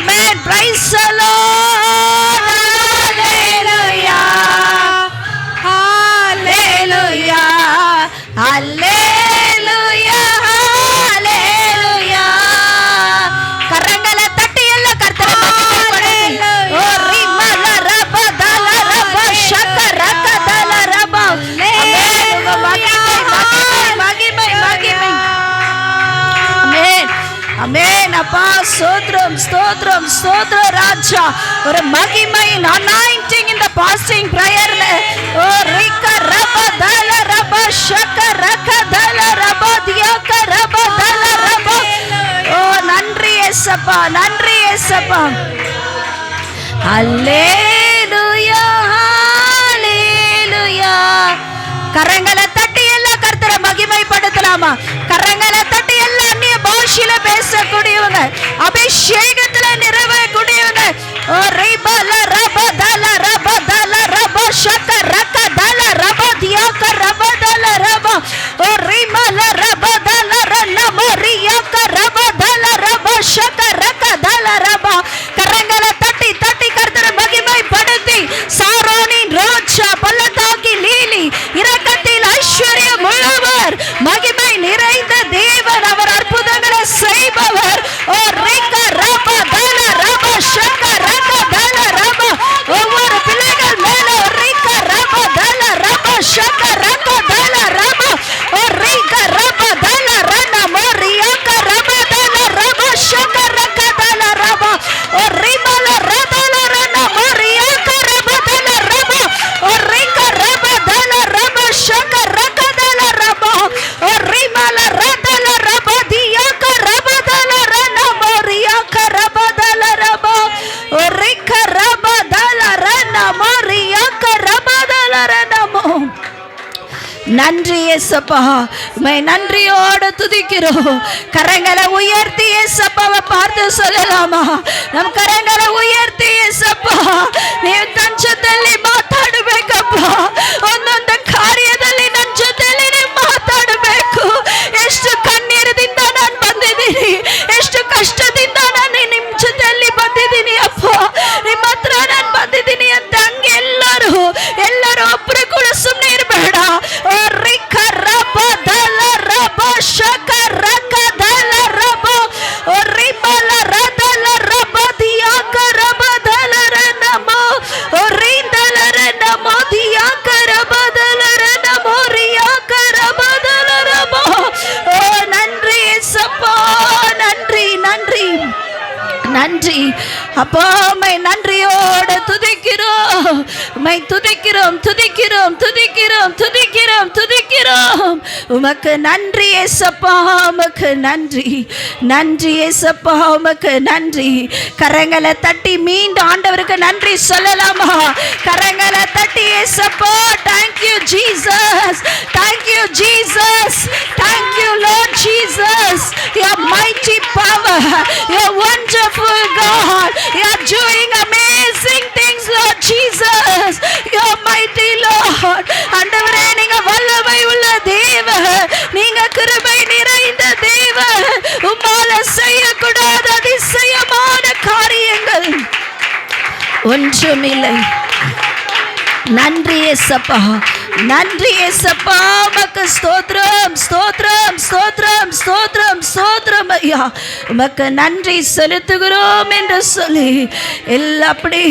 Amen. Praise the Lord. Hallelujah. Hallelujah. Hallelujah. Hallelujah. கரங்களை தட்டி எல்லாம் கர்த்தரை மகிமைப்படுத்தி. ஓ ரிமல ரப தல ரப ஷக ரக தல ரப. மகிமை மகிமை. ஆமென். ஆமென். அப்பா ஸ்தோத்திரம் ஸ்தோத்திரம் ஸ்தோத்திரம் ராஜா. ஒரு மகிமையின் அனாயிண்டிங் இந்த பாஸ்டிங் பிரேயர்ல. ஓ ரிக ரப தல ரப ஷக ரக தல ரப தியக ரப தல ரப. ஓ நன்றி இயேசப்பா, நன்றி இயேசப்பா. அல்லேலூயா அல்லேலூயா. கரங்களை தட்டி எல்லாம் கர்த்தரை மகிமைப்படுத்தலாமா? கரங்களை தட்டி எல்லாம் அந்நிய பாஷையில பேசக்கூடியவங்க, அபிஷேகத்துல நிறைவேறக்கூடியவங்க. ஓ ரிபல ரப தல ரப தல ரப ஷக ரக தல ரப தியக ரப தல ரப. ஓ ரிமல ரப தல ரன மரியாக ரப தல ரப ஷக ரக தல ரப. கரங்களை தட்டி தட்டி கர்த்தரை மகிமைப்படுத்தி. சாரோனின் ராஜா, பள்ளத்தாக்கி லீலி, இரக்கத்தில் ஐஸ்வர்யம் உள்ளவர், மகிமை நிறைந்த தேவன், அவர் அற்புதங்களை செய்பவர். ஓ ரிக ரப தல ரப ஷக ரக தல ரப. ஒவ்வொரு பிள்ளைகள் மேல ரிக ரப தல ரப ஷக ரக தல ரப. ஓ ரிக ரப தல ரன மரியாக ரப தல ரப ஷக ரக தல ரப. ஓ ரிமல ரதல ரன மரியாக ரப தல ரப. ஓ ரிக ரப தல ரப ஷக ரக தல ரப. ஓ ரிமல ரதல ரப தியக ரப தல ரன மரியாக ரப தல ரப. ஓ ரிக ரப தல ரன மரியாக ரப தல ரனமோ. நன்றி இயேசப்பா, உம்மை நன்றியோடு துதிக்கிறோம். கரங்களை உயர்த்தி இயேசப்பாவை பார்த்து சொல்லலாமா? நம் கரங்களை உயர்த்தி இயேசப்பா, ನೀವು ತಂಚದಲ್ಲಿ ಮಾತಾಡಬೇಕಪ್ಪ. ಒಂದೊಂದು ಕಾರ್ಯದಲ್ಲಿ ನನ್ನ ಜೊತೆಲಿ ನೀವು ಮಾತಾಡಬೇಕು. ಎಷ್ಟು ಕಣ್ಣೀರದಿಂದ ನಾನು ಬಂದಿದ್ದೀನಿ, ಎಷ್ಟು ಕಷ್ಟದಿಂದ ನಾನು ನಿಮ್ಮ ಜೊತೆಯಲ್ಲಿ ಬಂದಿದ್ದೀನಿ ಅಪ್ಪ. ನಿಮ್ಮ ಹತ್ರ ನಾನು ಬಂದಿದ್ದೀನಿ ಅಂತ ಹಂಗೆ ಎಲ್ಲರೂ ಒಬ್ಬರು ಕೂಡ ಸುಮ್ಮನೆ ಇರಬೇಡ. ರಿಕ ರಬ ದಲ ರಬ ಶಕ ರಕ ದಲ ರಬ. ರಿಮಲ ರದಲ ರಬ ದಿಯಾಕ ರಬ ದಲ ರನಮ. ರಿಂದಲ ರನಮ ದಿಯಾಕ ರಬ ದಲ ರನಮ ರಿಯಾಕ ರಬ ದಲ ರಬ. ಓ நன்றி இயேசப்பா, நன்றி நன்றி நன்றி அப்பா. உம்மை நன்றியோடு துதிக்கிறோம், உம்மை துதிக்கிறோம் துதிக்கிறோம் துதிக்கிறோம் துதிக்கிறோம் துதிக்கிறோம். உமக்கு நன்றி இயேசப்பா, உமக்கு நன்றி நன்றி இயேசப்பா, உமக்கு நன்றி. கரங்களை தட்டி மீண்டும் ஆண்டவருக்கு நன்றி சொல்லலாமா? கரங்களை தட்டி இயேசப்பா, thank you Jesus, thank you Jesus, thank you Lord Jesus, your mighty power, your wonderful God, you are doing amazing things Lord Jesus, your mighty Lord. ஆண்டவரே, நீங்க வல்லமை உள்ள தேவன், நீங்க கிருபை நிறைந்த தேவன். உம்மால செய்யக்கூடாத அதிசயமான காரியங்கள் ஒன்றுமில்லை. நன்றி இயேசப்பா, நன்றி இயேசப்பா, உமக்கு ஸ்தோத்திரம் ஸ்தோத்திரம் ஸ்தோத்திரம் ஸ்தோத்திரம் ஸ்தோத்திரம் ஐயா. உமக்கு நன்றி செலுத்துகிறோம் என்று சொல்லி எல்லாம் அப்படி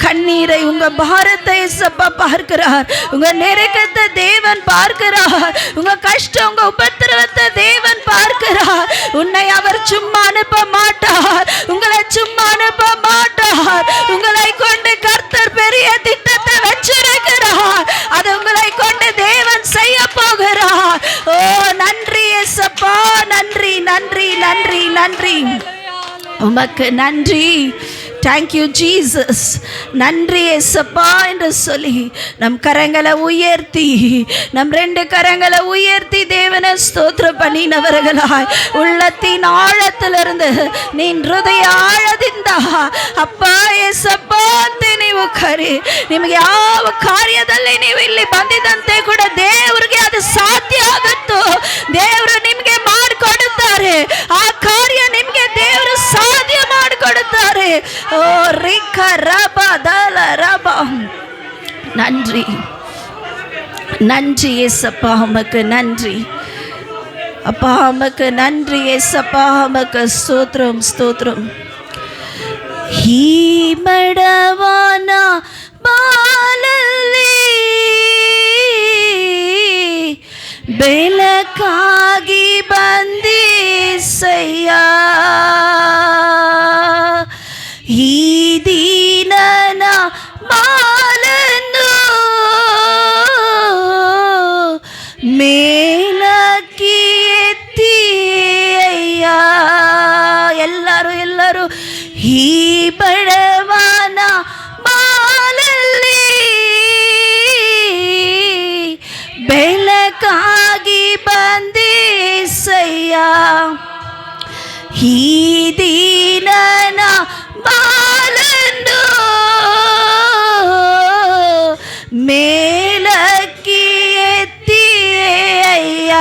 கண்ணீரை, உங்க பாரத்தை இயேசப்பா பார்க்கிறார். உங்க நெருக்கத்தை தேவன் பார்க்கிறார். உங்க கஷ்டம், உங்க உபத்திரவத்தை தேவன் பார்க்கிறார். உன்னை அவர் சும்மா அனுப்ப மாட்டார், உங்களை சும்மா அனுப்ப மாட்டார். உங்களை கொண்டு கர்த்தர் பெரிய திட்டத்தை வச்சிருக்கிறார். அது உங்களை கொண்டு தேவன் செய்ய போகிறார். ஓ நன்றி இயேசப்பா, நன்றி நன்றி நன்றி நன்றி. உமக்கு நன்றி. Thank you Jesus. நன்றி இயேசப்பா என்று சொல்லி நம் கரங்களை உயர்த்தி, நம் 2 கரங்களை உயர்த்தி தேவனை ஸ்தோத்திரம் பண்ணினவர்களாய் உள்ளத்தின் ಆಳத்திலிருந்து ನೀನ್ ಹೃದಯ ಆಳದಿಂದ ಅಪ್ಪ ಏಸಪ್ಪ ಅಂತ ನೀವು ಕರಿ. ನಿಮಗೆ ಯಾವ ಕಾರ್ಯದಲ್ಲಿ ನೀವು ಇಲ್ಲಿ ಬಂದಿದಂತೆ ಕೂಡ ದೇವರಿಗೆ ಅದು ಸಾಧ್ಯ ಆಗುತ್ತೋ, ದೇವರು ನಿಮಗೆ ಮಾಡಿಕೊಡುತ್ತಾರೆ. ಆ ಕಾರ್ಯ ನಿಮಗೆ ದೇವರು ಸಾಧ್ಯ ಮಾಡಿಕೊಡುತ್ತಾರೆ. கொடுத்தாரு. ஓ ரிக்க ரபா தல ரபா. நன்றி நன்றி ஏசப்பா, உமக்கு நன்றி அப்பா, உமக்கு நன்றி ஏசப்பா, உமக்கு ஸ்தோத்திரம் ஸ்தோத்திரம். ಹೀಮಡವಾನ ಬಾಲಲ್ಲಿ ಬೆಳಕಾಗಿ ಬಂದೀಸಯ್ಯ, ಈ ದೀನನ ಬಾಲನ್ನು ಮೇಲಕ್ಕೆ ಎತ್ತಿಯ್ಯ. ಎಲ್ಲರೂ ಈ ಬಡವನ ಬಾಲಲ್ಲಿ ಬೆಳಕಾಗಿ ಬಂದೀಸಯ್ಯ, ಈ ದೀನನ ಬಾಲನ್ನು ಮೇಲಕ್ಕೆ ಎತ್ತಿಯ್ಯ.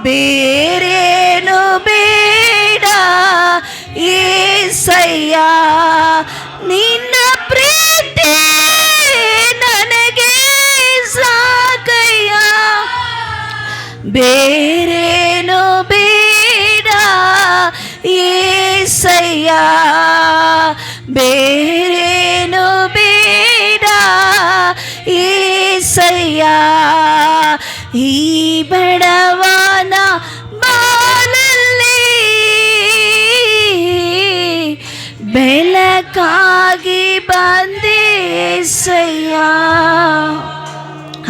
ಬೇರೇನು ಬೇಡ ಏಸಯ್ಯ, ನಿನ್ನ ಪ್ರೀತಿ ನನಗೆ ಸಾಕಯ್ಯ. ಬೇರೇನು ಬೇಡ ಏಸಯ್ಯ, ಬೇರೇನು ಬೇಡ ಏಸಯ್ಯ, ಈ ಬಡವನ ಬಾಲಲ್ಲಿ ಬೆಳಕಾಗಿ ಬಂದೀಸಯ್ಯ.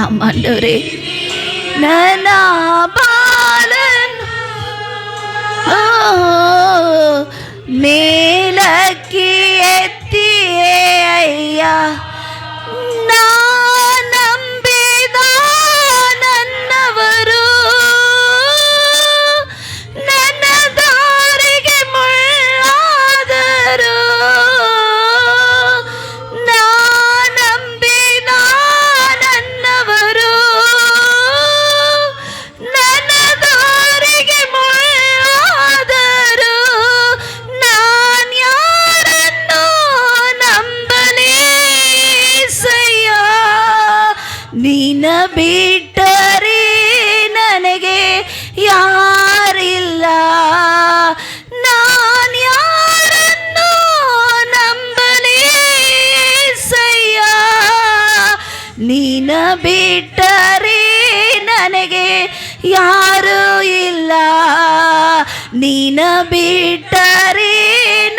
ಆಮಂಡವರೇ, ನನ್ನ ಬಾಲನ್ನು ಮೇಲಕ್ಕೆ ಎತ್ತಿಯ್ಯ. ನಿನ್ನ ಬಿಟ್ಟರೆ ನನಗೆ ಯಾರಿಲ್ಲ, ನಾನು ಯಾರನ್ನು ನಂಬಲಿ ಏಸಯ್ಯ. ನಿನ್ನ ಬಿಟ್ಟರೆ ನನಗೆ ಯಾರೂ ಇಲ್ಲ, ನಿನ್ನ ಬಿಟ್ಟರೆ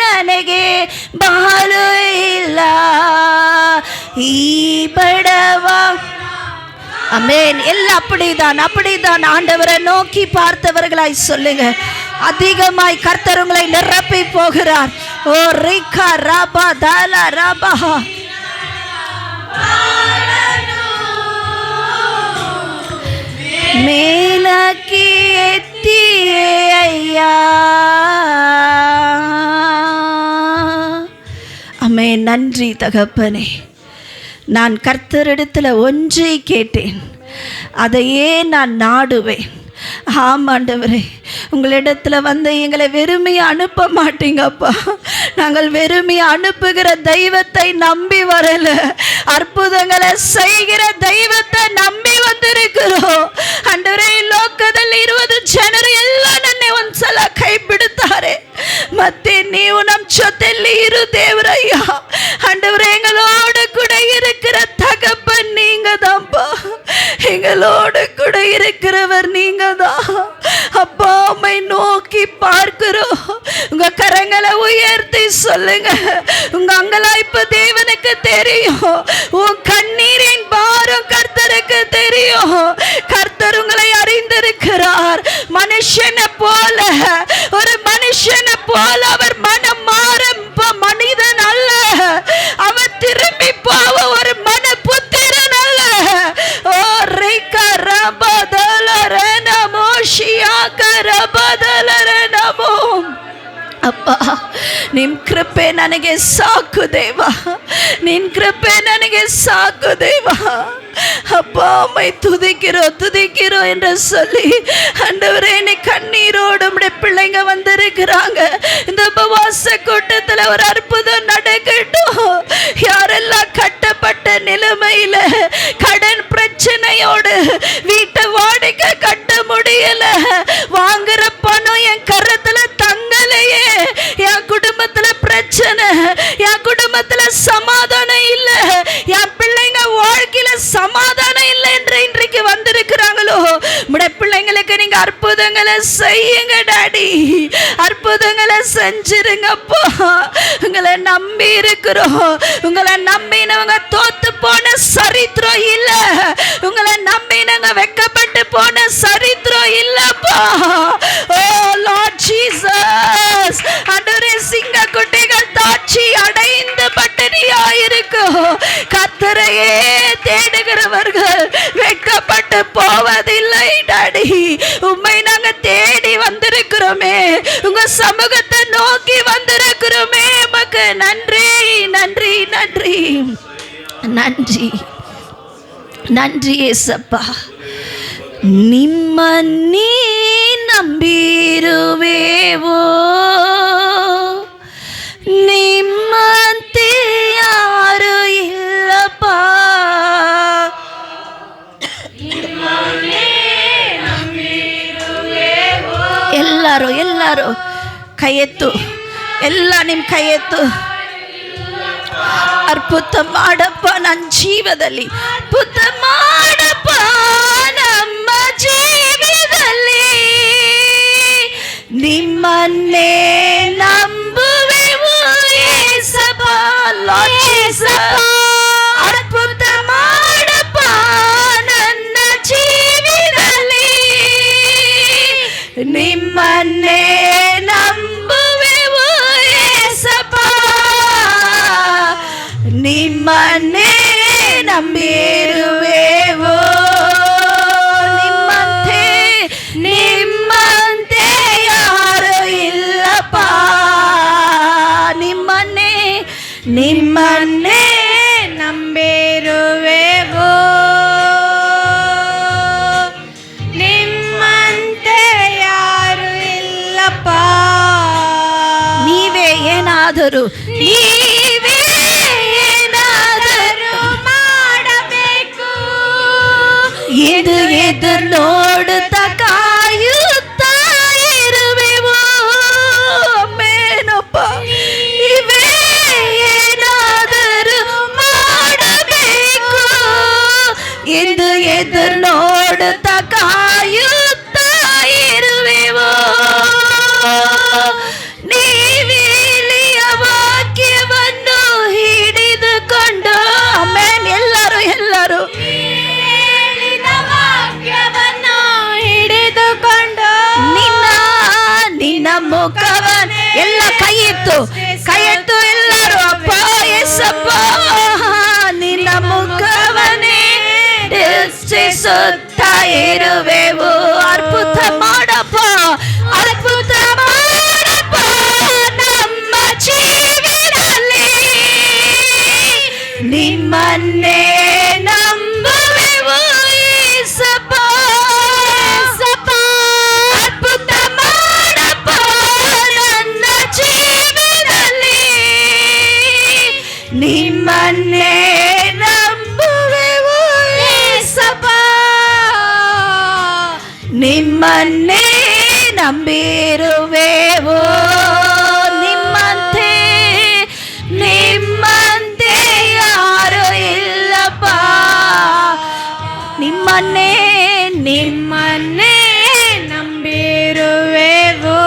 ನನಗೆ ಬಾಳು ಇಲ್ಲ. ಈ ಬಡವ அமேன். எல்லாம் அப்படிதான். ஆண்டவரை நோக்கி பார்த்தவர்களாய் சொல்லுங்க. அதிகமாய் கர்த்தர் உங்களை நிரப்பி போகிறார். ஓ ரிகா ரபா தல ரபா. மேலக்கி எத்திய்யா. அமேன். நன்றி தகப்பனே. நான் கர்த்தரிடத்தில் ஒன்றை கேட்டேன், அதையே நான் நாடுவேன். ஆமாண்டவரே, உங்களிடத்தில் வந்து எங்களை வெறுமையை அனுப்ப மாட்டீங்கப்பா. நாங்கள் வெறுமையை அனுப்புகிற தெய்வத்தை நம்பி வரல, அற்புதங்களை செய்கிற தெய்வத்தை நம்பಿ வந்திருக்கிறோம். ಆಂಡವರೇ, ಈ ಲೋಕದಲ್ಲಿ 20 ಜನರು ಎಲ್ಲ ನನ್ನೇ ಒಂದ್ಸಲ ಕೈ ಬಿಡುತ್ತಾರೆ, ಮತ್ತೆ ನೀವು ನಮ್ಮ ಜೊತೆಯಲ್ಲಿ ಇರು ದೇವರಯ್ಯ. ஆண்டவரே, எங்களோடு கூட இருக்கிற தகப்பன் நீங்க தான்ப்பா, எங்களோடு கூட இருக்கிறவர் நீங்க தான் அப்பா. உம்மை நோக்கி பார்க்கிறோம். உங்க கரங்களை உயர்த்தி சொல்லுங்க. உங்க அங்கலாய்ப்பு தேவனுக்கு தெரியும், உன் கண்ணீரின் பாரம் கர்த்தருக்கு தெரியும். கர்த்தர் உங்களை போல அவர் மனம் மாறும் மனிதன் அல்ல. அவர் திரும்பி போவ ஒரு மன புத்திரன் அல்ல. ஓ ரிகரபதலர நமோ ಶಿಯಾಕರಬದಲರ ನಮೋ. ಅಪ್ಪ ನಿಮ್ ಕೃಪೆ ನನಗೆ ಸಾಕು ದೇವ, ನಿನ್ ಕೃಪೆ ನನಗೆ ಸಾಕು ದೇವ. அப்பா அம்மை துதிக்கிறோம் என்று சொல்லி ஆண்டவரே என்னை கண்ணீரோடு உம்முடைய பிள்ளைங்க வந்திருக்கிறாங்க. இந்த உபவாச கூட்டத்தில் ஒரு அற்புதம் நடக்கட்டும். யாரெல்லாம் கட்டப்பட்ட நிலைமையில கடன் பிரச்சனையோடு வீட்டை வாடகை கட்ட முடியல, வாங்குற பணம் என் கரத்துல தங்கலையே, என் குடும்பத்துல பிரச்சனை, என் குடும்பத்துல சமாதானம் இல்ல, என் பிள்ளைங்க வாழ்க்கையில சமாதானம் இல்லை என்று இன்றைக்கு வந்திருக்கிறாங்களோ, உம்முடைய பிள்ளைங்களுக்கு நீங்க அற்புதங்களை செய்யுங்க டாடி, அற்புதங்களை செஞ்சிருங்கப்பா. உங்களை நம்பி இருக்கிறோம். உங்களை நம்பினவங்க தோத்து போன சரித்திரம் இல்ல, உங்களை நம்பினவங்க வெக்கப்பட்டு போன சரித்திரம் இல்லப்பா. ஓ லார்ட் ஜீசஸ், ஆண்டவரே சிங்க குட்டிகள் தாட்சி அடைந்து பட்டினியாயிருக்கும். கர்த்தரையே தேடுகிறவர்கள் வெட்கப்பட்டு போவதில்லை டாடி. உம்மை நாங்க தேடி வந்திருக்கிறோமே, உங்க சமூகத்தை நோக்கி வந்திருக்கிறோமே. உமக்கு நன்றி நன்றி நன்றி நன்றி நன்றி ஏசப்பா. ನಿಮ್ಮನ್ನೇ ನಂಬಿರುವೆವೋ, ನಿಮ್ಮಂತೆ ಯಾರು ಇಲ್ಲಪ್ಪ. ಎಲ್ಲರೂ ಕೈ ಎತ್ತು, ಎಲ್ಲ ನಿಮ್ಮ ಕೈ ಎತ್ತು. ಅದ್ಭುತ ಮಾಡಪ್ಪ ನನ್ನ ಜೀವದಲ್ಲಿ, ಅದ್ಭುತ ಮಾಡಪ್ಪ ನಮ್ಮ ಜೀವದಲ್ಲಿ. ನಿಮ್ಮನ್ನೇ ನಂಬುವೆವು ಯೇಸಪ್ಪ, ಲಾರ್ಡ್ ಜೀಸಸ್. ಅದ್ಭುತ ಮಾಡಪ್ಪ ನನ್ನ ಜೀವದಲ್ಲಿ, ನಿಮ್ಮನ್ನೇ ನಂಬುವೆವು ಯೇಸಪ್ಪ, ನಿಮ್ಮನ್ನೇ ನಂಬಿರುವೆವೋ. ನಿಮ್ಮಂತೆ ಯಾರು ಇಲ್ಲಪ್ಪ, ನಿಮ್ಮನ್ನೇ ನಂಬಿರುವೆವೋ, ನಿಮ್ಮಂತೆ ಯಾರು ಇಲ್ಲಪ್ಪ. ನೀವೇ ಏನಾದರೂ ಮಾಡಬೇಕು, ಎದು ನೋಡುತ್ತ ಕಾಯುತ್ತಾ ಇರುವೆವು. ಮೇನಪ್ಪ ನೀವೇ ಏನಾದರೂ ಮಾಡಬೇಕು, ಎದು ನೋಡುತ್ತ ಕಾಯುತ್ತಾ ಇರುವೆವು. ನೀವಿಲಿಯ ವಾಕ್ಯವನ್ನು ಹಿಡಿದುಕೊಂಡು, ಆಮೆನ್. ಎಲ್ಲರೂ ವಾಕ್ಯವನ್ನು ಹಿಡಿದುಕೊಂಡು ನಿನ್ನ ಮುಖವನ್ನು ಎಲ್ಲ ಕೈ ಎತ್ತು ಎಲ್ಲರೂ. ಅಪ್ಪ ಯೇಸಪ್ಪ, ನಿನ್ನ ಮುಖವನ್ನೇ ದೃಷ್ಟಿಸುತ್ತಾ ಇರುವೆವು. ಅದ್ಭುತ ಮಾಡಪ್ಪ, ಅದ್ಭುತ ಮಾಡಪ್ಪ ನಮ್ಮ ಜೀವನದಲ್ಲಿ. ನಿಮ್ಮನ್ನೇ ನಂಬುವೆವು ಯೇಸಪ್ಪ, ಅದ್ಭುತ ಮಾಡಪ್ಪ ನನ್ನ ಜೀವನದಲ್ಲಿ. ನಿಮ್ಮನ್ನೇ ನಂಬುವೆವು ಯೇಸಪ್ಪ, ನಿಮ್ಮನ್ನೇ ನಂಬಿರುವೆವು. ನಿಮ್ಮಂತೆ ಯಾರು ಇಲ್ಲಪ್ಪ, ನಿಮ್ಮನ್ನೇ ನಂಬಿರುವೆವು.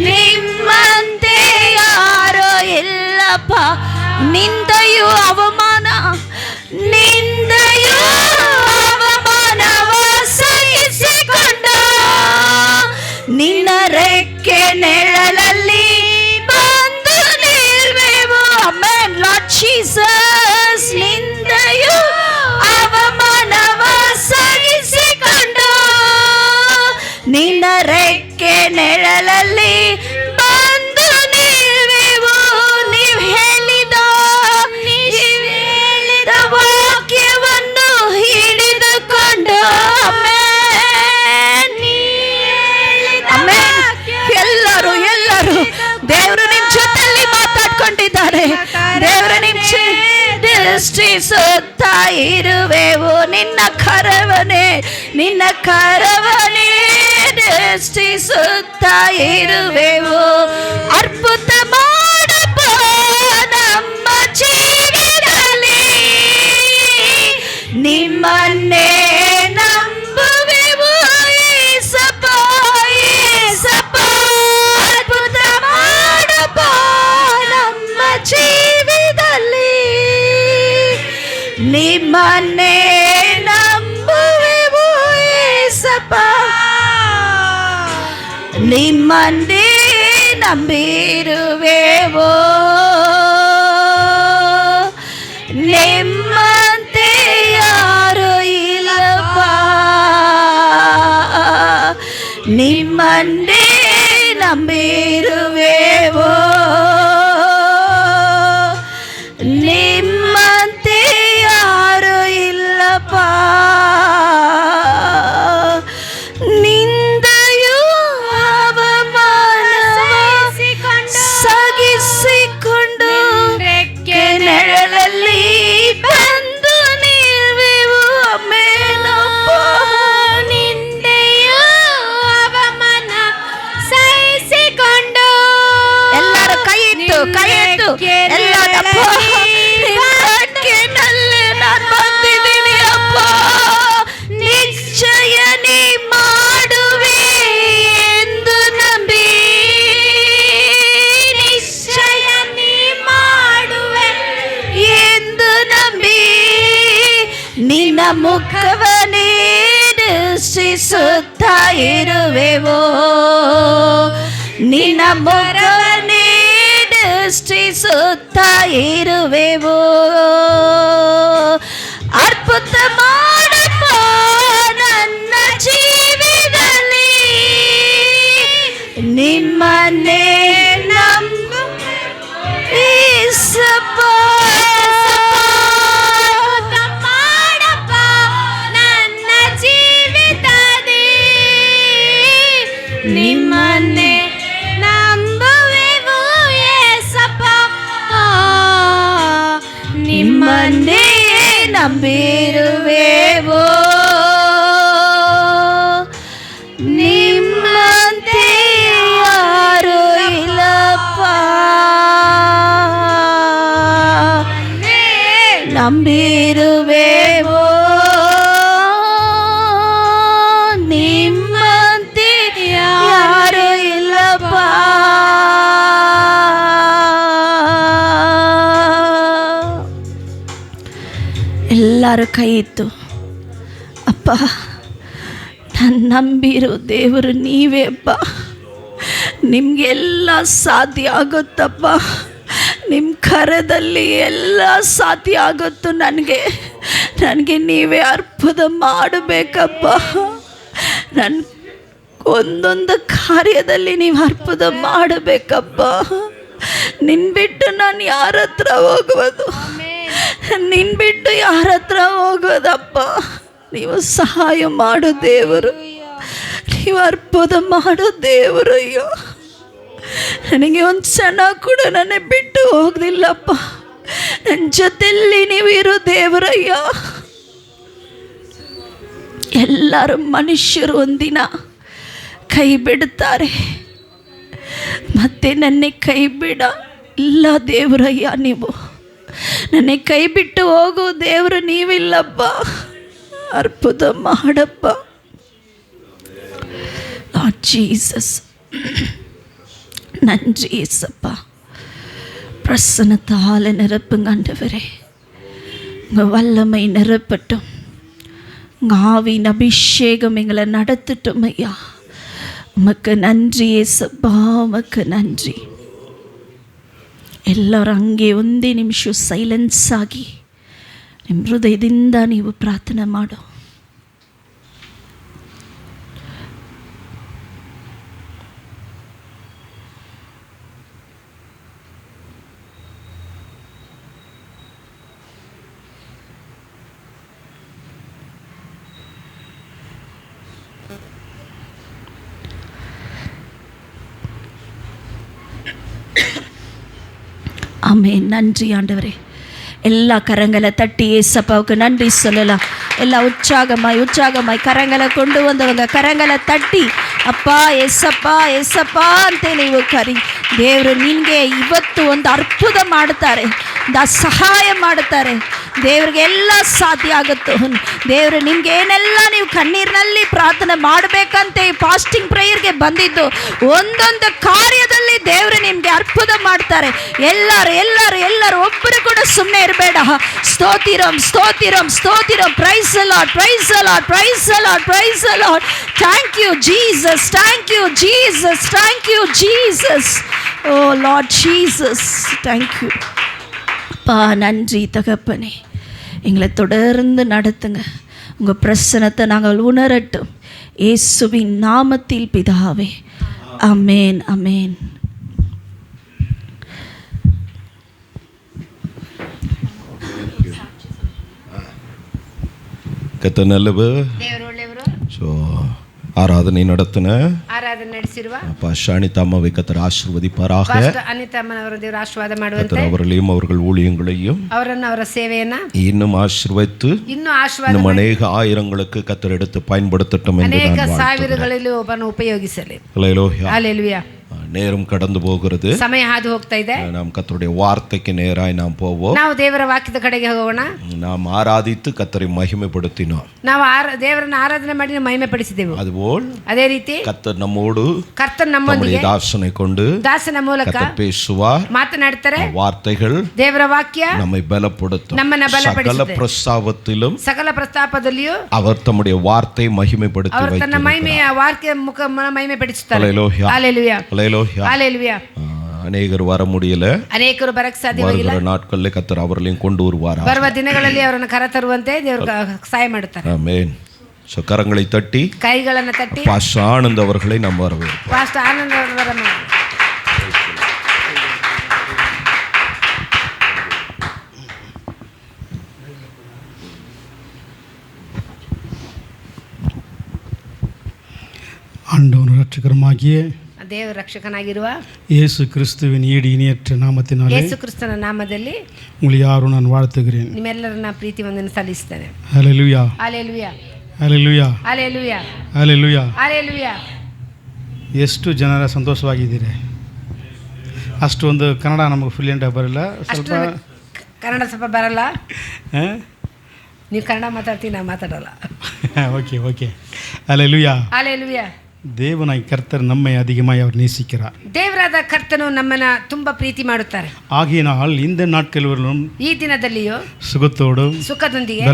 ನಿಮ್ಮಂತೆ ಯಾರು ಇಲ್ಲಪ್ಪ. ನಿಂದೆಯೂ ಅವಮಾನವ ಸಹಿಸಿಕೊಂಡು ನಿನ್ನ ರೆಕ್ಕೆ ನೆರಳಲ್ಲಿ ಬಂದು ನಿಲ್ವೆವು. ಆಮೆನ್. ಲಾರ್ಡ್ ಜೀಸಸ್, ನಿಂದೆಯು ಅವಮಾನವ ಸಹಿಸಿಕೊಂಡು ನಿನ್ನ ರೆಕ್ಕೆ ನೆರಳಲ್ಲಿ ಬಂದು ನಿಲ್ವೆವು. ನೀವು ಹೇಳಿದ ವಾಕ್ಯವನ್ನು ಹಿಡಿದುಕೊಂಡು ಎಲ್ಲರೂ ದೇವರು ನಿಮ್ ಜೊತೆಯಲ್ಲಿ ಮಾತಾಡ್ಕೊಂಡಿದ್ದಾರೆ. ದೇವರು ನಿಮ್ ದೃಷ್ಟಿಸುತ್ತಾ ಇರುವೆವು. ನಿನ್ನ ಕರವನೇ ದೃಷ್ಟಿಸುತ್ತಾ ಇರುವೆವು. ಅದ್ಭುತ ಮಾಡಪ್ಪ ನಮ್ಮ ಜೀವನದಲ್ಲಿ, ನಿಮ್ಮನ್ನೇ ನಂಬುವೆವು ಯೇಸಪ್ಪ. ಅದ್ಭುತ ಮಾಡಪ್ಪ ನಮ್ಮ ಜೀವನದಲ್ಲಿ, ನಿಮ್ಮನ್ನೇ ನಂಬುವೆವು ಯೇಸಪ್ಪ. ನಿಮ್ಮನ್ನೇ ನಂಬಿರುವೆವೋ, ನಿಮ್ಮಂತೆ ಯಾರು ಇಲ್ಲಪ್ಪ. ನಿಮ್ಮನ್ನೇ ನಂಬಿರುವೆವೋ, ನಿಮ್ಮಂತೆ ಯಾರು ಇಲ್ಲಪ್ಪ. ನಿಂದೆಯು ಅವಮಾನವ ಸಹಿಸಿಕೊಂಡು ರೆಕ್ಕೆ ನೆರಳಲ್ಲಿ ಬಂದು ನಿಲ್ವೆವು. ಆಮೆನಪ್ಪ. ನಿಂದೆಯು ಅವಮಾನ ಸಹಿಸಿಕೊಂಡು ಎಲ್ಲರೂ ಕೈ ಎತ್ತು ಎಲ್ಲರಪ್ಪ. ರೆಕ್ಕೆನಲ್ಲಿ ನಾನು ಬಂದಿದ್ದೀನಿ ಅಪ್ಪ. ನಿಶ್ಚಯ ನೀ ಮಾಡುವೆ ಎಂದು ನಂಬಿ, ನಿಶ್ಚಯ ನೀ ಮಾಡುವೆ ಎಂದು ನಂಬಿ, ನಿನ್ನ ಮುಖವನ್ನೇ ದೃಷ್ಟಿಸುತ್ತಾ ಇರುವೆವೋ. ನಿನ್ನ ಮುಖವನ್ನೇ ದೃಷ್ಟಿಸುತ್ತಾ ಇರುವೆವೋ. ಅದ್ಭುತ ಮಾಡಪ್ಪ ನನ್ನ ಜೀವನದಲ್ಲಿ, ನಿಮ್ಮನ್ನೇ ನಂಬು ಯೇಸಪ್ಪ. ಮಾಡಪ್ಪ ನನ್ನ ಜೀವಿತದಿ, ನಿಮ್ಮನ್ನೇ ನಂಬುವೆವು ಯೇಸಪ್ಪ. ನಿಮ್ಮನ್ನೇ ನಂಬಿರುವೆವೋ, ನಿಮ್ಮಂತೆ ಯಾರು ಇಲ್ಲಪ್ಪ. ನಂಬಿರುವೆವೋ, ನಿಮ್ಮಂತೆ ಯಾರು ಇಲ್ಲಪ್ಪ. ಎಲ್ಲರ ಕೈ ಇತ್ತು. ಅಪ್ಪ, ನಾನು ನಂಬಿರೋ ದೇವರು ನೀವೇ ಅಪ್ಪ. ನಿಮಗೆಲ್ಲ ಸಾಧ್ಯ ಆಗುತ್ತಪ್ಪ. ನಿಮ್ಮ ಕರದಲ್ಲಿ ಎಲ್ಲ ಸಾಧ್ಯ ಆಗುತ್ತು. ನನಗೆ ನೀವೇ ಅರ್ಪುತ ಮಾಡಬೇಕಪ್ಪ. ನನ್ನ ಒಂದೊಂದು ಕಾರ್ಯದಲ್ಲಿ ನೀವು ಅರ್ಪುತ ಮಾಡಬೇಕಪ್ಪ. ನಿನ್ನ ಬಿಟ್ಟು ನಾನು ಯಾರ ಹತ್ರ ಹೋಗುವುದು? ನಿನ್ನ ಬಿಟ್ಟು ಯಾರ ಹತ್ರ ಹೋಗೋದಪ್ಪ? ನೀವು ಸಹಾಯ ಮಾಡೋ ದೇವರು, ನೀವು ಅರ್ಪುತ ಮಾಡೋ ದೇವರು. ಅಯ್ಯೋ, ನನಗೆ ಒಂದು ಕ್ಷಣ ಕೂಡ ನನ್ನ ಬಿಟ್ಟು ಹೋಗ್ದಿಲ್ಲಪ್ಪ. ನನ್ನ ಜೊತೆಯಲ್ಲಿ ನೀವು ಇರೋ ದೇವರಯ್ಯ. ಎಲ್ಲರೂ ಮನುಷ್ಯರು ಒಂದಿನ ಕೈ ಬಿಡುತ್ತಾರೆ, ಮತ್ತೆ ನನ್ನ ಕೈ ಬಿಡ ಇಲ್ಲ ದೇವರಯ್ಯ. ನೀವು ನನ್ನ ಕೈ ಬಿಟ್ಟು ಹೋಗೋ ದೇವರು ನೀವಿಲ್ಲಪ್ಪ. ಅರ್ಪುತ ಮಾಡಪ್ಪ ಲಾರ್ಡ್ ಜೀಸಸ್. நன்றி ஏசப்பா. பிரசன்னத்தால் நிரப்புங்க ஆண்டவரே. உங்கள் வல்லமை நிரப்பட்டும். உங்கள் ஆவியின் அபிஷேகம் எங்களை நடத்தட்டும் ஐயா. உமக்கு நன்றி ஏசப்பா, உமக்கு நன்றி. ಎಲ್ಲರೂ ಹಂಗೆ ಒಂದೇ ನಿಮಿಷ ಸೈಲೆನ್ಸ್ ಆಗಿ ನಿಮ್ಮ ಹೃದಯದಿಂದ ನೀವು ಪ್ರಾರ್ಥನೆ ಮಾಡು. ஆமென். நன்றி ஆண்டவரே. எல்லா கரங்களை தட்டி ஏசப்பாவுக்கு நன்றி சொல்லலாம். ಎಲ್ಲ ಉತ್ಸಾಗಮಾಯಿ ಕರಂಗಲ ಕೊಂಡು ಬಂದವங்க ಕರಂಗಲ ತಟ್ಟಿ ಅಪ್ಪ ಎಸ್ಸಪ್ಪ ಎಸ್ಸಪ್ಪ ಅಂತ ನೀವು ಕರಿ. ದೇವರು ನಿನಗೆ ಇವತ್ತು ಒಂದು ಅದ್ಭುತ ಮಾಡುತ್ತಾರೆ, ಸಹಾಯ ಮಾಡುತ್ತಾರೆ. ದೇವರಿಗೆ ಎಲ್ಲ ಸಾಧ್ಯ ಆಗುತ್ತೋ. ದೇವರು ನಿಮ್ಗೆ ಏನೆಲ್ಲ ನೀವು ಕಣ್ಣೀರಿನಲ್ಲಿ ಪ್ರಾರ್ಥನೆ ಮಾಡಬೇಕಂತ ಈ ಫಾಸ್ಟಿಂಗ್ ಪ್ರೇಯರ್ಗೆ ಬಂದಿದ್ದು ಒಂದೊಂದು ಕಾರ್ಯದಲ್ಲಿ ದೇವರು ನಿಮಗೆ ಅದ್ಭುತ ಮಾಡ್ತಾರೆ. ಎಲ್ಲರೂ ಒಬ್ಬರು ಕೂಡ ಸುಮ್ಮನೆ ಇರಬೇಡ. ಸ್ತೋತಿರಂ praise the Lord, praise the Lord, praise the Lord, praise the Lord. Thank you Jesus, thank you Jesus, thank you Jesus. Oh Lord Jesus, thank you அப்பா. நன்றி தகப்பனே. எங்களை தொடர்ந்து நடத்துங்க. உங்கள் பிரசனத்தை நாங்கள் உணரட்டும். இயேசுவின் நாமத்தில் பிதாவே, ஆமென், ஆமென். ಕರ್ತನ நல்லவர். ಸೊ ಆರಾಧನೆ ನಡೆಸಿರುವ ಶಾಣಿತ ಅಮ್ಮவை கர்த்தர் ஆசீர்வதிப்பாராக. ದೇವರು ಆಶೀರ್ವಾದ ಮಾಡುವಂತೆ அவர்களையும் அவர்கள் ஊழியங்களையும் ಅವರ ಸೇವೆಯನ್ನ இன்னும் ஆசீர்வதித்து இன்னும் ಅನೇಕ ஆயிரங்களுக்கு கர்த்தர் எடுத்து பயன்படுத்தட்டும் என்று நான் ಅನೇಕ ಸಾವಿರಗಳಲ್ಲಿ ಒಬ್ಬನು ಉಪಯೋಗಿಸಲಿ. ஹல்லேலூயா. நேரம் கடந்து போகிறது, ಸಮಯ ಹಾದು ಹೋಗ್ತಾ ಇದೆ. நாம் கர்த்தருடைய வார்த்தைக்கு நேராய் நாம் போவோம். ನಾವು ದೇವರ ವಾಕ್ಯದ ಕಡೆಗೆ ಹೋಗೋಣ. நாம் ಆರಾಧಿத்து கர்த்தரை மகிமைப்படுத்தினோம். ನಾವು ದೇವರನ್ನ ಆರಾಧನೆ ಮಾಡಿ ಮಹಿಮೆ ಪಡಿಸಿದೆವು. ಅದೇ ರೀತಿ ಕರ್ತರ್ ನಮ್ಮೊಂದಿಗೆ ದಾಸனை கொண்டு ದಾಸನ ಮೂಲಕ பேசுவார், ಮಾತನಾಡ್ತಾರೆ. வார்த்தைகள் ದೇವರ ವಾಕ್ಯ நம்மை பலப்படுத்தும். ನಮ್ಮನ್ನ ಬಲಪಡಿಸುತ್ತೆ. சகல ಪ್ರಸ್ತಾಪದಲ್ಲಿಯೂ அவர் தம்முடைய வார்த்தை மகிமைப்படுத்தி அவர் ತನ್ನ ಮಹಿಮೆಯ ವಾಕ್ಯ ಮುಖ ಮಹಿಮೆ ಪಡಿಸುತ್ತಾರೆ. ஹல்லேலூயா, ஹல்லேலூயா. ಅನೇಕರು ವರ ಮುಡಿಯಲ, ಅನೇಕರು ಬರಕ್ಕೆ ಸಾಧ್ಯವಾಗಿಲ್ಲ. ನಾಟ್ಕಲ್ಲೇ ಕರ್ತರು ಅವರಲ್ಲಿಂದ ಕೊಂಡು வருவாரா. ಬರುವ ದಿನಗಳಲ್ಲಿ ಅವರನ್ನು ಕರ ತರುವಂತೆ ದೇವರು ಸಹಾಯ ಮಾಡುತ್ತಾರೆ. ಆಮೆನ್. ಸೊ ಕರங்களை ತಟ್ಟಿ, ಕೈಗಳನ್ನು ತಟ್ಟಿ ಪಾಸ್ಟರ್ ಆನಂದ್ ಅವர்களை நாம் வரவேற்போம். ಪಾಸ್ಟರ್ ಆನಂದ್ ಅವರನ್ನು ஆண்டவர் ரட்சகருமாகிய ದೇವರ ರಕ್ಷಕನಾಗಿರುವ ಯೇಸು ಕ್ರಿಸ್ತುವಿನ ஈடு இணையற்ற நாமத்தினாலே ಯೇಸು ಕ್ರಿಸ್ತನ ನಾಮದಲ್ಲಿ உங்களை யாரும் நான் வாழ்த்துகிறேன். ನಿಮ್ಮೆಲ್ಲರನ್ನ ಪ್ರೀತಿ ವಂದನೆ ಸಲ್ಲಿಸುತ್ತೇನೆ. Hallelujah, hallelujah, hallelujah, hallelujah, hallelujah, hallelujah. ಎಷ್ಟು ಜನರ ಸಂತೋಷವಾಗಿದ್ದೀರಿ. ಅಷ್ಟೊಂದು ಕನ್ನಡ ನಮಗೆ ಫ್ಲೂಯೆಂಟ್ ಬರಲ್ಲ, ಸ್ವಲ್ಪ ಕನ್ನಡ ಸ್ವಲ್ಪ ಬರಲ್ಲ. ನೀವು ಕನ್ನಡ ಮಾತಾಡ್ತೀವಿ, ನಾವು ಮಾತಾಡಲ್ಲ. Okay okay. Hallelujah, hallelujah. தேவனாய் கர்த்தர் நம்மை அதிகமாய் அவர் நேசிக்கிறார். ದೇವರಾದ ಕರ್ತನು ನಮ್ಮನ್ನ ತುಂಬಾ ಪ್ರೀತಿ ಮಾಡುತ್ತಾರೆ. ஆகையினால் இந்த நாட்களிலும் ಈ ದಿನದಲ್ಲಿಯೂ சுகத்தோடும் ಸುಖದೊಂದಿಗೆ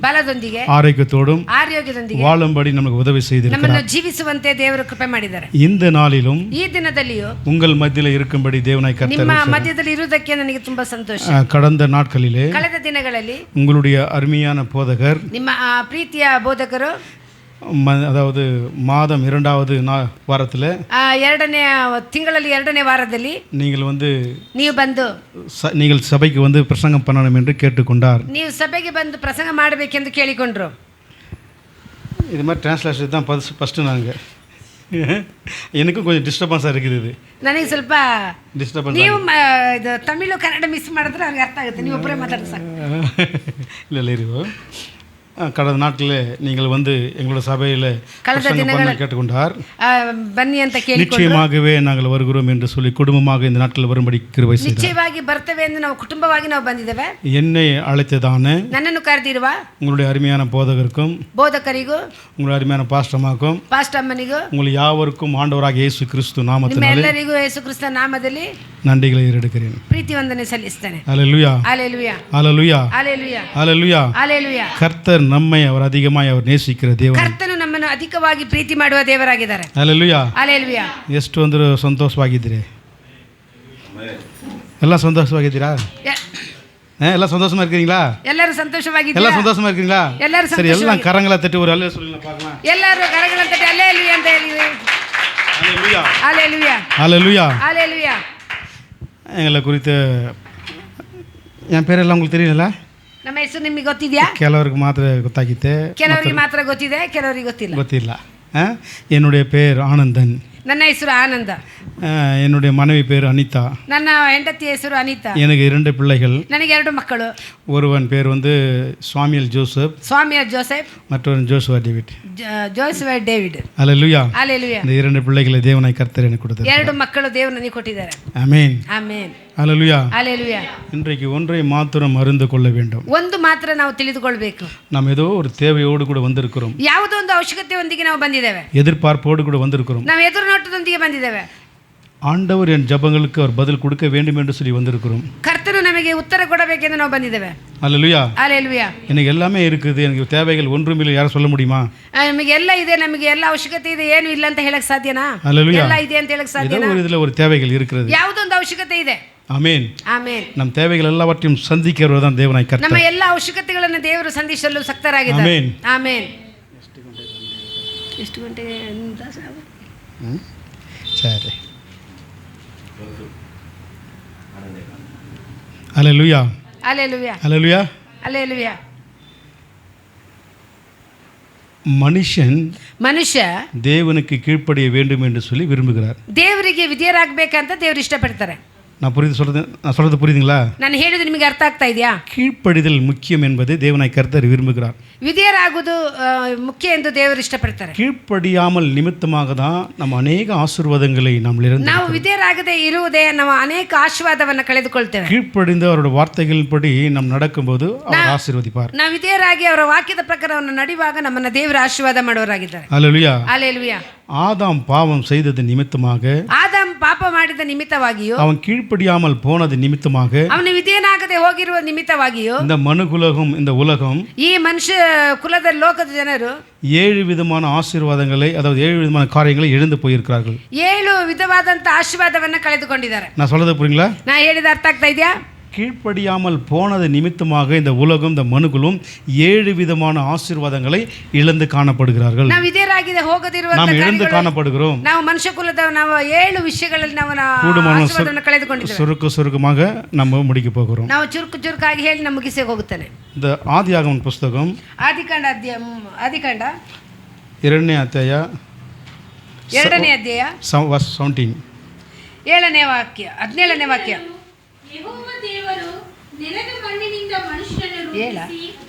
ಬಲದೊಂದಿಗೆ ಆರೋಗ್ಯದೊಂದಿಗೆ வாழும்படி நமக்கு உதவி செய்திருக்கிறார். ನಮ್ಮನ್ನು ಜೀವಿಸುವಂತೆ ದೇವರು ಕೃಪೆ ಮಾಡಿದ್ದಾರೆ. இந்த நாளிலும் ಈ ದಿನದಲ್ಲಿಯೂ உங்கள் மத்தியில் இருக்கும்படி தேவனாய் கர்த்தர் ನಿಮ್ಮ ಮಧ್ಯದಲ್ಲಿ ಇರುವುದಕ್ಕೆ ನನಗೆ ತುಂಬಾ ಸಂತೋಷ. கடந்த நாட்களிலே ಕಳೆದ ದಿನಗಳಲ್ಲಿ உங்களுடைய அருமையான போதகர், ನಿಮ್ಮ ಪ್ರೀತಿಯ ಬೋಧಕರು, அதாவது மாதம் 2வது வாரத்தில் ಎರಡನೇ ತಿಂಗಳಲ್ಲಿ 2ನೇ ವಾರದಲ್ಲಿ நீங்கள் ಬಂದು நீங்கள் சபைக்கு வந்து பிரசங்கம் பண்ணணும் என்று கேட்டுக்கொண்டார். ನೀವು ಸಭೆಗೆ ಬಂದು ಪ್ರಸಂಗ ಮಾಡಬೇಕೆಂದು ಕೇಳಿಕೊಂಡ್ರು. இது மாதிரி டிரான்ஸ்லேஷன் தான் ஃபஸ்ட்டு நாங்கள் எனக்கும் கொஞ்சம் டிஸ்டர்பன்ஸாக இருக்குது. இது ನನಗೆ ಸ್ವಲ್ಪ டிஸ்டர்பன்ஸ். ನೀವು ಇದು ತಮಿಳು ಕನ್ನಡ ಮಿಕ್ಸ್ ಮಾಡಿದ್ರೆ ನನಗೆ ಅರ್ಥ ಆಗುತ್ತೆ. ನೀವು ಒಬ್ಬರೇ ಮಾತಾಡಿ ಸಾಕು. இல்லை இருக்கு. கடந்த நாட்களில் நீங்கள் வந்து எங்களோட சபையில் கேட்டுக்கொண்டார். ಬನ್ನಿ ಅಂತ ಕೇಳಿಕೊಂಡು நிச்சயமாகவே நாங்கள் வருகிறோம் என்று சொல்லி குடும்பமாக இந்த நாட்களில் வரும்படி கிருபை செய்தார். ನಿಶ್ಚಯವಾಗಿ ಬರ್ತೇವೆ ಎಂದು ನಾವು ಕುಟುಂಬವಾಗಿ ನಾವು ಬಂದಿದ್ದೇವೆ. என்னை அழைத்ததான ನನ್ನನ್ನು ಕರೆದಿರುವ உங்களுடைய அருமையான போதகருக்கும் ಬೋಧಕರಿಗೂ உங்களுடைய அருமையான பாஸ்டர்மாக்கும் ಪಾಸ್ಟರ್ ಅಮ್ಮನಿಗೂ உங்கள் யாவருக்கும் ஆண்டவராக இயேசு கிறிஸ்து நாமத்தினாலே ನಿಮ್ಮೆಲ್ಲರಿಗೂ ಯೇಸು ಕ್ರಿಸ್ತನ ನಾಮದಲ್ಲಿ நன்றிகளை ஏறெடுக்கிறேன். ಪ್ರೀತಿ ವಂದನೆ ಸಲ್ಲಿಸುತ್ತೇನೆ. ஹல்லேலூயா, ஹல்லேலூயா, ஹல்லேலூயா, ஹல்லேலூயா, ஹல்லேலூயா. ஹல்லேலூயா. கர்த்தர் நம்மை அவர் அதிகமாய் அவர் நேசிக்கிற தேவன். ಕರ್ತನು ನಮ್ಮನ್ನು ಅಧಿಕವಾಗಿ ಪ್ರೀತಿ ಮಾಡುವ ದೇವರಾಗಿದ್ದಾರೆ. ಹಲ್ಲೆಲೂಯಾ. ಹಲ್ಲೆಲೂಯಾ. ಎಷ್ಟು ಅಂದರೂ ಸಂತೋಷವಾಗಿದ್ದೀರಿ? ಎಲ್ಲ ಸಂತೋಷವಾಗಿದ್ದೀರಾ? ಎಲ್ಲ சந்தோஷமா இருக்கீங்களா? எல்லாரும் சந்தோஷವಾಗಿದ್ದೀರಾ? ಎಲ್ಲ ಸಂತೋಷமா இருக்கீங்களா? எல்லாரும் சரி, எல்லாம் கரங்களை தட்டி ஒரு அல்லேலூயா சொல்லுங்க பார்க்கலாம். எல்லாரும் கரங்களை தட்டி அல்லேலூயா ಅಂತ ಹೇಳಿ. ஹல்லேலூயா. ஹல்லேலூயா. ஹல்லேலூயா. ஹல்லேலூயா. எங்களை குறித்து என் பேரெல்லாம் உங்களுக்கு தெரியல? ನಮ್ಮ ಹೆಸರು ನಿಮಗೆ ಗೊತ್ತಿದೆಯಾ? ಕೆಲವರಿಗೆ ಮಾತ್ರ ಗೊತ್ತಾಗಿತ್ತೆ, ಕೆಲವರಿಗೆ ಮಾತ್ರ ಗೊತ್ತಿದೆ, ಕೆಲವರಿಗೆ ಗೊತ್ತಿಲ್ಲ. என்னுடைய பேர் ஆனந்தன். ನನ್ನ ಹೆಸರು ಆನಂದ. என்னுடைய மனைவி பேர் அனிதா. ನನ್ನ ಹೆಂಡತಿ ಹೆಸರು ಅನಿತಾ. எனக்கு 2 பிள்ளைகள். ನನಗೆ 2 ಮಕ್ಕಳು. ஒருவன் பேர் வந்து சாமுவேல் ஜோசப். Samuel Joseph. மற்றவன் ஜோசுவா டேவிட். ஜோசுவா டேவிட். ஹல்லேலூயா. ஹல்லேலூயா. இந்த 2 பிள்ளைகளை தேவனாய் கர்த்தர் எனக்கு கொடுத்தார். 2 ಮಕ್ಕಳು ದೇವರು ನನಗೆ ಕೊಟ್ಟಿದ್ದಾರೆ. ஆமென். ಆಮೆನ್. ஹல்லேலூயா. ஹல்லேலூயா. இன்றைக்கு ஒன்றை மாத்திரம் அறிந்து கொள்ள வேண்டும். ಒಂದು ಮಾತ್ರ ನಾವು ತಿಳಿದುಕೊಳ್ಳಬೇಕು. நாம் ஏதோ ஒரு தேவையோடு கூட வந்திருக்கிறோம். ಯಾವುದೋ ಒಂದು ಅವಶ್ಯಕತೆಯೊಂದಿಗೆ ನಾವು ಬಂದಿದ್ದೇವೆ. எதிர்பார்ப்போடு கூட வந்திருக்கிறோம். ನಾವು ಎದುರು ನೋಟದೊಂದಿಗೆ ಬಂದಿದ್ದೇವೆ. ஆண்டவர் என் ஜெபங்களுக்கு அவர் பதில் கொடுக்க வேண்டும் என்று சொல்லி வந்திருக்கிறோம். ಕರ್ತನು ನಮಗೆ ಉತ್ತರ ಕೊಡಬೇಕೆಂದು ನಾವು ಬಂದಿದ್ದೇವೆ. ஹல்லேலூயா. ஹல்லேலூயா. எனக்கு எல்லாமே இருக்குது, எனக்கு தேவைகள் ஒன்றும் இல்லை, யாரும் சொல்ல முடியுமா? ನಮಗೆ ಎಲ್ಲ ಇದೆ, ನಮಗೆ ಎಲ್ಲ ಅವಶ್ಯಕತೆ ಇದೆ, ಏನು ಇಲ್ಲ ಅಂತ ಹೇಳಕ್ ಸಾಧ್ಯನಾ? ஹல்லேலூயா. ಎಲ್ಲ ಇದೆ ಅಂತ ಹೇಳಕ್ ಸಾಧ್ಯನಾ? ஏதோ ஒரு இதுல ஒரு தேவைகள் இருக்கிறது. ಯಾವುದೋ ಒಂದು ಅವಶ್ಯಕತೆ ಇದೆ. ஆமென். ಆಮೆನ್. நம் தேவைகள் எல்லாவற்றையும் சந்திக்கிறவர் தான் தேவனாய் கர்த்தர். ನಮ್ಮ ಎಲ್ಲ ಅವಶ್ಯಕತೆಗಳನ್ನು ದೇವರು ಸಂಧಿಸಲು ಶಕ್ತರಾಗಿದ್ದಾರೆ. ಆಮೆನ್. ಆಮೆನ್. ಎಷ್ಟು ಗಂಟೆಗೆ ಅಂತ சரி. ஹல்லேலூயா. ஹல்லேலூயா. ஹல்லேலூயா. ஹல்லேலூயா. ಮನುಷ್ಯ தேவனுக்கு கீழ்ப்படிய வேண்டும் என்று சொல்லி விரும்புகிறார். ದೇವರಿಗೆ ವಿಧೇಯರಾಗಬೇಕಂತ ದೇವರು ಇಷ್ಟಪಡ್ತಾರೆ. நான் சொல்றது புரியுதுங்களா? ನಾನು ಹೇಳಿದ್ದು ನಿಮಗೆ ಅರ್ಥ ಆಗ್ತಾ ಇದೆಯಾ? கீழ்ப்படிதல் முக்கியம் என்பதை தேவனாய் கர்த்தர் விரும்புகிறார். ವಿಧೇಯರಾಗುವುದು ಮುಖ್ಯ ಎಂದು ದೇವರು ಇಷ್ಟಪಡ್ತಾರೆ. கீழ்ப்படியாமல் நிமித்தமாக தான் நம்ம ಅನೇಕ ஆசீர்வாதங்களை நாம் இழந்து. ನಾವು ವಿಧೇಯರಾಗದೆ ಇರುವುದೇ ನಾವು ಅನೇಕ ಆಶೀರ್ವಾದವನ್ನು ಕಳೆದುಕೊಳ್ತೇವೆ. கீழ்ப்படிந்து அவருடைய வார்த்தைகளின்படி நாம் நடக்கும்போது அவர் ஆசீர்வதிப்பார். ನಾವು ವಿಧೇಯರಾಗಿ ಅವರ ವಾಕ್ಯದ ಪ್ರಕಾರವನ್ನು ನಡೆಯುವಾಗ ನಮ್ಮನ್ನ ದೇವರು ಆಶೀರ್ವಾದ ಮಾಡುವರಾಗಿದ್ದಾರೆ. ஹல்லேலூயா. ஹல்லேலூயா. ஆதாம் பாவம் செய்தது நிமித்தமாக, ಆದಾಮ್ ಪಾಪ ಮಾಡಿದ ನಿಮಿತ್ತವಾಗಿಯೂ, அவன் கீழ்ப்படியாமல் போனது நிமித்தமாக, ಅವನು ವಿಧೇಯನಾಗದೆ ಹೋಗಿರುವ ನಿಮಿತ್ತವಾಗಿಯೂ, இந்த மனுகுலகம், இந்த உலகம், ಈ ಮನುಷ್ಯ ಕುಲದ ಲೋಕದ ಜನರು 7 விதமான ஆசீர்வாதங்களை, அதாவது 7 விதமான காரியங்களை இழந்து போயிருக்கிறார்கள். 7 ವಿಧವಾದಂತ ಆಶೀರ್ವಾದವನ್ನು ಕಳೆದುಕೊಂಡಿದ್ದಾರೆ. நான் சொல்றது புரியுங்களா? ನಾ ಹೇಳಿದ ಅರ್ಥ ಆಗ್ತಾ ಇದೆಯಾ? கீழ்ப்படியாமல் போனது நிமித்தமாக இந்த உலகம், இந்த மனுகுலும் 7 விதமான ஆசீர்வாதங்களை இழந்து காணப்படுகிறார்கள். ನಾವು ವಿಧೇಯರಾಗಿದೆ ಹೋಗದಿರುವ நாம் இழந்து காணப்படுகிறோம். ನಾವು ಮನುಷ್ಯ ಕುಲದ ನಾವು 7 ವಿಷಯಗಳಲ್ಲಿ ನಾವು ಆಶೀರ್ವಾದವನ್ನು ಕಳೆದುಕೊಂಡಿದ್ದೇವೆ. சுருக்கமாக நம்ம முடிக்க போகிறோம். ನಾವು ಚುರುಕಾಗಿ ಹೇಳಿ ನಮ್ಮ ಮುಗಿಸಿ ಹೋಗುತ್ತೇನೆ. இந்த ஆதியாகமம் புஸ்தகம் ಆದಿಕಾಂಡ 2ನೇ ಅಧ್ಯಾಯ 2ನೇ ಅಧ್ಯಾಯ 17 7ನೇ ವಾಕ್ಯ 17ನೇ ವಾಕ್ಯ. ಯೆಹೋವ ದೇವರು ನೆಲದ ಮಣ್ಣಿನಿಂದ ಮನುಷ್ಯನನ್ನು ರೂಪಿಸಿ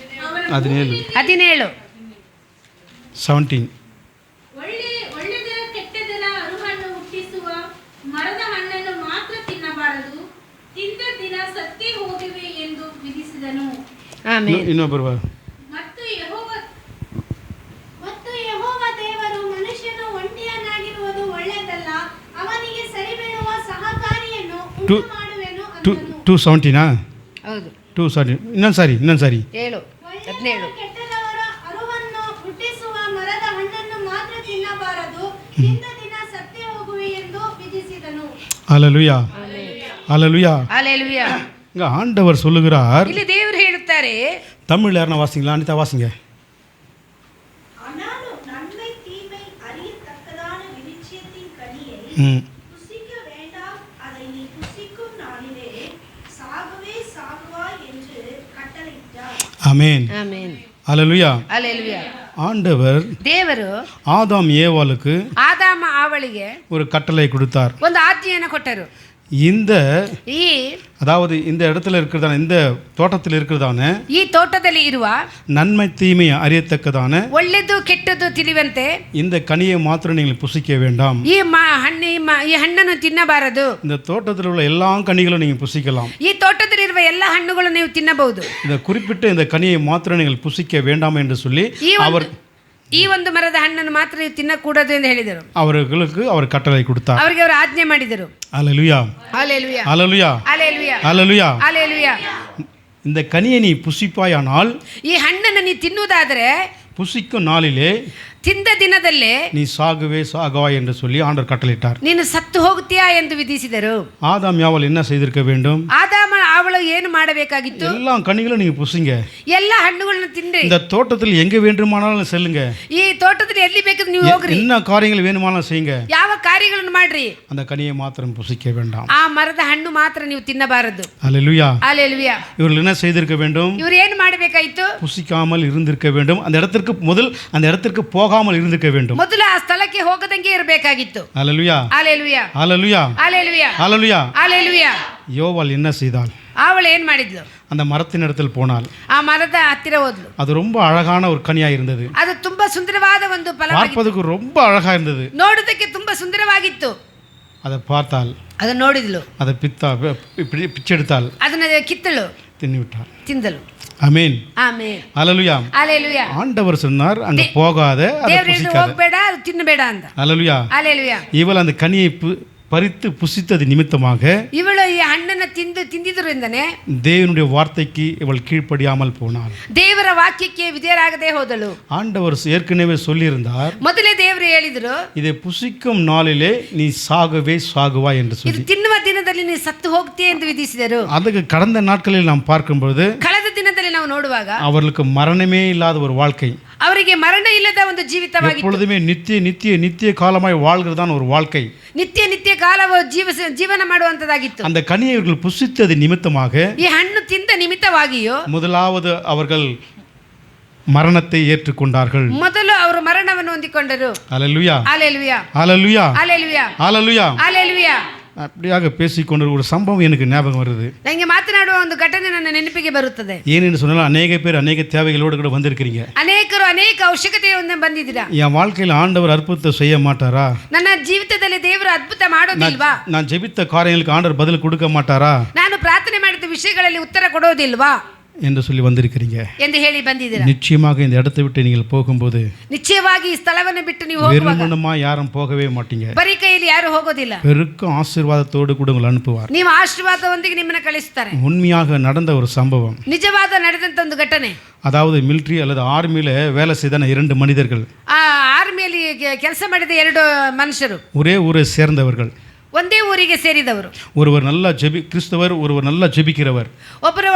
ಅವನ 17 ಒಳ್ಳೆದರ ಕೆಟ್ಟದರ ಅರುಹನ್ನು ಹುಟ್ಟಿಸುವ ಮರದ ಹಣ್ಣನ್ನು ಮಾತ್ರ ತಿನ್ನಬಾರದು, ತಿಂದ ದಿನ ಸತ್ತೇ ಹೋಗುವೆ ಎಂದು ವಿಧಿಸಿದನು. ಆಮೆನ್. ಇನ್ನೊಬ್ಬರು ಮತ್ತು ಯೆಹೋವ ದೇವರು ಮನುಷ್ಯನು ಒಂಟಿಯನಾಗಿರುವುದು ಒಳ್ಳೆಯದಲ್ಲ, ಅವನಿಗೆ ಸರಿಬೀಳುವ ಸಹಕಾರಿಯನ್ನು ಉಂಟು ಮಾಡುವೆನು ಅಂದನು. 2:17 ಹೌದು. 2:17 ಇನ್ನೊಂದು ಸಾರಿ 17 ಕೆಟ್ಟದವರ ಅರುಹನ್ನು ಹುಟ್ಟಿಸುವ ಮರದ ಹಣ್ಣನ್ನು ಮಾತ್ರ ತಿನ್ನಬಾರದು, ತಿಂದ ದಿನ ಸತ್ತೇ ಹೋಗುವೆ ಎಂದು ವಿಧಿಸಿದನು. ஹல்லேலூயா. ஹல்லேலூயா. ஹல்லேலூயா. இங்க ஆண்டவர் சொல்லுகிறார். ಇಲ್ಲಿ ದೇವರು ಹೇಳುತ್ತಾರೆ. தமிழ் யாரனா வாசிங்களா? அனிதா வாசிங்க. ஆனாலும் நன்மை தீமை அறியத்தக்கதான விருட்சத்தின் கனியை புசிக்க வேண்டாம், அதை நீ புசிக்கும் நாளிலே சாகவே சாகுவாய் என்று கட்டளையிட்டார். ஆமென். ஆமென். ஹல்லேலூயா. ஹல்லேலூயா. ஆண்டவர் ದೇವರು ஆதாம் ஏவாளுக்கு ಆದಾಮ ಅವಳಿಗೆ ஒரு கட்டளை கொடுத்தார். ಒಂದು ಆಜ್ಞೆಯನ್ನು ಕೊಟ್ಟರು. இந்த அதாவது இந்த இடத்துல இருக்கிறதான, இந்த தோட்டத்தில் இருக்கிறதான, ಈ ತೋಟದಲ್ಲಿ ಇರುವ நன்மை தீமை அறியத்தக்கதான ಒಳ್ಳೆದು ಕೆಟ್ಟದ್ದು ತಿಳಿಯುವಂತೆ இந்த கனியை மாத்திரம் நீங்கள் புசிக்க வேண்டாம். ಈ ಹಣ್ಣನ್ನು ತಿನ್ನಬಾರದು. இந்த தோட்டத்தில் உள்ள எல்லா கனிகளும் நீங்கள் புசிக்கலாம். ಈ ತೋಟದಲ್ಲಿರುವ ಎಲ್ಲ ಹಣ್ಣುಗಳು ನೀವು ತಿನ್ನಬಹುದು. இந்த குறிப்பிட்ட இந்த கனியை மாத்திரம் நீங்கள் புசிக்க வேண்டாம் என்று சொல்லி ಈ ಒಂದು ಮರದ ಹಣ್ಣನ್ನು ಮಾತ್ರ ನೀವು ತಿನ್ನಕೂಡದು ಎಂದು ಹೇಳಿದರು. அவர்களுக்கு அவர் கட்டளை கொடுத்தார். ಅವರಿಗೆ ಅವರು ಆಜ್ಞೆ ಮಾಡಿದರು. ஹல்லேலூயா. ஹல்லேலூயா. ஹல்லேலூயா. ஹல்லேலூயா. ஹல்லேலூயா. ஹல்லேலூயா. இந்த கனியை நீ புசிப்பாயானால், ಈ ಹಣ್ಣನ್ನು ನೀ ತಿನ್ನುವುದಾದರೆ, புசிக்கும் நாளிலே ತಿಂದ ದಿನದಲ್ಲೇ நீ சாகவே சாகவாய் என்று சொல்லி ஆண்டவர் கட்டளையிட்டார். ನೀನು ಸತ್ತು ಹೋಗುತ್ತೀಯಾ ಎಂದು ವಿಧಿಸಿದರು. ஆதாம் யாவல் என்ன செய்திருக்க வேண்டும்? ಆದಾಮ ಅವಳು ಏನು ಮಾಡಬೇಕಾಗಿತ್ತು? எல்லா கனிகளும் நீங்க புசிங்க, ಎಲ್ಲ ಹಣ್ಣುಗಳನ್ನು ತಿನ್ರಿ, இந்த தோட்டத்தில் எங்க வேண்டுமானாலும் செல்லுங்க, ಈ ತೋಟದಲ್ಲಿ ಎಲ್ಲಿ ಬೇಕಾದ್ರೂ ನೀವು ಹೋಗ್ರಿ, என்ன காரியங்கள் வேணுமானாலும் செய்யுங்க, ಯಾವ ಕಾರ್ಯಗಳನ್ನು ಮಾಡ್ರಿ, அந்த கனியை மாத்திரம் புசிக்க வேண்டாம். ಆ ಮರದ ಹಣ್ಣು ಮಾತ್ರ ನೀವು ತಿನ್ನಬಾರದು. அல்லேலூயா. ஹalleluya. இவர்கள் என்ன செய்திருக்க வேண்டும்? ಇವರು ಏನು ಮಾಡಬೇಕಾಗಿತ್ತು? புசிக்காமல் இருந்திருக்க வேண்டும். அந்த இடத்திற்கு போகாமல் இருந்திருக்க வேண்டும். ಮೊದಲು ಆ ಸ್ಥಳಕ್ಕೆ ಹೋಗದಂಗೆ ಇರಬೇಕಾಗಿತ್ತು. அல்லேலூயா. ஹalleluya. அல்லேலூயா. ஹalleluya. அல்லேலூயா. ஹalleluya. யோவாள் என்ன செய்தாள்? ಅವಳು ಏನು ಮಾಡಿದ್ಲು? அந்த மரத்தின் இடத்தில் போனாள். ಆ ಮರದ ಹತ್ತಿರ ಹೋದ್ಲು. அது ரொம்ப அழகான ஒரு கனியா இருந்தது. ಅದು ತುಂಬಾ ಸುಂದರವಾದ ಒಂದು ಫಲವಾಗಿತ್ತು. பார்ப்பதற்கு ரொம்ப அழகா இருந்தது. ನೋಡೋದಕ್ಕೆ ತುಂಬಾ ಸುಂದರವಾಗಿತ್ತು. அதை பார்த்தாள், ಅದನ್ನ ನೋಡಿದ್ಲು, அதை பிச்செடுத்தாள், ಅದನ್ನ ಕಿತ್ತಳು, தின்னுவிட்டாள். ತಿಂದಳು. ஆமென். ಆಮೆನ್. அல்லேலூயா. ஹalleluya. ஆண்டவர் சொன்னார் அங்க போகாத, அதை ದೇವರು புசிக்காத. ಹೋಗಬೇಡ, ಅದು ತಿನ್ನಬೇಡ ಅಂತ. அல்லேலூயா. ஹalleluya. இவள் அந்த கனியை பறித்து புசித்தது நிமித்தமாக ಇವಳು ಈ ಹಣ್ಣನ್ನು ತಿಂದಿದ್ರಿಂದನೇ தேவனுடைய வார்த்தைக்கு இவள் கீழ்ப்படியாமல் போனாள். ದೇವರ ವಾಕ್ಯಕ್ಕೆ ವಿಧೇಯರಾಗದೆ ಹೋದಳು. ஆண்டவர் ஏற்கனவே சொல்லியிருந்தார், ಮೊದಲೇ ದೇವರು ಹೇಳಿದ್ರು, இதை புசிக்கும் நாளிலே நீ சாகவே சாகுவா என்று ಇದು சொல்லி. ತಿನ್ನುವ ದಿನದಲ್ಲಿ ನೀ ಸತ್ತು ಹೋಗ್ತೀಯ ಎಂದು ವಿಧಿಸಿದರು. அதுக்கு கடந்த நாட்களில் நாம் பார்க்கும்போது ಕಳೆದ ದಿನದಲ್ಲಿ ನಾವು ನೋಡುವಾಗ அவர்களுக்கு மரணமே இல்லாத ஒரு வாழ்க்கை, ಅವರಿಗೆ ಮರಣ ಇಲ್ಲದ ಒಂದು ಜೀವಿತವಾಗಿತ್ತು. எப்பொழுதுமே நித்திய காலமாய் வாழ்கிறதான ஒரு வாழ்க்கை, ನಿತ್ಯ ಕಾಲವು ಜೀವನ ಮಾಡುವಂತದಾಗಿತ್ತು. அந்த கனியை இவர்கள் புசித்தது நிமித்தமாக ಈ ಹಣ್ಣು ತಿಂದ ನಿಮಿತ್ತವಾಗಿಯೋ முதலாவது அவர்கள் மரணத்தை ஏற்றுக்கொண்டார்கள். ಮೊದಲು ಅವರು ಮರಣವನ್ನು ಹೊಂದಿಕೊಂಡರು. அல்லேலூயா. ஹalleluya. அல்லேலூயா. ஹalleluya. அல்லேலூயா. ஹalleluya. அப்படியாக பேசிக்கொண்டு ஒரு சம்பவம் எனக்கு ஞாபகம் வருது. ನನಗೆ ಮಾತನಾಡುವ ಒಂದು ಘಟನೆ ನನ್ನ ನೆನಪಿಗೆ ಬರುತ್ತದೆ. ஏன்னு சொன்னால் அநேக பேர் அநேக தேவைகளோடு கூட வந்திருக்கிறீங்க. ಅನೇಕರು ಅನೇಕ ಅವಶ್ಯಕತೆಯನ್ನು ಬಂದಿದ್ದೀರಾ. என் வாழ்க்கையில் ஆண்டவர் அற்புதத்தை செய்ய மாட்டாரா? ನನ್ನ ಜೀವಿತದಲ್ಲಿ ದೇವರು ಅದ್ಭುತ ಮಾಡೋದಿಲ್ವಾ? நான் ஜெபித்த காரியங்களுக்கு ஆண்டவர் பதில் கொடுக்க மாட்டாரா ನಾನು ಪ್ರಾರ್ಥನೆ ಮಾಡಿದ ವಿಷಯಗಳಲ್ಲಿ ಉತ್ತರ ಕೊಡೋದಿಲ್ವಾ என்று சொல்லி வந்திருக்கிறீங்க. ಎಂದು ಹೇಳಿ ಬಂದಿದ್ದೀರಾ. நிச்சயமாக இந்த இடத்தை விட்டு நீங்கள் போகும்போது ನಿಶ್ಚಯವಾಗಿ ಈ ಸ್ಥಳವನ್ನು ಬಿಟ್ಟು ನೀವು ಹೋಗುವಾಗ வெறுமனமா யாரும் போகவே மாட்டீங்க. ಬರೀ ಕೈಯಲ್ಲಿ ಯಾರು ಹೋಗೋದಿಲ್ಲ. பெருக்கும் ஆசீர்வாதத்தோடு கூட உங்களை அனுப்புவார். ನೀವು ಆಶೀರ್ವಾದದೊಂದಿಗೆ ನಿಮ್ಮನ್ನ ಕಳಿಸ್ತಾರೆ. உண்மையாக நடந்த ஒரு சம்பவம், ನಿಜವಾದ ನಡೆದಂತ ಒಂದು ಘಟನೆ. அதாவது மிலிட்ரி அல்லது ஆர்மியில வேலை செய்த 2 மனிதர்கள், ಆ ಆರ್ಮಿಯಲ್ಲಿ ಕೆಲಸ ಮಾಡಿದ 2 ಮನುಷ್ಯರು, ஒரே ஊரை சேர்ந்தவர்கள், ಒಂದೇ ಊರಿಗೆ ಸೇರಿದವರು. ஒருவர் நல்லா கிறிஸ்தவர், ஒருவர் நல்லா ஜெபிக்கிறவர். ಒಬ್ಬರು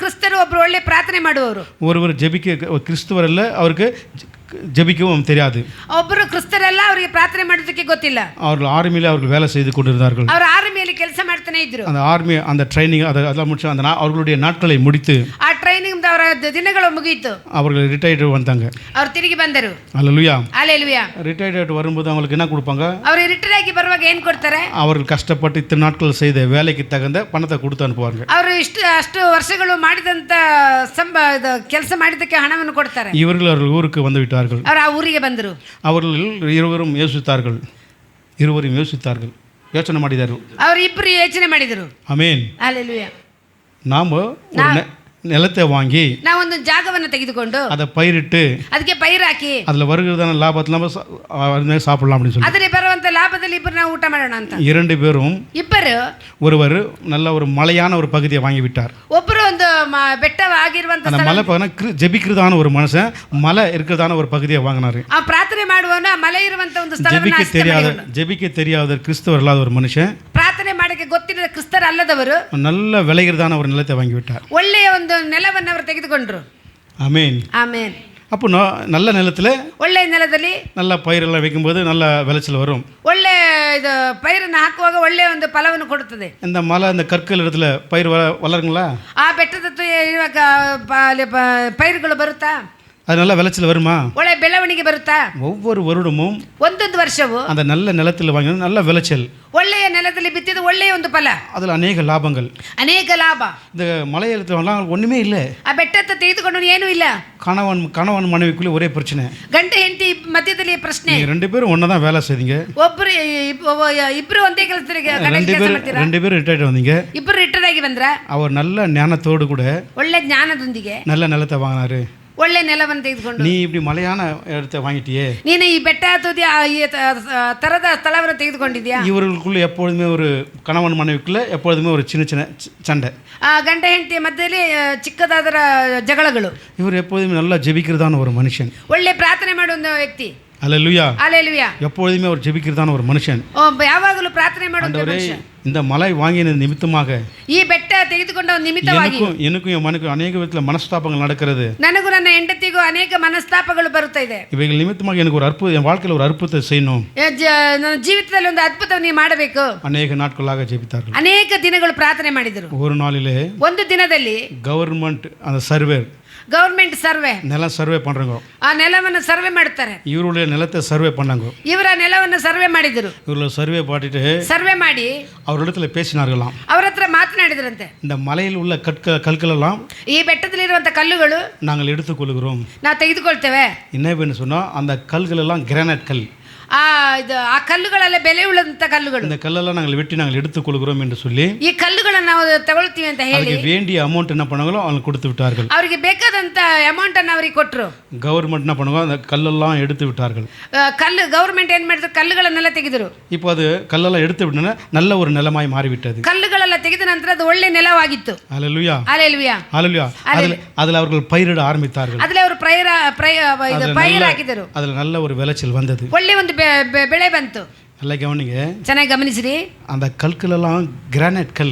ಕ್ರಿಸ್ತರು, ಒಬ್ಬರು ಒಳ್ಳೆ ಪ್ರಾರ್ಥನೆ ಮಾಡುವವರು. ஒருவர் கிறிஸ்தவர் அல்ல, அவருக்கு ஜெபிக்கவும் தெரியாது. ಒಬ್ಬರು ಕ್ರಿಸ್ತರಲ್ಲ, ಅವರಿಗೆ ಪ್ರಾರ್ಥನೆ ಮಾಡೋದಕ್ಕೆ ಗೊತ್ತಿಲ್ಲ. அவர்கள் ஆர்மியில அவர்கள் வேலை செய்து கொண்டிருந்தார்கள். ಅವರು ಆರ್ಮಿಯಲ್ಲಿ ಕೆಲಸ ಮಾಡ್ತಾನೆ ಇದ್ರು. அந்த ஆர்மி அந்த ட்ரைனிங் அதெல்லாம் முடிச்சு அந்த அவர்களுடைய நாட்களை முடித்து ಆ ಟ್ರೈನಿಂಗ್ ಅವರ ದಿನಗಳು ಮುಗಿಯಿತು. அவர்கள் ரிட்டையர்ட் வந்தாங்க. ಅವರು ತಿರುಗಿ ಬಂದರು. அல்லேலூயா. ஹalleluya. ரிட்டையர்ட் வரும்போது அவங்களுக்கு என்ன கொடுப்பாங்க? ಅವರು ರಿಟೈರ್ ಆಗಿ ಬರುವಾಗ ಏನು ಕೊಡ್ತಾರೆ? அவர்கள் கஷ்டப்பட்டு இத்தனை நாட்கள் செய்த வேலைக்கு தகுந்த பணத்தை கொடுத்து அனுப்புவாங்க. ಅವರು ಅಷ್ಟು ವರ್ಷಗಳು ಮಾಡಿದಂತ ಕೆಲಸ ಮಾಡಿದ್ದಕ್ಕೆ ಹಣವನ್ನು ಕೊಡ್ತಾರೆ. இவர்கள் அவர்கள் ஊருக்கு வந்து விட்டார்கள். ಅವರು ಆ ಊರಿಗೆ ಬಂದರು. அவர்கள் இருவரும் யோசித்தார்கள். யோசனை ಮಾಡಿದರು. ಅವರು ಇಬ್ಬರು ಯೋಚನೆ ಮಾಡಿದರು. ஆமென். ஹalleluya. நாம ஒரு நிலத்தை வாங்கி ನಾವೊಂದು ಜಾಗವನ್ನು ತೆಗೆದುಕೊಂಡು அதை பயிரிட்டு ಅದಕ್ಕೆ ಪೈರು ಹಾಕಿ அதுல வருகிறதான லாபத்துல நம்ம சாப்பிடலாம் அப்படின்னு சொல்லி ಅದರಲ್ಲಿ ಬರುವಂತ ಲಾಭದಲ್ಲಿ ಇಬ್ಬರು ನಾವು ಊಟ ಮಾಡೋಣ ಅಂತ 2 பேரும் ಇಬ್ಬರು ஒருவர் நல்ல ஒரு மலையான ஒரு பகுதியை வாங்கி விட்டார். ಒಬ್ಬರು ಒಂದು ಬೆಟ್ಟವಾಗಿರುವಂತ அந்த மலை பகுதி ஜெபிக்கிறதான ஒரு மனுஷன் மலை இருக்கிறதான ஒரு பகுதியை வாங்கினாரு. ಆ ಪ್ರಾರ್ಥನೆ ಮಾಡುವವನು ಆ ಮಲೆ ಇರುವಂತ ಒಂದು ಸ್ಥಳವನ್ನು ஜெபிக்க தெரியாத கிறிஸ்தவர் இல்லாத ஒரு மனுஷன், ಪ್ರಾರ್ಥನೆ ಮಾಡಕ್ಕೆ ಗೊತ್ತಿಲ್ಲದ ಕ್ರಿಸ್ತರು ಅಲ್ಲದವರು நல்ல விளைகிறதான ஒரு நிலத்தை வாங்கி விட்டார். ಒಳ್ಳೆಯ ಒಂದು ನೆಲವನ್ನು ಅವರು ತೆಗೆದುಕೊಂಡ್ರು. ஆமென். ಆಮೆನ್. அப்போ நல்ல நிலத்துல ಒಳ್ಳೆಯ ನೆಲದಲ್ಲಿ நல்ல பயிரெல்லாம் வைக்கும்போது நல்ல விளைச்சல் வரும். ಒಳ್ಳೆ ಇದು ಪೈರನ್ನು ಹಾಕುವಾಗ ಒಳ್ಳೆಯ ಒಂದು ಫಲವನ್ನು ಕೊಡುತ್ತದೆ. இந்த மலை இந்த கற்கள் இடத்துல பயிர் வளருங்களா? ಆ ಬೆಟ್ಟದ ಇರುವಾಗ ಪೈರುಗಳು ಬರುತ್ತಾ? அது நல்ல விளைச்சல் வருமா? ಒಳ್ಳೆ ಬೆಳವಣಿಗೆ ಬರುತ್ತಾ? ஒவ்வொரு வருடமும் ಒಂದೊಂದು ವರ್ಷವೂ அந்த நல்ல நிலத்தில் வாங்கினது நல்ல விளைச்சல், ಒಳ್ಳೆಯ ನೆಲದಲ್ಲಿ ಬಿತ್ತಿದ ಒಳ್ಳೆಯ ಒಂದು ಫಲ, அதில் அநேக லாபங்கள். ಅನೇಕ ಲಾಭ. இந்த மலையெழுத்துலாம் ஒன்றுமே இல்லை. ಆ ಬೆಟ್ಟத்தை ತೆಗೆದುಕೊಂಡು ಏನೂ ಇಲ್ಲ. கணவன் மனைவிக்குள்ளே ஒரே பிரச்சனை. ಗಂಡ ಹೆಂಡತಿ ಮಧ್ಯದಲ್ಲಿ ಪ್ರಶ್ನೆ. 2 பேரும் ஒன்றா தான் வேலை செய்தீங்க. ಇಬ್ರು ಒಂದೇ ಕೆಲಸಕ್ಕೆ 2 பேரும் ரிட்டையர்ட் வந்தீங்க. ಇಬ್ರು ರಿಟೈರ್ ಆಗಿ ಬಂದ್ರ. அவர் நல்ல ஞானத்தோடு கூட ಒಳ್ಳೆ ಜ್ಞಾನದೊಂದಿಗೆ நல்ல நிலத்தை வாங்கினாரு. ಒಳ್ಳೆ ನೆಲವನ್ನು ತೆಗೆದುಕೊಂಡು நீ இப்படி மலையான இடத்தை வாங்கிட்டியே, ನೀನು ಈ ಬೆಟ್ಟ ತುದಿ ತರದ ಸ್ಥಳವನ್ನು ತೆಗೆದುಕೊಂಡಿದ್ಯಾ. இவர்களுக்குள்ள எப்பொழுதுமே ஒரு கணவன் மனைவிக்குள்ள எப்பொழுதுமே ஒரு சின்ன சின்ன சண்டை, ಗಂಡ ಹೆಂಡತಿಯ ಮಧ್ಯದಲ್ಲಿ ಚಿಕ್ಕದಾದ ಜಗಳಗಳು. இவர் எப்பொழுதுமே நல்லா ஜெபிக்கிறதான ஒரு மனுஷன், ಒಳ್ಳೆ ಪ್ರಾರ್ಥನೆ ಮಾಡುವ ವ್ಯಕ್ತಿ. அல்லேலூயா. அல்லேலூயா. எப்பொழுதுமே அவர் ஜெபிக்கிறதான ஒரு மனுஷன். ಯಾವಾಗಲೂ ಪ್ರಾರ್ಥನೆ ಮಾಡುವ ಮನುಷ್ಯ. இந்த மலை வாங்கின நிமித்தமாக ಈ ಬೆಟ್ಟ ತೆಗೆದುಕೊಂಡ ನಿಮಿತ್ತವಾಗಿ எனக்கும் என் மனுக்கு அநேக விதத்தில் மனஸ்தாபங்கள் நடக்கிறது. ನನಗೂ ನನ್ನ ಹೆಂಡತಿಗೂ ಅನೇಕ ಮನಸ್ತಾಪಗಳು ಬರುತ್ತಾ ಇದೆ. இவைகள் நிமித்தமாக எனக்கு ஒரு அற்புதம், என் வாழ்க்கையில் ஒரு அற்புதத்தை செய்யணும். ನನ್ನ ಜೀವಿತದಲ್ಲಿ ಒಂದು ಅದ್ಭುತವನ್ನು ಮಾಡಬೇಕು. அநேக நாட்களாக ஜெபித்தார்கள். ಅನೇಕ ದಿನಗಳು ಪ್ರಾರ್ಥನೆ ಮಾಡಿದರು. ஒரு நாளிலே ಒಂದು ದಿನದಲ್ಲಿ கவர்மெண்ட் அந்த சர்வே ಗವರ್ಮೆಂಟ್ ಸರ್ವೆ நிலம் சர்வே பண்றாங்க. ಆ ನೆಲವನ್ನು ಸರ್ವೆ ಮಾಡುತ್ತಾರೆ. இவருடைய நிலத்தை சர்வே பண்ணாங்க. ಇವರ ನೆಲವನ್ನು ಸರ್ವೆ ಮಾಡಿದರು. இவர்கள் சர்வே பண்ணிட்டு ಸರ್ವೆ ಮಾಡಿ அவரிடத்துல பேசினார்களாம். ಅವರ ಹತ್ರ ಮಾತನಾಡಿದ್ರಂತೆ. இந்த மலையில் உள்ள கற்கள் எல்லாம் ಈ ಬೆಟ್ಟದಲ್ಲಿರುವಂತ ಕಲ್ಲುಗಳು நாங்கள் எடுத்துக்கொள்கிறோம். ನಾವು ತೆಗೆದುಕೊಳ್ತೇವೆ. என்னன்னு சொன்னா அந்த கல்கள் எல்லாம் கிரானைட் கல். ಆ ಕಲ್ಲುಗಳೆಲ್ಲ ಬೆಲೆ ಉಳ್ಳಂತ ಕಲ್ಲುಗಳು. இந்த கல்லெல்லாம் நாங்கள் வெட்டி நாங்கள் எடுத்துக்கொள்கிறோம் என்று சொல்லி ಈ ಕಲ್ಲುಗಳನ್ನು ನಾವು ತಗೊಳ್ತೀವಿ ಅಂತ ಹೇಳಿ அதுக்கு வேண்டிய அமௌண்ட் என்ன பண்ணாங்களோ அவங்க கொடுத்து விட்டார்கள். ಅವರಿಗೆ ಬೇಕಾದಂತ ಅಮೌಂಟ್ ಅನ್ನು ಅವರಿಗೆ ಕೊಟ್ಟರು. கவர்மெண்ட் என்ன பண்ணுவாங்க, அந்த கல்லெல்லாம் எடுத்து விட்டார்கள். ಕಲ್ಲು ಗವರ್ಮೆಂಟ್ ಏನ್ ಮಾಡಿದ್ರು, ಕಲ್ಲುಗಳನ್ನೆಲ್ಲ ತೆಗೆದರು. இப்போ அது கல்லெல்லாம் எடுத்து விட்டன நல்ல ஒரு நிலமாய் மாறிவிட்டது. ಕಲ್ಲುಗಳೆಲ್ಲ ತೆಗೆದ ನಂತರ ಅದು ಒಳ್ಳೆ ನೆಲವಾಗಿತ್ತು. ஹல்லேலூயா. ஹல்லேலூயா. ஹல்லேலூயா. அதில் அவர்கள் பயிரிட ஆரம்பித்தார்கள். ಅದರಲ್ಲಿ ಅವರು ಪೈರು ಹಾಕಿದರು. அதில் நல்ல ஒரு விளைச்சல் வந்தது. ಒಳ್ಳೆ ಒಂದು ಬೆಳೆ ಬಂತು. நல்லா கவனிங்க, ಚೆನ್ನಾಗಿ ಗಮನಿಸಿರಿ. அந்த கற்களெல்லாம் கிரானைட் கல்.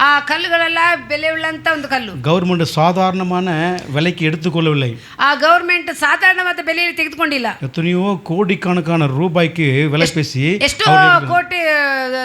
ಆ ಕಲ್ಲುಗಳೆಲ್ಲ ಬೆಲೆ ಉಳ್ಳಂತ ಒಂದು ಕಲ್ಲು. கவர்மெண்ட் சாதாரணமான விலைக்கு எடுத்துக்கொள்ளவில்லை. ಆ ಗವರ್ಮೆಂಟ್ ಸಾಧಾರಣವಾದ ಬೆಲೆಯಲ್ಲಿ ತೆಗೆದುಕೊಂಡಿಲ್ಲ. எத்தனையோ கோடிக்கணக்கான ரூபாய்க்கு விலை பேசி ಎಷ್ಟೋ ಕೋಟಿ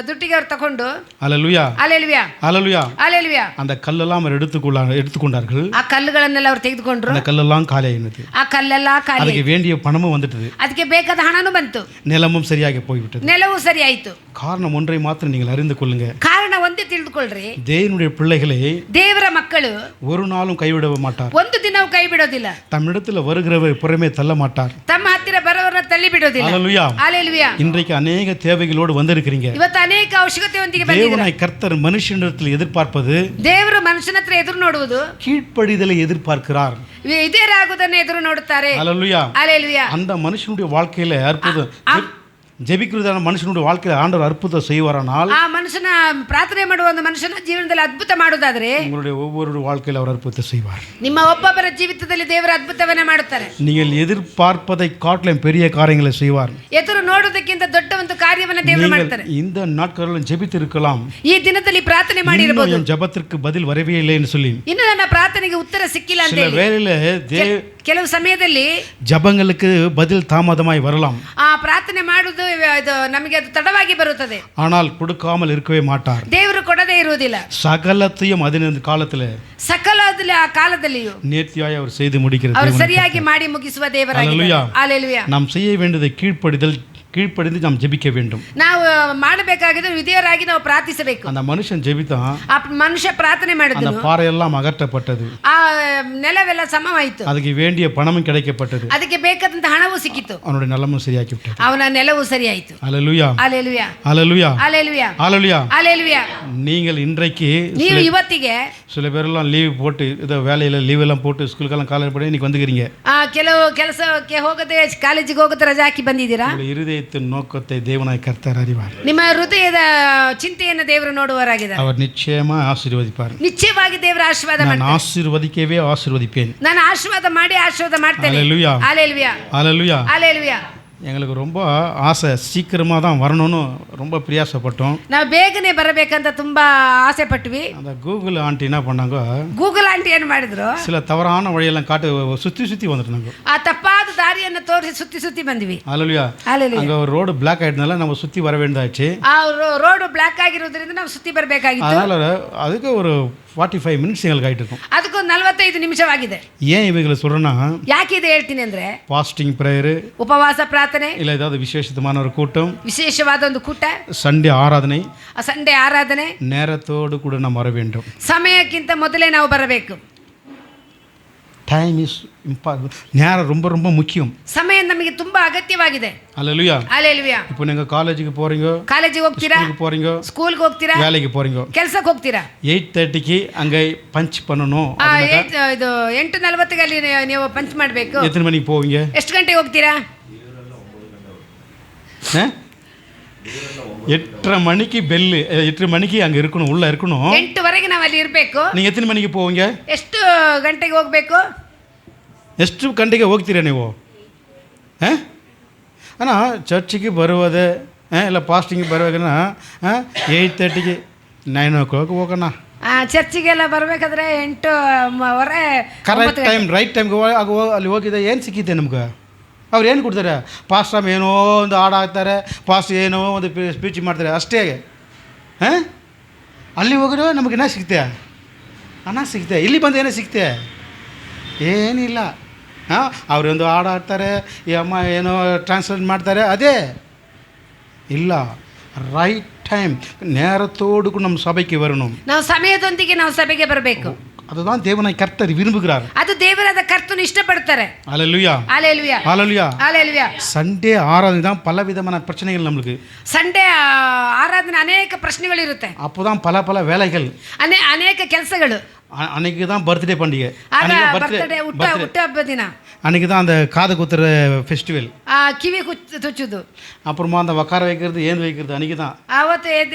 ದುಡ್ಡಿಗೆ ಅವರು ತಗೊಂಡು ஹல்லேலூயா ஹல்லேலூயா ஹல்லேலூயா ஹல்லேலூயா அந்த கல்லெல்லாம் அவர் எடுத்துக்கொண்டார்கள். ಆ ಕಲ್ಲುಗಳನ್ನೆಲ್ಲ ಅವರು ತೆಗೆದುಕೊಂಡ್ರು. அந்த கல்லெல்லாம் காலியாயினது. ಆ ಕಲ್ಲೆಲ್ಲ ಖಾಲಿ. அதுக்கு வேண்டிய பணமும் வந்துட்டது. ಅದಕ್ಕೆ ಬೇಕಾದ ಹಣನೂ ಬಂತು. நிலமும் சரியாக போய்விட்டது. ನೆಲವೂ ಸರಿ ಆಯ್ತು. காரணம் ஒன்றை மாத்திரம் நீங்கள் அறிந்து கொள்ளுங்க. ಕಾರಣ ಒಂದೇ ತಿಳಿದುಕೊಳ್ಳ್ರಿ. தேவனுடைய பிள்ளைகளை ದೇವರ ಮಕ್ಕಳು ஒரு நாளும் கைவிட மாட்டார். ಒಂದು ದಿನವೂ ಕೈ ಬಿಡೋದಿಲ್ಲ. தம்மிடத்தில் வருகிறவர் புறமே தள்ள மாட்டார். ತಮ್ಮ ಹತ್ತಿರ ಬರೋವರನ್ನ ತಳ್ಳಿ ಬಿಡೋದಿಲ್ಲ. ஹல்லேலூயா. ஹல்லேலூயா. இன்றைக்கு அநேக தேவைகளோடு வந்திருக்கிறீங்க. ಇವತ್ತು ಅನೇಕ ಅವಶ್ಯಕತೆಯೊಂದಿಗೆ ಬಂದಿದ್ದೀರಾ. தேவனை கர்த்தர் மனுஷனிடத்தில் எதிர்பார்ப்பது, ದೇವರು ಮನುಷ್ಯನ ಹತ್ರ ಎದುರು ನೋಡುವುದು, கீழ்ப்படிதலை எதிர்பார்க்கிறார். ವಿಧೇಯರಾಗುವುದನ್ನು ಎದುರು ನೋಡುತ್ತಾರೆ. ஹல்லேலூயா. ஹல்லேலூயா. அந்த மனுஷனுடைய வாழ்க்கையில அற்புதம் ஜெபிக்கிறதான மனுஷனுடைய வாழ்க்கையில் ஆண்டவர் அற்புதம் செய்வாரானால், ಆ ಮನುಷ್ಯನ ಪ್ರಾರ್ಥನೆ ಮಾಡುವ ಒಂದು ಮನುಷ್ಯನ ಜೀವನದಲ್ಲಿ ಅದ್ಭುತ ಮಾಡುವುದಾದ್ರೆ உங்களுடைய ஒவ்வொரு வாழ்க்கையில் அவர் அற்புதத்தை செய்வார். ನಿಮ್ಮ ಒಬ್ಬೊಬ್ಬರ ಜೀವಿತದಲ್ಲಿ ದೇವರ ಅದ್ಭುತವನ್ನ ಮಾಡುತ್ತಾರೆ. நீங்கள் எதிர்பார்ப்பதை காட்டிலும் பெரிய காரியங்களை செய்வார். ಎದುರು ನೋಡುವುದಕ್ಕಿಂತ ದೊಡ್ಡ ಒಂದು ಕಾರ್ಯವನ್ನ ದೇವರು ಮಾಡ್ತಾರೆ. இந்த நாட்களில் ஜெபித்து இருக்கலாம், ಈ ದಿನದಲ್ಲಿ ಪ್ರಾರ್ಥನೆ ಮಾಡಿರಬಹುದು, என் ஜெபத்திற்கு பதில் வரவே இல்லை என்று சொல்லி ಇನ್ನು ನನ್ನ ಪ್ರಾರ್ಥನೆಗೆ ಉತ್ತರ ಸಿಕ್ಕಿಲ್ಲ ಅಂತ சில ಹೇಳಿ வேளையில ಕೆಲವು ಸಮಯದಲ್ಲಿ ஜபங்களுக்கு பதில் தாமதமாய் வரலாம். ಆ ಪ್ರಾರ್ಥನೆ ಮಾಡುವುದು ನಮಗೆ ಅದು ತಡವಾಗಿ ಬರುತ್ತದೆ. ஆனால் கொடுக்காமல் இருக்கவே மாட்டார். ದೇವರು ಕೊಡದೇ ಇರುವುದಿಲ್ಲ. சகலத்தையும் அதின காலத்தில் ಸಕಲದಲ್ಲಿ ಆ ಕಾಲದಲ್ಲಿಯೂ நேர்த்தியாய் அவர் செய்து முடிக்கிறார். ಅವರು ಸರಿಯಾಗಿ ಮಾಡಿ ಮುಗಿಸುವ ದೇವರಾಗಿದ್ದಾರೆ. ಹಲ್ಲೇಲೂಯಾ. நாம் செய்ய வேண்டியதை கீழ்ப்படிந்து நாம் ஜெபிக்க வேண்டும். ನಾವು ಮಾಡಬೇಕಾಗಿದ್ದು ವಿಧೇಯರಾಗಿ ನಾವು ಪ್ರಾರ್ಥಿಸಬೇಕು. அந்த மனுஷன் ஜெபித்தான், ಆ ಮನುಷ್ಯ ಪ್ರಾರ್ಥನೆ அந்த ಮಾಡಿದನು, பாறையெல்லாம் அகற்றப்பட்டது. ಆ ನೆಲವೆಲ್ಲ ಸಮವಾಯಿತು. அதுக்கு வேண்டிய பணமும் கிடைக்கப்பட்டது. ಅದಕ್ಕೆ ಬೇಕಾದಂತ ಹಣವೂ ಸಿಕ್ಕಿತು. அவனுடைய நிலமும் சரியாக்கி விட்டது. ಅವನ ನೆಲವೂ ಸರಿಯಾಯಿತು. ஹல்லேலூயா. ಹಲ್ಲೇಲೂಯಾ. ஹல்லேலூயா. ಹಲ್ಲೇಲೂಯಾ. ஹல்லேலூயா. ಹಲ್ಲೇಲೂಯಾ. நீங்கள் இன்றைக்கு ನೀವು ಇವತ್ತಿಗೆ சில பேரெல்லாம் லீவ் போட்டு ஏதோ வேலையில் லீவ் எல்லாம் போட்டு ஸ்கூலுக்கெல்லாம் காலேஜ் போய் இன்னைக்கு வந்துக்கிறீங்க. ಕೆಲವು ಕೆಲಸಕ್ಕೆ ಹೋಗದೆ ಕಾಲೇಜಿಗೆ ಹೋಗದೆ ರಜೆ ಹಾಕಿ ಬಂದಿದ್ದೀರಾ. இருதயத்தின் நோக்கத்தை தேவனாய் கர்த்தர் அறிவார். ನಿಮ್ಮ ಹೃದಯದ ಚಿಂತೆಯನ್ನು ದೇವರು ನೋಡುವವರಾಗಿದ್ದಾರೆ. அவர் நிச்சயமா ஆசீர்வதிப்பார். ನಿಶ್ಚಯವಾಗಿ ದೇವರ ಆಶೀರ್ವಾದ நான் ಮಾಡ್ತಾರೆ. ஆசீர்வதிக்கவே ஆசீர்வதிப்பேன். ನಾನು ಆಶೀರ್ವಾದ ಮಾಡಿ ಆಶೀರ್ವಾದ ಮಾಡ್ತೇನೆ. ஹல்லேலூயா. ஹல்லேலூயா. ஹல்லேலூயா. ஹல்லேலூயா. எங்களுக்கு ரொம்ப ஆசை சீக்கிரமாக தான் வரணும்னு ரொம்ப பிரயாசப்பட்டோம். ನಾವು ಬೇಗನೆ ಬರಬೇಕಂತ ತುಂಬಾ ಆಸೆ ಪಟ್ವಿ. அந்த கூகுள் ஆண்டி என்ன பண்ணாங்க, ಗೂಗಲ್ ಆಂಟಿ ಏನು ಮಾಡಿದ್ರು, சில தவறான வழியெல்லாம் காட்டு சுற்றி வந்துட்டாங்க. ಆ ತಪ್ಪಾದ ದಾರಿಯನ್ನು ತೋರಿಸಿ ಸುತ್ತಿ ಬಂದ್ವಿ. ஹல்லேலூயா. ஹல்லேலூயா. அங்கே ஒரு ரோடு பிளாக் ஆகிட்டனால நம்ம சுற்றி வர வேண்டியதாச்சு. ಆ ರೋಡ್ ಬ್ಲಾಕ್ ಆಗಿರೋದ್ರಿಂದ ನಾವು ಸುತ್ತಿ ಬರಬೇಕಾಗಿತ್ತು. அதனால் அதுக்கு ஒரு 45 மினிட்ஸ் எங்களுக்கு ஆகிட்டு இருக்கும். ಅದಕ್ಕೊಂದು 45 ನಿಮಿಷವಾಗಿದೆ. ஏன் இவைகளை சொல்கிறேன்னா, ಯಾಕೆ ಇದು ಹೇಳ್ತೀನಿ ಅಂದ್ರೆ, ஃபாஸ்டிங் ப்ரேயரு, ಉಪವಾಸ ಪ್ರಾರ್ಥನೆ, இல்லை ஏதாவது விசேஷமான ஒரு கூட்டம், ವಿಶೇಷವಾದ ಒಂದು ಕೂಟ, சண்டே ஆராதனை, ಸಂಡೇ ಆರಾಧನೆ, நேரத்தோடு கூட நாம் வர வேண்டும். ಸಮಯಕ್ಕಿಂತ ಮೊದಲೇ ನಾವು ಬರಬೇಕು. டைம் இஸ் நேரம் ரொம்ப ரொம்ப முக்கியம். ಸಮಯ ನಮಗೆ ತುಂಬಾ ಅಗತ್ಯವಾಗಿದೆ. அல்லேலூயா. ஹalleluya. இப்போ நீங்க காலேஜுக்கு போறீங்க, ಕಾಲೇಜಿಗೆ ಹೋಗ್ತೀರಾ, ஸ்கூலுக்கு போறீங்க, ಸ್ಕೂಲ್ಗೆ ಹೋಗ್ತೀರಾ, வேலைக்கு போறீங்க, ಕೆಲಸಕ್ಕೆ ಹೋಗ್ತೀರಾ. 8:30க்கு அங்கே பஞ்ச் பண்ணணும். ಇದು 8:40ಗೆ ಅಲ್ಲಿ ನೀವು ಪಂಚ್ ಮಾಡಬೇಕು. எத்தனை மணிக்கு போவீங்க? ಎಷ್ಟು ಗಂಟೆಗೆ ಹೋಗ್ತೀರಾ? 8:30 மணிக்கு பெல்லு, 8 மணிக்கு அங்கே இருக்கணும், உள்ள இருக்கணும். 8ವರೆಗೆ ನಾವು ಅಲ್ಲಿ ಇರಬೇಕು. நீங்கள் எத்தனை மணிக்கு போவீங்க? ಎಷ್ಟು ಗಂಟೆಗೆ ಹೋಗಬೇಕು? ಎಷ್ಟು ಗಂಟೆಗೆ ಹೋಗ್ತೀರಾ ನೀವು? ஆனால் சர்ச்சுக்கு வருவது இல்லை பாஸ்டிங்ಗೆ ಬರುವಾಗನ 8:30க்கு 9 o'clock ಹೋಗೋಣ. ಚರ್ಚಿಗೆಲ್ಲ ಬರಬೇಕಾದ್ರೆ 8:30 ಕರೆಕ್ಟ್ ಟೈಮ್, ರೈಟ್ ಟೈಮ್ಗೆ ಅಲ್ಲಿ ಹೋಗಿದ್ದೆ ಏನು ಸಿಕ್ಕಿದೆ ನಮ್ಗೆ? ಅವ್ರು ಏನು ಕೊಡ್ತಾರೆ? ಪಾಸ್ಟರ್ ಏನೋ ಒಂದು ಹಾಡು ಹಾಕ್ತಾರೆ, ಪಾಸ್ಟರ್ ಏನೋ ಒಂದು ಸ್ಪೀಚ್ ಮಾಡ್ತಾರೆ, ಅಷ್ಟೇ. ಅಲ್ಲಿ ಹೋಗಿರೋ ನಮಗೆ ಏನೋ ಸಿಗ್ತೆ, ಹಣ ಸಿಗ್ತೆ. ಇಲ್ಲಿ ಬಂದು ಏನೋ ಸಿಗ್ತೆ? ಏನಿಲ್ಲ. ಅವರೊಂದು ಹಾಡು ಹಾಡ್ತಾರೆ, ಈ ಅಮ್ಮ ಏನೋ ಟ್ರಾನ್ಸ್ಲೇಟ್ ಮಾಡ್ತಾರೆ, ಅದೇ ಇಲ್ಲ. ರೈಟ್ ಟೈಮ್ நேரத்தோடு நம்ம சபைக்கு வரணும். ನಾವು ಸಮಯದೊಂದಿಗೆ ನಾವು ಸಭೆಗೆ ಬರಬೇಕು. அதுதான் தேவனை கர்த்தர் விரும்புகிறார். ಅದು ದೇವರಾದ ಕರ್ತನು ಇಷ್ಟಪಡ್ತಾರೆ. ஹalleluya. ஹalleluya. ஹalleluya. ஹalleluya. சண்டே ஆராதனை தான் பல விதமான பிரச்சனைகள் நமக்கு. ಸಂಡೇ ಆರಾಧನೆ ಅನೇಕ ಪ್ರಶ್ನೆಗಳು ಇರುತ್ತೆ. அப்போதான் பல வேலைகள், ಅನೇಕ ಕೆಲಸಗಳು. அன்னைக்கு தான் பர்த்டே பண்டிகை, ಬರ್ತಡೇ ಹುಟ್ಟು ಹಬ್ಬ ದಿನ, அன்னைக்கு தான் அந்த காது குத்துற ஃபெஸ்டிவல், ಕಿವಿ ತುಚ್ಚುದು, அப்புறமா அந்த உட்கார வைக்கிறது, ஏந்து வைக்கிறது, அன்னைக்கு தான். ಅವತ್ತು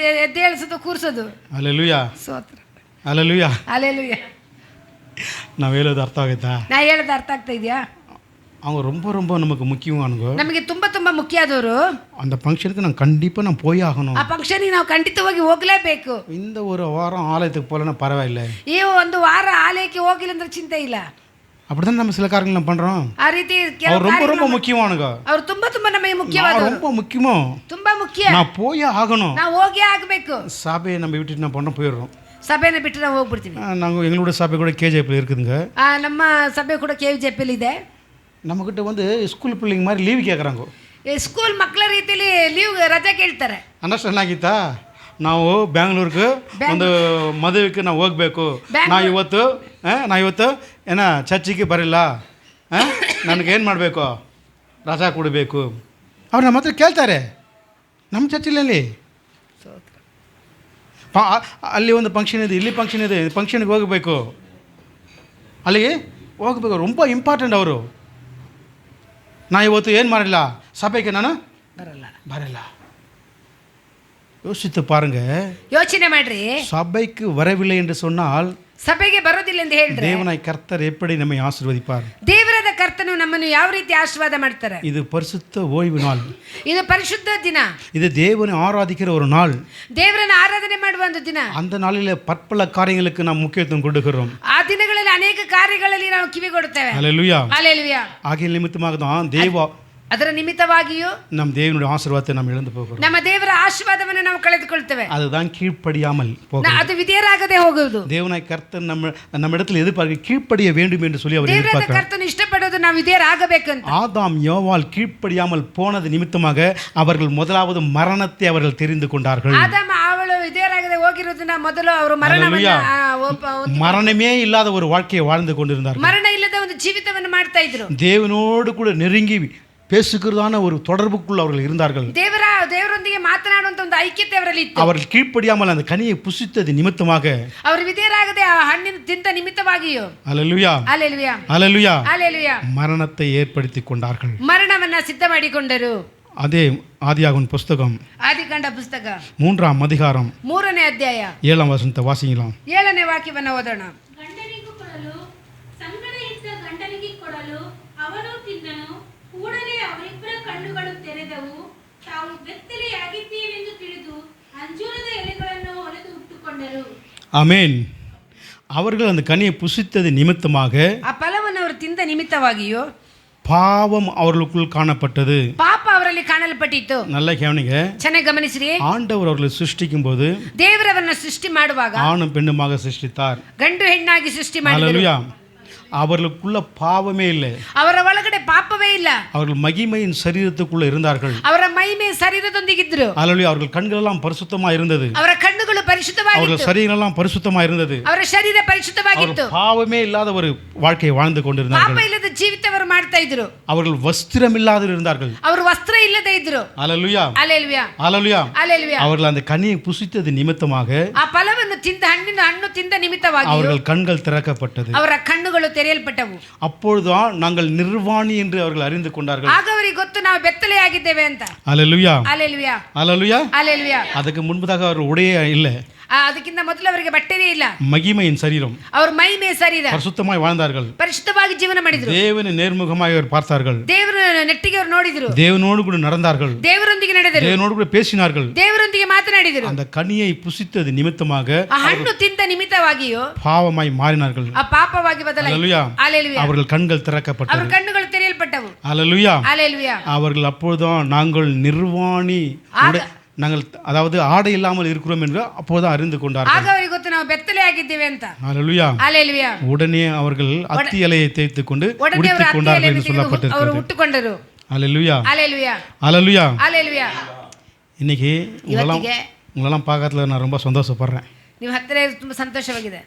ಎದ್ದೇಳಿಸೋದು, ಕೂರಿಸೋದು. ஹalleluya. ಸ್ತೋತ್ರ. ஹalleluya. ஹalleluya. ನಾವು ಹೇಳೋದು ಅರ್ಥ ಆಗುತ್ತಾ? ನಾ ಹೇಳೋದು ಅರ್ಥ ಆಗ್ತಾ ಇದೆಯಾ? அவங்க ரொம்ப ரொம்ப நமக்கு முக்கியமானவங்க. ನಮಗೆ ತುಂಬಾ ಮುಖ್ಯ ಆದವರು. அந்த ஃபங்க்ஷனுக்கு நான் கண்டிப்பாக நான் போய் ஆகணும். ಆ ಫಂಕ್ಷನ್ಗೆ ನಾವು ಖಂಡಿತವಾಗಿ ಹೋಗಲೇಬೇಕು. இந்த ஒரு வாரம் ஆலயத்துக்கு போகலன்னா பரவாயில்லை. ಈ ಒಂದು ವಾರ ಆಲಯಕ್ಕೆ ಹೋಗಿಲ್ಲ ಅಂದ್ರೆ ಚಿಂತೆ ಇಲ್ಲ. அப்படிதான் நம்ம சில காரியங்கள் நம்ம பண்றோம். ಆ ರೀತಿ அவர் ரொம்ப ரொம்ப முக்கியமானவங்க. ಅವರು ತುಂಬಾ ನಮಗೆ ಮುಖ್ಯವಾದವರು. ரொம்ப முக்கியமோ, ತುಂಬಾ ಮುಖ್ಯ. நான் போய் ஆகணும். ನಾವು ಹೋಗೇ ಆಗಬೇಕು. சபையை நம்ம விட்டுட்டு நான் பண்ண போயிடுறோம். ಸಭೆನ ಬಿಟ್ಟು ನಾವು ಹೋಗ್ಬಿಡ್ತೀವಿ. நாங்கள் எங்களோட சபை கூட கேஜேபியில் இருக்குதுங்க. ನಮ್ಮ ಸಭೆ ಕೂಡ KJP ಇದೆ. நம்மக்கிட்ட வந்து ಸ್ಕೂಲ್ பிள்ளைங்க மாதிரி ಲೀವ್ ಕೇಳ್ಕறாಂಗೋ. ಸ್ಕೂಲ್ ಮಕ್ಕಳ ರೀತಿಯಲ್ಲಿ ಲೀವ್ ರಜೆ ಕೇಳ್ತಾರೆ. ಅಂಡರ್ಸ್ಟ್ಯಾಂಡ್ ಆಗಿತ್ತಾ? ನಾವು ಬ್ಯಾಂಗ್ಳೂರ್ಗೆ ಒಂದು ಮದುವೆಗೆ ನಾವು ಹೋಗಬೇಕು. ನಾವು ಇವತ್ತು ಏನ ಚರ್ಚಿಗೆ ಬರಲ್ಲ, ನನಗೇನು ಮಾಡಬೇಕು? ರಜಾ ಕೊಡಬೇಕು. ಅವ್ರು ನಮ್ಮ ಹತ್ರ ಕೇಳ್ತಾರೆ. ನಮ್ಮ ಚರ್ಚಿನಲ್ಲಿ ಅಲ್ಲಿ ಒಂದು ಫಂಕ್ಷನ್ ಇದೆ, ಇಲ್ಲಿ ಫಂಕ್ಷನ್ ಇದೆ, ಫಂಕ್ಷನ್ಗೆ ಹೋಗಬೇಕು, ಅಲ್ಲಿಗೆ ಹೋಗಬೇಕು. ரொம்ப ಇಂಪಾರ್ಟೆಂಟ್ ಅವರು. நான் ಇವತ್ತು ಏನು ಮಾಡಲ್ಲ, ಸಭೆಗೆ ನಾನು ಬರಲ್ಲ. யோசித்து பாருங்க. ಯೋಚನೆ ಮಾಡ್ರಿ. சபைக்கு வரவில்லை என்று சொன்னால், ಸಭೆಗೆ ಬರೋದಿಲ್ಲ ಎಂದು ಹೇಳಿದ್ರೆ தேவனாய் கர்த்தர் எப்படி நம்மை ஆசீர்வதிப்பார்? ದೇವರಾದ ಕರ್ತನು ನಮ್ಮನ್ನು ಯಾವ ರೀತಿ ಆಶೀರ್ವಾದ ಮಾಡ್ತಾರೆ? இது பரிசுத்த ஓய்வு நாள், ಇದು ಪರಿಶುದ್ಧ ದಿನ, இது தேவனை ஆராதிக்கிற ஒரு நாள், ದೇವರನ್ನು ಆರಾಧನೆ ಮಾಡುವ ಒಂದು ದಿನ. அந்த நாளிலே பற்பல காரியங்களுக்கு நாம் முக்கியத்துவம் கொடுக்கிறோம். ಆ ದಿನಗಳಲ್ಲಿ ಅನೇಕ ಕಾರ್ಯಗಳಲ್ಲಿ ನಾವು ಕಿವಿ ಕೊಡುತ್ತೇವೆ. ஹalleluya. ஹalleluya. ஆகிய நிமித்தமாக தான் ಅದರ ನಿಮಿತ್ತವಾಗಿಯೂ நம் தேவனுடைய ஆசீர்வாதத்தை நாம் இழந்து போகிறோம். ನಮ್ಮ ದೇವರ ಆಶೀರ್ವಾದವನ್ನು ನಾವು ಕಳೆದುಕೊಳ್ತೇವೆ. அதுதான் கீழ்ப்படியாமல் போகிறது. ಅದು ವಿಧೇಯರಾಗದೆ ಹೋಗುವುದು. தேவனாய் கர்த்தர் நம்ம இடத்துல எதிர்பார்க்க கீழ்ப்படிய வேண்டும் என்று சொல்லி அவர் எதிர்பார்க்கிறார். ಕರ್ತನು ಇಷ್ಟಪಡೋದು ನಾವು ವಿಧೇಯರಾಗಬೇಕು ಅಂತ. ஆதாம் யோவால் கீழ்ப்படியாமல் போனது நிமித்தமாக அவர்கள் முதலாவது மரணத்தை அவர்கள் தெரிந்து கொண்டார்கள். ಆದಾಮ ಅವಳು ವಿಧೇಯರಾಗದೆ ಹೋಗಿರೋದನ್ನ ಮೊದಲು ಅವರು மரணமே இல்லாத ஒரு வாழ்க்கையை வாழ்ந்து கொண்டிருந்தார்கள். ಮರಣ ಇಲ್ಲದ ಒಂದು ಜೀವಿತವನ್ನು ಮಾಡ್ತಾ ಇದ್ರು. தேவனோடு கூட நெருங்கி பேசுகிறதான ஒரு தொடர்புக்குள் அவர்கள் இருந்தார்கள். ದೇವರೊಂದಿಗೆ ಮಾತನಾಡುವಂತ ಒಂದು ಐಕ್ಯತೆ ಅವರಲ್ಲಿ ಇತ್ತು. அவர்கள் கீழ்ப்படியாமல் அந்த கனியை புசித்தது நிமித்தமாக, ಅವರು ವಿಧೇಯರಾಗದೆ ಆ ಹಣ್ಣಿನ ತಿಂದ ನಿಮಿತ್ತವಾಗಿಯೂ, ஹalleluya ஹalleluya ஹalleluya ஹalleluya, மரணத்தை ஏற்படுத்திக் கொண்டார்கள். ಮರಣವನ್ನ ಸಿದ್ಧ ಮಾಡಿಕೊಂಡರು. அதே ஆதியாகமம் புஸ்தகம் ಆದಿಕಾಂಡ ಪುಸ್ತಕ 3ஆம் அதிகாரம் 3ನೇ ಅಧ್ಯಾಯ 7ஆம் ವಚನத்தை வாசிக்கலாம். 7ನೇ ವಾಕ್ಯವನ್ನು ಓದೋಣ. ಗಂಡನಿಗೂ ಕೊಡಲು ಸಂಗಡ ಇದ್ದ ಗಂಡನಿಗೆ ಕೊಡಲು ಅವನು ತಿಂದನು. ಕೂಡಲೇ ಅವರಿಬ್ಬರ ಕಣ್ಣುಗಳು ತೆರೆದವು. ತಾವು ಬೆತ್ತಲೆಯಾಗಿದ್ದೇವೆಂದು ತಿಳಿದು ಅಂಜೂರದ ಎಲೆಗಳನ್ನು ಹೊಲೆದು ಉಟ್ಟುಕೊಂಡರು. ஆமென். அவர்கள் அந்த கனியை புசித்தது நிமித்தமாக, ಆ ಫಲವನ್ನು ಅವರು ತಿಂದ ನಿಮಿತ್ತವಾಗಿಯೂ பாவம் அவர்களுக்குள் காணப்பட்டது. ಪಾಪ ಅವರಲ್ಲಿ ಕಾಣಲ್ಪಟ್ಟಿತ್ತು. நல்ல கவனிங்க. ಚೆನ್ನಾಗಿ ಗಮನಿಸಿರಿ. ஆண்டவர் அவர்களை சிருஷ்டிக்கும் போது ದೇವರವನ್ನ ಸೃಷ್ಟಿ ಮಾಡುವಾಗ ஆணும் பெண்ணுமாக சிருஷ்டித்தார். ಗಂಡು ಹೆಣ್ಣಾಗಿ ಸೃಷ್ಟಿ ಮಾಡಿದರು. ஹalleluya. அவர்களுக்குள்ள பாவமே இல்லை. ಅವರ ಒಳಗಡೆ ಪಾಪವೇ ಇಲ್ಲ. அவர்கள் மகிமையின் சரீரத்துக்குள்ள இருந்தார்கள். ಅವರ ಮಹಿಮೆ ಶರೀರದೊಂದಿಗಿದ್ರು. ஹalleluya. அவர்கள் கண்கள் எல்லாம் பரிசுத்தமா இருந்தது. ಅವರ ಕಣ್ಣುಗಳು பரிசுத்தமாகிತ್ತು. சரீரமெல்லாம் பரிசுத்தமா இருந்தது. ಅವರ ಶರೀರ ಪರಿಶುದ್ಧವಾಗಿತ್ತು. பாவமே இல்லாத ஒரு வாழ்க்கையை வாழ்ந்து கொண்டிருந்தார்கள். ಪಾಪ ಇಲ್ಲದ ಜೀವಿತವರು ಮಾಡ್ತಾ ಇದ್ರು. அவர்கள் வஸ்திரம் இல்லாதவர் இருந்தார்கள். ಅವರು ವಸ್ತ್ರ ಇಲ್ಲದೆ ಇದ್ರು. ஹல்லேலூயா ஹல்லேலೂಯಾ ஹல்லேலூயா ஹல்லேலೂಯಾ. அவர்கள் அந்த கனியை புசித்தது நிமித்தமாக ಆ ಫಲವನ್ನು ತಿಂದ ಹಣ್ಣು ತಿಂದ ನಿಮಿತ್ತವಾಗಿ அவர்கள் கண்கள் திறக்கப்பட்டது. ಅವರ ಕಣ್ಣುಗಳು ತೆರೆಯಲ್ಪಟ್ಟವು. அப்பொழுதுதான் நாங்கள் நிர்வாணி என்று அவர்கள் அறிந்து கொண்டார்கள். ಆಗ ಅವರಿಗೆ ಗೊತ್ತು ನಾವು ಬೆತ್ತಲೆಯಾಗಿದ್ದೇವೆ ಅಂತ. ஹல்லேலூயா ஹல்லேலೂಯಾ ஹல்லேலூயா ஹல்லேலೂಯಾ. அதுக்கு முன்பதாக அவர் உடையே இல்லை. ಅದಕ್ಕಿಂತ ಮೊದಲು ಅವರಿಗೆ ಬಟ್ಟೆನೇ ಇಲ್ಲ. மகிமையின் சரீரம். ಅವ್ರ ಮಹಿಮೆ ಶರೀರ. பரிசுத்தமாய் வாழ்ந்தார்கள். ಪರಿಶುದ್ಧವಾಗಿ ಜೀವನ ಮಾಡಿದ್ರು. தேவனை நேர்முகமாய் அவர் பார்த்தார்கள். ದೇವರ ನೆಟ್ಟಿಗೆ ಅವರು ನೋಡಿದ್ರು. தேவனோடு கூட நடந்தார்கள். ದೇವರೊಂದಿಗೆ ನಡೆದರು. தேவனோடு கூட பேசினார்கள். ದೇವರೊಂದಿಗೆ ಮಾತನಾಡಿದರು. அந்த கனியை புசித்தது நிமித்தமாக ಆ ಹಣ್ಣು ತಿಂದ ನಿಮಿತ್ತವಾಗಿಯೋ பாவமாய் மாறினார்கள். ಆ ಪಾಪವಾಗಿ ಬದಲಾಯಿತು. ஹல்லேலூயா ஹல்லேலூயா. அவர்கள் கண்கள் திறக்கப்பட்டது. ಅವರ ಕಣ್ಣುಗಳು ತೆರೆಯಲ್ಪಟ್ಟವು. ஹல்லேலூயா ஹல்லேலூயா. அவர்கள் அப்பொழுதுதான் நாங்கள் நிர்வாணி நாங்கள் அதாவது ஆடை இல்லாமல் இருக்கிறோம் என்று அப்போதுதான் அறிந்து கொண்டார்கள். ಆಗ ಅವರಿಗೆ ಗೊತ್ತು ನಾವು ಬೆತ್ತಲೆ ಆಗಿದ್ದೇವೆ ಅಂತ. ஹல்லேலூயா ஹல்லேலூயா. உடனே அவர்கள் அத்தி இலையை தேய்த்து கொண்டு உடுத்திக் கொண்டார்கள் என்று சொல்லப்பட்டிருக்கிறது. ಅವರು ಉಟ್ಟುಕೊಂಡರು. ஹல்லேலூயா ஹல்லேலூயா ஹல்லேலூயா ஹல்லேலூயா. இன்னைக்கு உங்களெல்லாம் பார்க்கறதுல நான் ரொம்ப சந்தோஷப்படுறேன். ನೀವು ಹತ್ತಿರ ತುಂಬ ಸಂತೋಷವಾಗಿದೆ.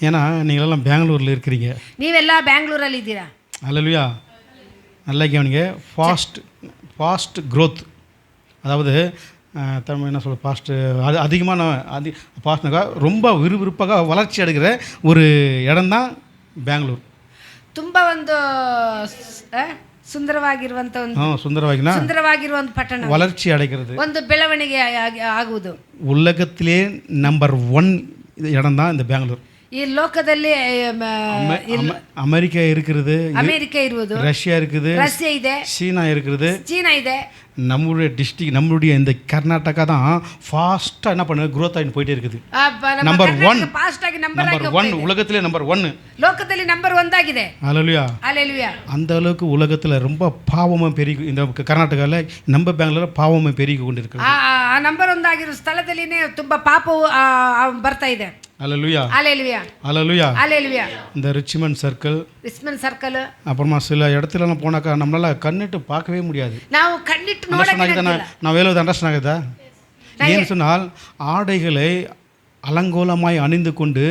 ஏன்னா நீங்களெல்லாம் பெங்களூரில் இருக்கிறீங்க. ನೀವೆಲ್ಲ ಬ್ಯಾಂಗ್ಳೂರಲ್ಲಿ ಇದ್ದೀರಾ. ஹல்லேலூயா நல்லா கவனிங்க. ஃபாஸ்ட் க்ரோத், அதாவது தமிழ் என்ன சொல்ல, அதிகமான ஃபாஸ்ட்னாக்கா ரொம்ப விறுவிறுப்பாக வளர்ச்சி அடைகிற ஒரு இடம்தான் பெங்களூர். ತುಂಬ ಒಂದು ಸುಂದರವಾಗಿರುವಂತ ಸುಂದರವಾಗಿರುವ ಪಟ್ಟಣ, வளர்ச்சி அடைகிறது, ಒಂದು ಬೆಳವಣಿಗೆ ಆಗುವುದು. உலகத்திலே நம்பர் 1 இடம் தான் இந்த பெங்களூர். ಈ ಲೋಕದಲ್ಲಿ அமெரிக்கா இருக்கிறது, அமெரிக்கா ಇರುವುದು, ரஷ்யா இருக்குது, ரஷ்யா ಇದೆ, சீனா இருக்குது, சீனா ಇದೆ. நம்மளுடைய டிஸ்ட்ரிக்ட், நம்மளுடைய இந்த கர்நாடகா தான் ஃபாஸ்ட்டாக என்ன பண்ணுது, க்ரோத் ஆகிட்டு போயிட்டே இருக்குது. நம்பர் 1 உலகத்திலே நம்பர் 1, லோகದಲ್ಲಿ ನಂಬರ್ 1 ಆಗಿದೆ. ஹல்லேலூயா ஹல்லேலூயா. அந்த அளவுக்கு உலகத்தில் ரொம்ப பாவமும் பெருகி, இந்த கர்நாடகாவில் நம்ம பெங்களூரில் பாவமும் பெருகி கொண்டு இருக்குது. ಆ ನಂಬರ್ 1 ಆಗಿರೋ ಸ್ಥಳದಲ್ಲಿನೇ ತುಂಬ ಪಾಪವು ಬರ್ತಾ ಇದೆ. ஹல்லேலூயா ஹல்லேலூயா ஹல்லேலூயா ஹல்லேலூயா. இந்த ரிச்மண்ட் சர்க்கிள், அப்புறமா சில இடத்துலலாம் போனாக்கா நம்மளால கண்ணிட்டு பார்க்கவே முடியாது. ನಾವು ಕಣ್ಣಿಟ್ಟು ನೋಡಕ್ಕೆ நான் வேலை அண்டர்ஸ்டாண்ட் ஆகுதா? ஏன்னு சொன்னால் ஆடைகளை அலங்கோலமாய் அணிந்து கொண்டு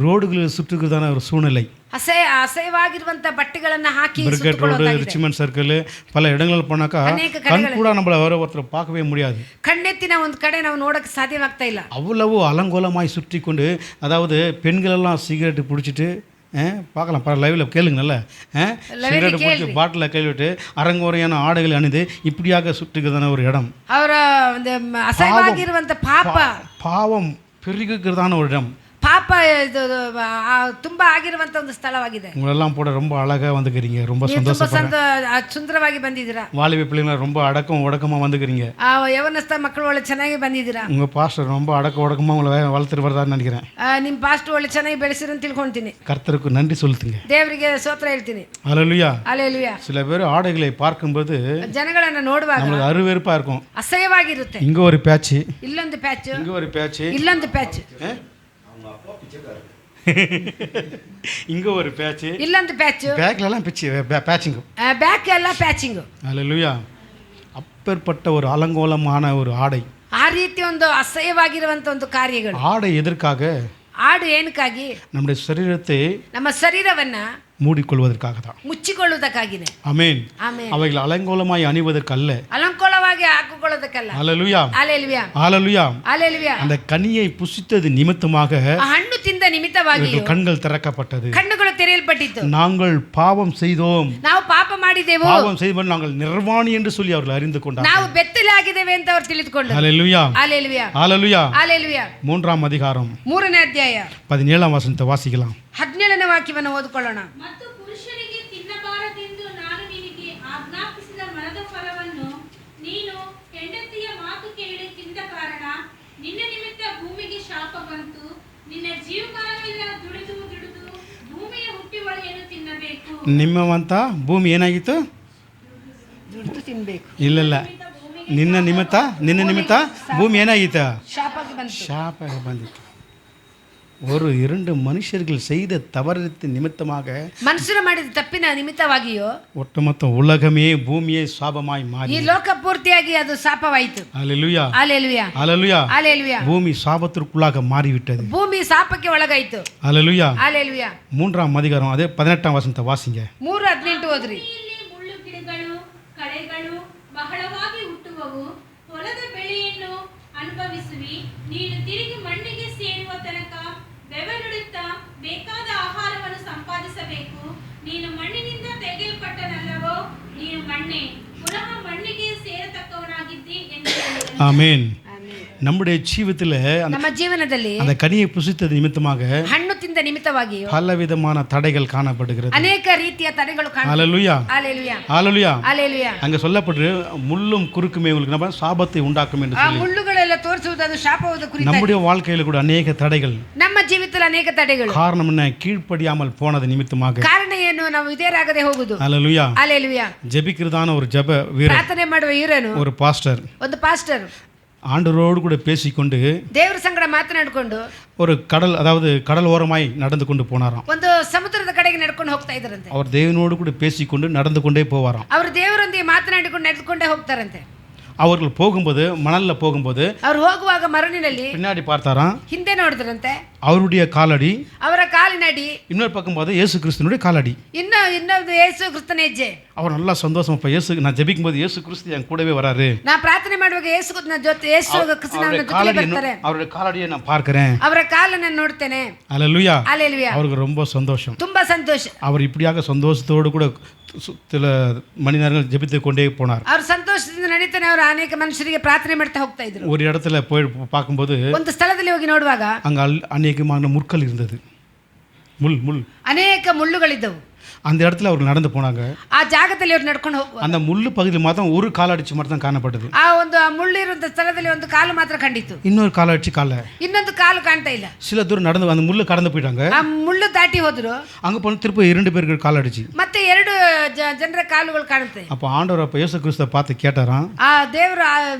ரோடுகளில் சுற்றுகிறதான ஒரு சூழ்நிலை. அசைவாகிருವಂತ ಬಟ್ಟೆಗಳನ್ನು ಹಾಕಿ பிரிகேட் ரோடு, ரிச்மண்ட் சர்க்கிள், பல இடங்களில் போனாக்கா கண் கூட நம்மள வேற ஒருத்தர் பார்க்கவே முடியாது. கண்ணெத்தின ಒಂದು ಕಡೆ ನಾವು ನೋಡಕ್ಕೆ ಸಾಧ್ಯವಾಗ್ತಾ ಇಲ್ಲ. அவ்வளவு அலங்கோலமாய் சுற்றி கொண்டு, அதாவது பெண்கள் எல்லாம் சிகரெட் பிடிச்சிட்டு பார்க்கலாம், லைவ்ல கேளுங்க, நல்ல சிகரெட் பிடிச்சி பாட்டில் கைவிட்டு அரங்கோரையான ஆடைகள் அணிந்து இப்படியாக சுற்றுகிறதான ஒரு இடம். ಅವರ ಅಸೈವಾಗಿರುವಂತ பாவம் பெருகுகிறதான ஒரு இடம். ಪಾಪ ಇದು ತುಂಬಾ ಆಗಿರುವಂತ ಒಂದು ಸ್ಥಳವಾಗಿದೆ. உங்களெல்லாம் போட ரொம்ப அழகா வந்துக்கிறீங்க, ரொம்ப சந்தோஷப்படுறேன். ಸುಂದರವಾಗಿ ಬಂದಿದ್ದೀರಾ. வாலிப பிள்ளைங்க ரொம்ப ஒடுக்கமா வந்துக்கிறீங்க. ಯವನಸ್ಥ ಮಕ್ಕಳು ಒಳ್ಳೆ ಚೆನ್ನಾಗಿ ಬಂದಿದ್ದೀರಾ. உங்க பாஸ்டர் ரொம்ப ஒடுக்கமா உங்களை வளர்த்துட்டு வரதான்னு நினைக்கிறேன். ನಿಮ್ಮ ಪಾಸ್ಟರ್ ಒಳ್ಳೆ ಚೆನ್ನಾಗಿ ಬೆಳೆಸಿರು ಅಂತ ತಿಳ್ಕೊಂತೀನಿ. கர்த்தருக்கு நன்றி சொல்லுங்க, ದೇವರಿಗೆ ಸ್ತೋತ್ರ ಹೇಳ್ತೀನಿ. ஹல்லேலூயா ஹல்லேலூயா. சில பேர் ஆடைகளை பார்க்கும்போது ಜನಗಳನ್ನು ನೋಡುವಾಗ நமக்கு அருவருப்பா இருக்கும், ಅಸಹ್ಯವಾಗಿರುತ್ತೆ. இங்க ஒரு பேட்ச், ಇಲ್ಲೊಂದು ಪ್ಯಾಚ್, இங்க ஒரு பேட்ச், ಇಲ್ಲೊಂದು ಪ್ಯಾಚ್, இங்க ஒரு பேட்ச், ಇಲ್ಲೊಂದು ಪ್ಯಾಚ್, பேக்ல எல்லாம் பேட்சிங், ಬ್ಯಾಕ್ ಎಲ್ಲ ಪ್ಯಾಚಿಂಗ್. ஹல்லேலூயா. அப்பேற்பட்ட ஒரு அலங்கோலமான ஒரு ஆடை, ಆ ರೀತಿ ಒಂದು ಅಸಹ್ಯವಾಗಿರುವಂತ ಒಂದು ಕಾರ್ಯಗಳು. ஆடை எதற்காக? ಆಡು ಏನಕ್ಕಾಗಿ? நம்முடைய சரீரத்தை, ನಮ್ಮ ಶರೀರವನ್ನ மூடிக்கொள்வதற்காக தான், ಮುಚ್ಚಿಕೊಳ್ಳುವುದಕ್ಕಾಗಿದೆ. ஆமென். ಆಮೆನ್. அவைகள் அலங்கோலமாய் அணிவதற்கல்ல, ಅಲಂಕೋಲವಾಗಿ ಹಾಕಿಕೊಳ್ಳುವುದಕ್ಕಲ್ಲ. ஹல்லேலூயா ஹல்லேலூயா ஹல்லேலூயா ஹல்லேலூயா. அந்த கனியை புசித்தது நிமித்தமாக ಆ ಹಣ್ಣು ತಿಂದ ನಿಮಿತ್ತವಾಗಿ கண்கள் திறக்கப்பட்டது, ಕಣ್ಣುಗಳು ತೆರೆಯಲ್ಪಟ್ಟಿತು. நாங்கள் பாவம் செய்தோம், ನಾವು ಪಾಪ ಮಾಡಿದೆವು, பாவம் செய்வோம் நாங்கள் நிர்வாணி என்று சொல்லி அவர்கள் அறிந்து கொண்டார்கள். ನಾವು ಬೆತ್ತಲೆ ಆಗಿದ್ದೇವೆ ಅಂತ ಅವರು ತಿಳಿದುಕೊಂಡರು. ஹல்லேலூயா ஹல்லேலூயா ஹல்லேலூயா ஹல்லேலೂಯಾ. 3ஆம் அதிகாரம் 3ನೇ ಅಧ್ಯಾಯ 17ஆம் வசனத்தை வாசிக்கலாம். 17ನೇ ವಾಕ್ಯವನ್ನು ಓದಿಕೊಳ್ಳೋಣ. ಮತ್ತು ಪುರುಷನಿಗೆ ತಿನ್ನಬಾರದೆಂದು ನಾನು ನಿನಗೆ ಆಜ್ಞಾಪಿಸಿದ ಮರದ ಫಲವನ್ನು ನೀನು ಹೆಂಡತಿಯ ಮಾತು ಕೇಳಿ ತಿಂದ ಕಾರಣ ನಿನ್ನ ನಿಮಿತ್ತ ಭೂಮಿಗೆ ಶಾಪ ಬಂತು. ನಿನ್ನ ಜೀವಮಾನವೆಲ್ಲ ದುಡಿದು ಭೂಮಿಯ ಹುಟ್ಟಿ ಒಳೆಯನ್ನು ತಿನ್ನಬೇಕು. ನಿಮ್ಮವಂತ ಭೂಮಿ ಏನಾಗಿತ್ತು? ದುಡಿದು ತಿನ್ನಬೇಕು. ಇಲ್ಲ ನಿನ್ನ ನಿಮಿತ್ತ ಭೂಮಿ ಏನಾಗಿತ್ತು? ಶಾಪಕ್ಕೆ ಬಂತು. ಶಾಪ ಬಂದಿತ್ತು. ஒரு 2 மனுஷர்கள் செய்த தவறத்தின் நிமித்தமாக ಮನುಷ್ಯರು ಮಾಡಿದ ತಪ್ಪಿನ ನಿಮಿತ್ತವಾಗಿಯೋ ஒட்டுமொத்த உலகமே பூமியே சாபமாய் மாறி ಈ ಲೋಕ ಪೂರ್ತಿಯಾಗಿ ಅದು ಶಾಪವಾಯಿತು. ஹalleluya ஹalleluya ஹalleluya ஹalleluya. பூமி சாபத்திற்குள்ளாக மாறிவிட்டது. ಭೂಮಿ ಶಾಪಕ್ಕೆ ಒಳಗಾಯಿತು. ஹalleluya ஹalleluya. 3ஆம் அதிகாரம் அதே 18ஆம் வசனத்தை வாசிங்க. 3:18 ಓದ್ರಿ. ಭೂಮಿಯಲ್ಲಿ ಮುಳ್ಳು ಗಿಡಗಳು ಕಳೆಗಳು ಬಹಳವಾಗಿ ಹುಟ್ಟುವವು, ಹೊಲದ ಬೆಳೆಯನ್ನು ಅನುಭವಿಸುವಿ. ನೀನು ತಿರುಗಿ ಮಣ್ಣಿಗೆ ಸೇರುವ ತನಕ ಬೆವರಿಡುತ್ತಾ ಬೇಕಾದ ಆಹಾರವನ್ನು ಸಂಪಾದಿಸಬೇಕು. ನೀನು ಮಣ್ಣಿನಿಂದ ತೆಗೆಯಲ್ಪಟ್ಟನಲ್ಲವೋ, ನೀನು ಮಣ್ಣೆ, ಪುನಃ ಮಣ್ಣಿಗೆ ಸೇರತಕ್ಕವನಾಗಿದ್ದಿ ಎಂದು ಹೇಳಿದನು. ஆமென். நம்முடைய ஜீவிதத்தில் ನಮ್ಮ ಜೀವನದಲ್ಲಿ அந்த கனியை புசித்தது நிமித்தமாக ಹಣ್ಣು ತಿಂದ ನಿಮಿತ್ತವಾಗಿಯೋ பலவிதமான தடைகள் காணப்படுகிறது. ಅನೇಕ ರೀತಿಯ ತಡೆಗಳು ಕಾಣುತ್ತವೆ. ஹalleluya ஹalleluya ஹalleluya. ஹalleluya. அங்க சொல்லப்பட்டு முள்ளும் குறுக்குமே உங்களுக்கு நம்ம சாபத்தை உண்டாக்கும் என்று ಆ சொல்லி ಮುಳ್ಳುಗಳೆಲ್ಲ ತೋರಿಸುವುದು ಅದು ಶಾಪವಾದ ಕುರಿತಾಗಿ. நம்முடைய வாழ்க்கையில கூட அநேக தடைகள். ನಮ್ಮ ಜೀವಿತದಲ್ಲಿ ಅನೇಕ ತಡೆಗಳು. காரணம் என்ன? கீழ்ப்படியாமல் போனது நிமித்தமாக. ಕಾರಣ ಏನು? ನಾವು ವಿಧೇಯರಾಗದೆ ಹೋಗುದು. ஹalleluya. ஹalleluya. ஜெபிக்கிறதான ஒரு ஜெப வீரர், ಪ್ರಾರ್ಥನೆ ಮಾಡುವ ವೀರನು, ஒரு பாஸ்டர் ಒಂದು ಪಾಸ್ಟರ್ ஆண்டவரோடு கூட பேசிக்கொண்டு ದೇವರ ಸಂಗಡ ಮಾತನಾಡಿಕೊಂಡು ஒரு கடல், அதாவது கடல் ஓரமாய் நடந்து கொண்டு போனாராம். ಒಂದು ಸಮುದ್ರದ ಕಡೆಗೆ ನಡ್ಕೊಂಡು ಹೋಗ್ತಾ ಇದ್ರಂತೆ. அவர் தேவனோடு கூட பேசிக்கொண்டு நடந்து கொண்டே போவாராம். ಅವರು ದೇವರೊಂದಿಗೆ ಮಾತನಾಡಿಕೊಂಡು ನಡೆದುಕೊಂಡೇ ಹೋಗ್ತಾರಂತೆ. அவர்கள் போகும்போது, மணல்ல போகும்போது ಅವ್ರು ಹೋಗುವಾಗ ಮರಳಿನಲ್ಲಿ பின்னாடி பார்த்தாராம், ಹಿಂದೆ ನೋಡಿದ್ರಂತೆ அவருடைய காலடி, ಅವರ ಕಾಲಿನಡಿ இன்னொரு பக்கம் பார்த்து இயேசு கிறிஸ்துனுடைய காலடி. ಇನ್ನೊಂದು ಯೇಸು ಕ್ರಿಸ್ತನ ಹೆಜ್ಜೆ. அவர் நல்லா சந்தோஷம், இப்போ இயேசு, நான் ஜெபிக்கும் போது இயேசு கிறிஸ்து என் கூடவே வராரு, ನಾ ಪ್ರಾರ್ಥನೆ ಮಾಡುವಾಗ ಯೇಸು ಕ್ರಿಸ್ತನ ಜೊತೆ ಬರ್ತಾರೆ, அவருடைய காலடியை நான் பார்க்கிறேன், ಅವರ ಕಾಲನ್ನ ನೋಡ್ತೇನೆ. அல்லேலூயா. ஹalleluya. அவருக்கு ரொம்ப சந்தோஷம். ತುಂಬಾ ಸಂತೋಷ. அவர் இப்படியாக சந்தோஷத்தோடு கூட சில மணி நேரங்கள் ஜெபித்து கொண்டே போனார். ಅವ್ರು ಸಂತೋಷದಿಂದ ನಡೀತಾನೆ. ಅವರು ಅನೇಕ ಮನುಷ್ಯರಿಗೆ ಪ್ರಾರ್ಥನೆ ಮಾಡ್ತಾ ಹೋಗ್ತಾ ಇದ್ರು. ஒரு இடத்துல போய் பார்க்கும்போது ಒಂದು ಸ್ಥಳದಲ್ಲಿ ಹೋಗಿ ನೋಡುವಾಗ அங்க அநேகமான முற்கள் இருந்தது. முள் ಅನೇಕ ಮುಳ್ಳುಗಳಿದ್ದವು. அந்த இடத்துல அவர் நடந்து போனாங்க. ಆ ಜಾಗದಲ್ಲಿ ಅವ್ರು ನಡ್ಕೊಂಡು ಹೋಗುವ அந்த முள்ளு பகுதியில் மாத்திரம் ஒரு காலடிச்சு மட்டும் தான் காணப்பட்டது. ಆ ಒಂದು ಮುಳ್ಳಿರುವಂತ ಸ್ಥಳದಲ್ಲಿ ಒಂದು ಕಾಲು ಮಾತ್ರ ಕಂಡಿತು. இன்னொரு காலடிச்சு கால, ಇನ್ನೊಂದು ಕಾಲು ಕಾಣ್ತಾ ಇಲ್ಲ. சில தூரம் நடந்து அந்த முள்ளு கடந்து போயிட்டாங்க. ಆ ಮುಳ್ಳು ದಾಟಿ ಹೋದ್ರು. அங்க போன திருப்பி 2 பேருக்கு காலடிச்சு. ಮತ್ತೆ 2 ಜನರ ಕಾಲುಗಳು ಕಾಣುತ್ತೆ. அப்போ ஆண்டவர் அப்ப இயேசு கிறிஸ்துவை பார்த்து கேட்டாராம். ಆ ದೇವರು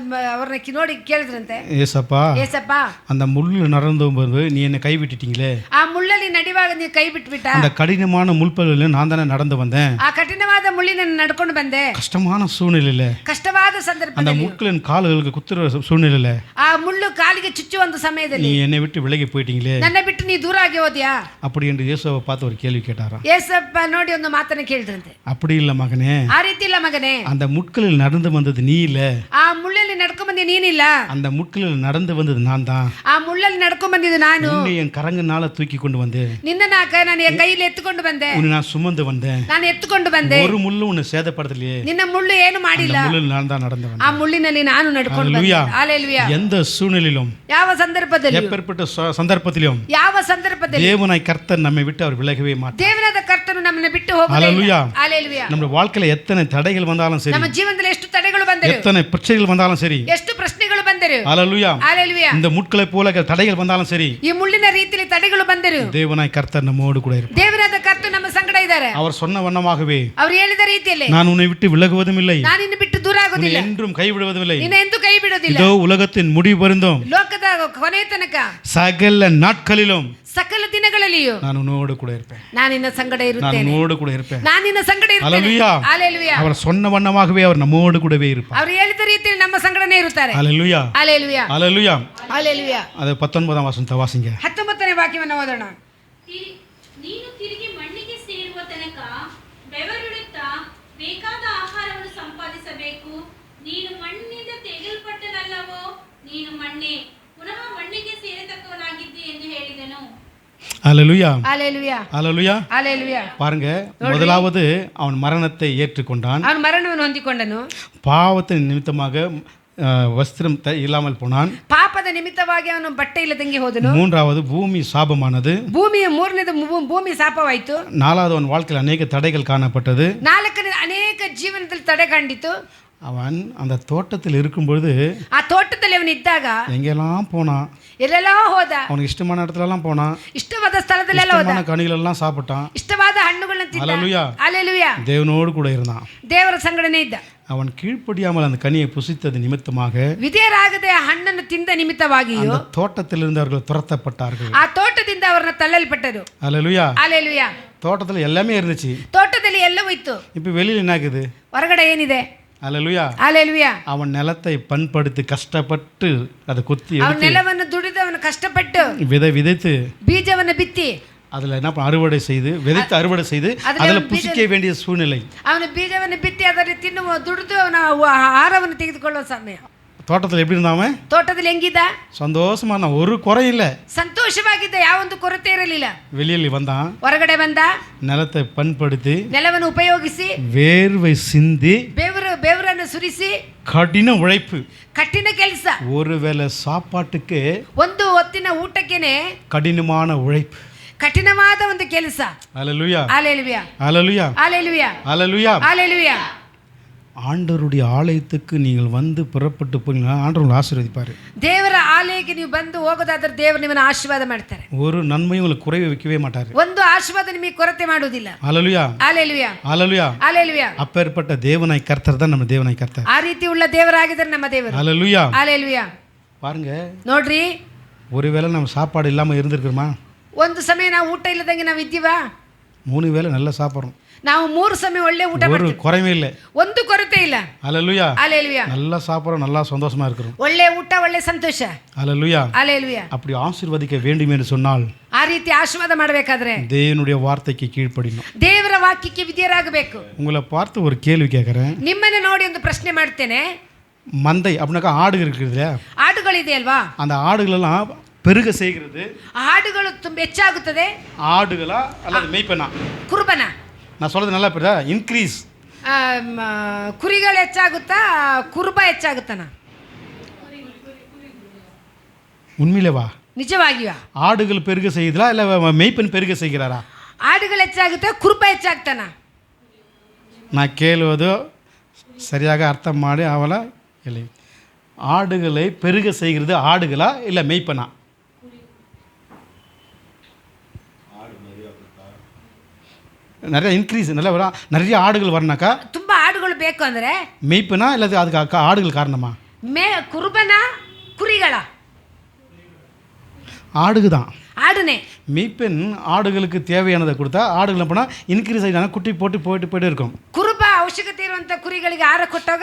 ಅವರನ್ನ ನೋಡಿ ಕೇಳಿದ್ರಂತೆ, ஏசப்பா, ಏಸಪ್ಪ, அந்த முள்ளு நடந்து போது நீ என்னை கைவிட்டுட்டீங்களே, ಆ ಮುಳ್ಳಲ್ಲಿ ನಡೆಯುವಾಗ ನೀವು ಕೈ ಬಿಟ್ಬಿಟ್ಟ. அந்த கடினமான முள்பகுதியில் நான் தானே நடந்து வந்தேன், ಆ ಕಠಿಣವಾದ ಮುಳ್ಳಿನ ನಡ್ಕೊಂಡು ಬಂದೆ. கஷ்டமான சூழ்நிலையில ಕಷ್ಟವಾದ அந்த ಸಂದರ್ಭದಲ್ಲಿ, முட்களின் கால்களுக்கு குத்துற சூழ்நிலையில ಆ ಮುಳ್ಳು ಕಾಲಿಗೆ ಚುಚ್ಚುವ ಒಂದು ಸಮಯದಲ್ಲಿ நீ என்னை விட்டு விலகி போயிட்டீங்களே, ನನ್ನ ಬಿಟ್ಟು ನೀ ದೂರ ಆಗಿ ಹೋದ್ಯಾ அப்படி என்று இயேசுவை பார்த்து ஒரு கேள்வி கேட்டாராம். ಏಸಪ್ಪ ನೋಡಿ ಒಂದು ಮಾತನ್ನ ಕೇಳಿದ್ರಂತೆ. அப்படி இல்ல மகனே, ಆ ರೀತಿ ಇಲ್ಲ ಮಗನೇ, அந்த முட்களில் நடந்து வந்தது நீ இல்ல, ಆ ಮುಳ್ಳಲ್ಲಿ ನಡ್ಕೊಂಡ್ ಬಂದಿ ನೀನಿಲ್ಲ, அந்த முட்களில் நடந்து வந்தது நான் தான். ಆ ಮುಳ್ಳಲ್ಲಿ ನಡ್ಕೊಂಡ್ ಬಂದಿದ್ದು ನಾನು. உன்னை என் கரங்கனால தூக்கி கொண்டு வந்தேன், ನಿನ್ನ ನಾನು ಕೈಯಲ್ಲಿ ಎತ್ತುಕೊಂಡು ಬಂದೆ, உன்னை நான் சுமந்து வந்தேன், ನಾನು ಎತ್ತುಕೊಂಡು ಬಂದೆ. ஒரு முள்ளு உன்னை சேதப்படுத்தலையே, ನಿನ್ನ ಮುಳ್ಳು ಏನು ಮಾಡಿಲ್ಲ, முள்ளில் நான் தான் நடந்து ಆ வந்தேன். ಮುಳ್ಳಿನಲ್ಲಿ ನಾನು ನಡ್ಕೊಂಡು ಬಂದೆ. ஹalleluya. ஹalleluya. எந்த சூழ்நிலையிலும், ಯಾವ ಸಂದರ್ಭದಲ್ಲಿ, எப்பேற்பட்ட சந்தர்ப்பத்திலும் ಯಾವ ಸಂದರ್ಭದಲ್ಲಿ தேவனாய் கர்த்தர் நம்மை விட்டு அவர் விலகவே மாட்டார். ದೇವನಾದ ಕರ್ತನು ನಮ್ಮನ್ನ ಬಿಟ್ಟು ಹೋಗುವುದಿಲ್ಲ. ஹalleluya. ஹalleluya. நம்ம வாழ்க்கையில எத்தனை தடைகள் வந்தாலும் சரி, ನಮ್ಮ ಜೀವನದಲ್ಲಿ ಎಷ್ಟು ತಡೆಗಳು ಬಂದರು, எத்தனை பிரச்சனைகள் வந்தாலும் சரி, ಎಷ್ಟು ಪ್ರಶ್ನೆಗಳು ಬಂದರು, ஹalleluya, ஹalleluya, இந்த முட்களை போல தடைகள் வந்தாலும் சரி, ಈ ಮುಳ್ಳಿನ ರೀತಿಯಲ್ಲಿ ತಡೆಗಳು ಬಂದರು, தேவனாய் கர்த்தர் நம்மோடு கூட இருப்பார். ದೇವರಾದ ಕರ್ತನು ನಮ್ಮ ಸಂಗಡ ಇದ್ದಾರೆ. அவர் சொன்ன வண்ணமாகவே ಅವರು ಹೇಳಿದ ರೀತಿಯಲ್ಲಿ நான் உன்னை விட்டு விலகுவதும் இல்லை, ನಾನು ನಿನ್ನ ಬಿಟ್ಟು ದೂರ உன்னை ಆಗುದಿಲ್ಲ, என்றும் கைவிடுவதும் இல்லை, ನಿನ್ನ ಎಂದೂ ಕೈ ಬಿಡೋದಿಲ್ಲ. இதோ உலகத்தின் முடிவு பரிந்தும் ಲೋಕದ ಕೊನೆಯ ತನಕ சகல நாட்களிலும் ಸಕಲ ದಿನಗಳಲ್ಲಿಯೂ நான் உன்னோடு கூட இருப்பேன், ನಾನು ನಿನ್ನ ಸಂಗಡ நான் ಇರುತ್ತೇನೆ, உன்னோடு கூட இருப்பேன். ನಾನು ನಿನ್ನ ಸಂಗಡ ಇರುತ್ತೇನೆ. ஹalleluya. ஹalleluya. அவர் சொன்ன வண்ணமாகவே அவர் நம்மோடு கூடவே இருப்பார். ಅವರು ಹೇಳಿದ ರೀತಿಯಲ್ಲಿ ನಮ್ಮ ಸಂಗಡನೇ ಇರುತ್ತಾರೆ. ஹalleluya. ஹalleluya. ஹalleluya. ஹalleluya. அது 19ஆம் வசனத்தை வாசிங்க. 19ನೇ ವಾಕ್ಯವನ್ನು ಓದೋಣ. ನೀನು ತಿರುಗಿ ಮಣ್ಣಿಗೆ ಸೇರುವ ತನಕ ಬೆವರಿಡುತ್ತಾ ಬೇಕಾದ ಆಹಾರವನ್ನು ಸಂಪಾದಿಸಬೇಕು. ನೀನು ಮಣ್ಣಿನಿಂದ ತೆಗೆಯಲ್ಪಟ್ಟನಲ್ಲವೋ, ನೀನು ಮಣ್ಣೆ, ಪುನಃ ಮಣ್ಣಿಗೆ ಸೇರತಕ್ಕವನಾಗಿದ್ದಿ ಎಂದು ಹೇಳಿದನು. ஹalleluya. ஹalleluya. ஹalleluya. ஹalleluya. பாருங்க, முதலாவது அவன் மரணத்தை ஏற்றுக்கொண்டான், ಅವನು ಮರಣವನ್ನು ಹೊಂದಿಕೊಂಡನು, பாவத்தின் நிமித்தமாக வஸ்திரம் இல்லாமல் போனான், ಪಾಪದ ನಿಮಿತ್ತವಾಗಿ ಅವನು ಬಟ್ಟೆ ಇಲ್ಲದಂಗೆ ಹೋದನು, மூன்றாவது பூமி சாபமானது, ಮೂರನೇದು ಭೂಮಿ ಶಾಪವಾಯಿತು, நாலாவது அவன் வாழ்க்கையில் அநேக தடைகள் காணப்பட்டது, ನಾಲ್ಕನೇ ಅನೇಕ ಜೀವನದಲ್ಲಿ ತಡೆ ಕಂಡಿತು. அவன் அந்த தோட்டத்தில் இருக்கும்பொழுது ಆ ತೋಟದಲ್ಲಿ ಅವನು ಇದ್ದಾಗ எங்கெல்லாம் போனான், ಎಲ್ಲೆಲ್ಲೋ ಹೋದ, அவனுக்கு இஷ்டமான இடத்துலலாம் போனான், ಇಷ್ಟವಾದ ಸ್ಥಳದಲ್ಲೆಲ್ಲ ಹೋದ, இஷ்டமான கனிகளெல்லாம் சாப்பிட்டான், ಇಷ್ಟವಾದ ಹಣ್ಣುಗಳನ್ನ ತಿಂದ. ஹalleluya. ஹalleluya. தேவனோடு கூட இருந்தான். ದೇವರ ಸಂಗಡನೇ ಇದ್ದ. அவன் கீழ்ப்படியாமல் அந்த கனியை புசித்தது நிமித்தமாக ವಿಧೇಯರಾಗದೆ ಆ ಹಣ್ಣನ್ನು ತಿಂದ ನಿಮಿತ್ತವಾಗಿಯೂ அந்த தோட்டத்திலிருந்து அவர்கள் துரத்தப்பட்டார்கள். ಆ ತೋಟದಿಂದ ಅವರನ್ನ ತಳ್ಳಲ್ಪಟ್ಟರು. அல்லேலூயா. ಹಲ್ಲೆಲೂಯಾ. தோட்டத்தில் எல்லாமே இருந்துச்சு. ತೋಟದಲ್ಲಿ ಎಲ್ಲವೂ ಇತ್ತು. இப்போ வெளியில் என்ன ஆகுது? ಹೊರಗಡೆ ಏನಿದೆ? அல்லேலூயா. ಹಲ್ಲೆಲೂಯಾ. அவன் நிலத்தை பண்படுத்தி கஷ்டப்பட்டு அதை கொத்தி ಅವನ ನೆಲವನ್ನು ದುಡಿದು ಅವನು ಕಷ್ಟಪಟ್ಟು விதைத்து ಬೀಜವನ್ನು ಬಿತ್ತಿ அதில் என்ன அறுவடை செய்து விதைத்து அறுவடை செய்து அதில் புசிக்க வேண்டிய சூழ்நிலை. ಅವನು ಬೀಜವನ್ನು ಬಿತ್ತಿ ಅದರಲ್ಲಿ ತಿನ್ನುವ ದುಡಿದು ಅವನ ಆಹಾರವನ್ನು ತೆಗೆದುಕೊಳ್ಳುವ ಸಮಯ. தோட்டத்தில் எப்படி இருந்தாம? ತೋಟದಲ್ಲಿ ಹೆಂಗಿದ್ದ? சந்தோஷமா இருந்தான், ஒரு குறை இல்லை. ಸಂತೋಷವಾಗಿದ್ದ, ಯಾವೊಂದು ಕೊರತೆ ಇರಲಿಲ್ಲ. வெளியில் வந்தான், ಹೊರಗಡೆ ಬಂದ, நிலத்தை பண்படுத்தி ನೆಲವನ್ನು ಉಪಯೋಗಿಸಿ வேர்வை சிந்தி ಬೇವರನ್ನು ಸುರಿಸಿ கடின உழைப்பு, ಕಠಿಣ ಕೆಲಸ. ஒருவேளை சாப்பாட்டுக்கு ಒಂದು ಹೊತ್ತಿನ ಊಟಕ್ಕೇನೆ கடினமான உழைப்பு, ಕಠಿಣವಾದ ಒಂದು ಕೆಲಸ. அல்லேலூயா. ஹல்லேலூயா. அல்லேலூயா. ஹல்லேலூயா. அல்லேலூயா. ஹல்லேலூயா. ஆண்டவருடைய ஆலயத்துக்கு நீங்கள் வந்து புறப்பட்டு போனீங்கன்னா ஆண்டவர் உங்களை ஆசீர்வதிப்பார். ದೇವರ ಆಲಯಕ್ಕೆ ನೀವು ಬಂದು ಹೋಗೋದಾದ್ರೆ ದೇವರು ನಿಮ್ಮನ್ನು ಆಶೀರ್ವಾದ ಮಾಡ್ತಾರೆ. ஒரு நன்மையும் உங்களுக்கு குறைவு வைக்கவே மாட்டார். ಒಂದು ಆಶೀರ್ವಾದ ನಿಮಗೆ ಕೊರತೆ ಮಾಡುವುದಿಲ್ಲ. அல்லேலூயா. ஹல்லேலூயா. அல்லேலூயா. ஹல்லேலூயா. அப்பேற்பட்ட தேவனாய் கர்த்தர் தான் நம்ம தேவனாய் கர்த்தர். ಆ ರೀತಿ ಉಳ್ಳ ದೇವರಾಗಿದ್ದಾರೆ ನಮ್ಮ ದೇವರು. அல்லேலூயா. ஹல்லேலூயா. பாருங்க, ನೋಡ್ರಿ, ஒருவேளை நம்ம சாப்பாடு இல்லாமல் இருந்திருக்கிறோமா? ಒಂದು ಸಮಯ ನಾವು ಊಟ ಇಲ್ಲದಂಗೆ ನಾವು ಇದ್ದೀವಾ? 3 வேளை நல்லா சாப்பிட்றோம். ನಾವು 3 ಸಮಯ ಒಳ್ಳೆ ಊಟ ஒரு ಮಾಡ್ತೀವಿ, குறைவே இல்லை. ಒಂದು ಕೊರತೆ ಇಲ್ಲ. அல்லேலூயா. ஹல்லேலூயா. நல்லா சாப்பிட்றோம், நல்லா சந்தோஷமா இருக்கிறோம். ಒಳ್ಳೆ ಊಟ, ಒಳ್ಳೆ ಸಂತೋಷ. அல்லேலூயா. ஹல்லேலூயா. அப்படி ஆசீர்வதிக்க வேண்டும் என்று சொன்னால் ಆ ರೀತಿ ಆಶೀರ್ವಾದ ಮಾಡಬೇಕಾದ್ರೆ தேவனுடைய வார்த்தைக்கு கீழ்ப்படிணும். ದೇವರ ವಾಕ್ಯಕ್ಕೆ ವಿಧೇಯರಾಗಬೇಕು. உங்களை பார்த்து ஒரு கேள்வி கேட்குறேன். ನಿಮ್ಮನ್ನು ನೋಡಿ ಒಂದು ಪ್ರಶ್ನೆ ಮಾಡ್ತೇನೆ. மந்தை அப்படின்னாக்கா ஆடு இருக்குது இல்லையா? ಆಡುಗಳಿದೆ ಅಲ್ವಾ? அந்த ஆடுகளெல்லாம் பெருக செய்கிறது ಆಡುಗಳು ತುಂಬ ಹೆಚ್ಚಾಗುತ್ತದೆ. ஆடுகளா அல்லது மேய்ப்பனா? ಕುರುಬನ. நான் சொல்றது நல்லா புரியுதா? இன்க்ரீஸ். ಕುರಿಗಳು ಹೆಚ್ಚಾಗುತ್ತಾ, ಕುರುಬ ಹೆಚ್ಚಾಗುತ್ತಾನ? உண்மையிலேவா? ನಿಜವಾಗಿಯಾ? ஆடுகள் பெருக செய்யுதா இல்லை மேய்ப்பன் பெருக செய்கிறாரா? ಆಡುಗಳು ಹೆಚ್ಚಾಗುತ್ತೆ, ಕುರುಬ ಹೆಚ್ಚಾಗ್ತಾನ? நான் கேளுவது சரியாக அர்த்தம் ಮಾಡಿ அவளை இல்லை. ஆடுகளை பெருக செய்கிறது ஆடுகளா இல்லை மேய்ப்பனா? நிறைய இன்க்ரீஸ் நல்லா வரும், நிறைய ஆடுகள் வரனாக்கா ತುಂಬಾ ಆಡುಗಳು ಬೇಕು ಅಂದ್ರೆ மேய்ப்பனா இல்லை அதுக்கு ஆடுகள் காரணமா? ಕುರುಬನ, ಕುರಿಗಳ? ஆடுகு தான். ஆடுனே. மேய்ப்பன் ஆடுகளுக்கு தேவையானதை கொடுத்தா ஆடுகள் போனால் இன்க்ரீஸ் ஆகினா குட்டி போயிட்டு இருக்கும். ಕುರುಬ ಅವಶ್ಯಕತೆ ಇರುವಂತ ಕುರಿಗಳಿಗೆ ಆಹಾರ ಕೊಟ್ಟಾಗ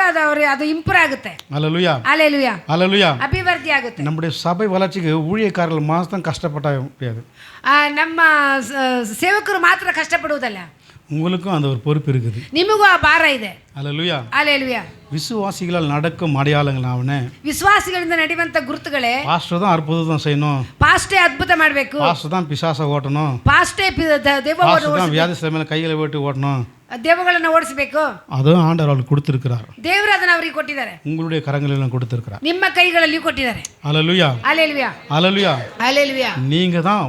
ಅದು ಇಂಪ್ರೂವ್ ಆಗುತ್ತೆ. அல்லேலூயா. ஹல்லேலூயா. அல்லேலூயா. ಅಭಿವೃದ್ಧಿ ಆಗುತ್ತೆ. நம்முடைய சபை வளர்ச்சிக்கு ஊழியக்காரர்கள் மாத்திரம் கஷ்டப்பட்டா முடியாது. ನಮ್ಮ ಸೇವಕರು ಮಾತ್ರ ಕಷ್ಟಪಡುವುದಲ್ಲ, உங்களுக்கும் அந்த ஒரு பொறுப்பு இருக்குது. ನಿಮಗೂ ಆ ಭಾರ ಇದೆ. அல்லேலூயா. ஹல்லேலூயா. விசுவாசிகளால் நடக்கும் அடையாளங்கள் அவனே. ವಿಶ್ವಾಸಿಗಳಿಂದ ನಡೆಯುವಂತ ಗುರುತುಗಳೇ. பாஸ்டர் தான் அற்புதம் செய்யணும், ಪಾಸ್ಟೇ ಅದ್ಭುತ ಮಾಡಬೇಕು, பாஸ்டர் தான் பிசாசை ஓட்டணும், ಪಾಸ್ಟೇ பாஸ்டர் தான் வியாதிஸ்தர் மேல கையில போட்டு ஓட்டணும், ದೇವಗಳನ್ನ ಓಡಿಸಬೇಕು. அதுவும் ஆண்டவர் அவர்களுக்கு கொடுத்திருக்கிறார். ದೇವರು ಅದನ್ನ ಅವರಿಗೆ ಕೊಟ್ಟಿದ್ದಾರೆ. உங்களுடைய கரங்களிலும் கொடுத்திருக்கிறார். ನಿಮ್ಮ ಕೈಗಳಲ್ಲಿ ಕೊಟ್ಟಿದ್ದಾರೆ. அல்லேலூயா. ஹல்லேலூயா. அல்லேலூயா. ஹல்லேலூயா. நீங்க தான்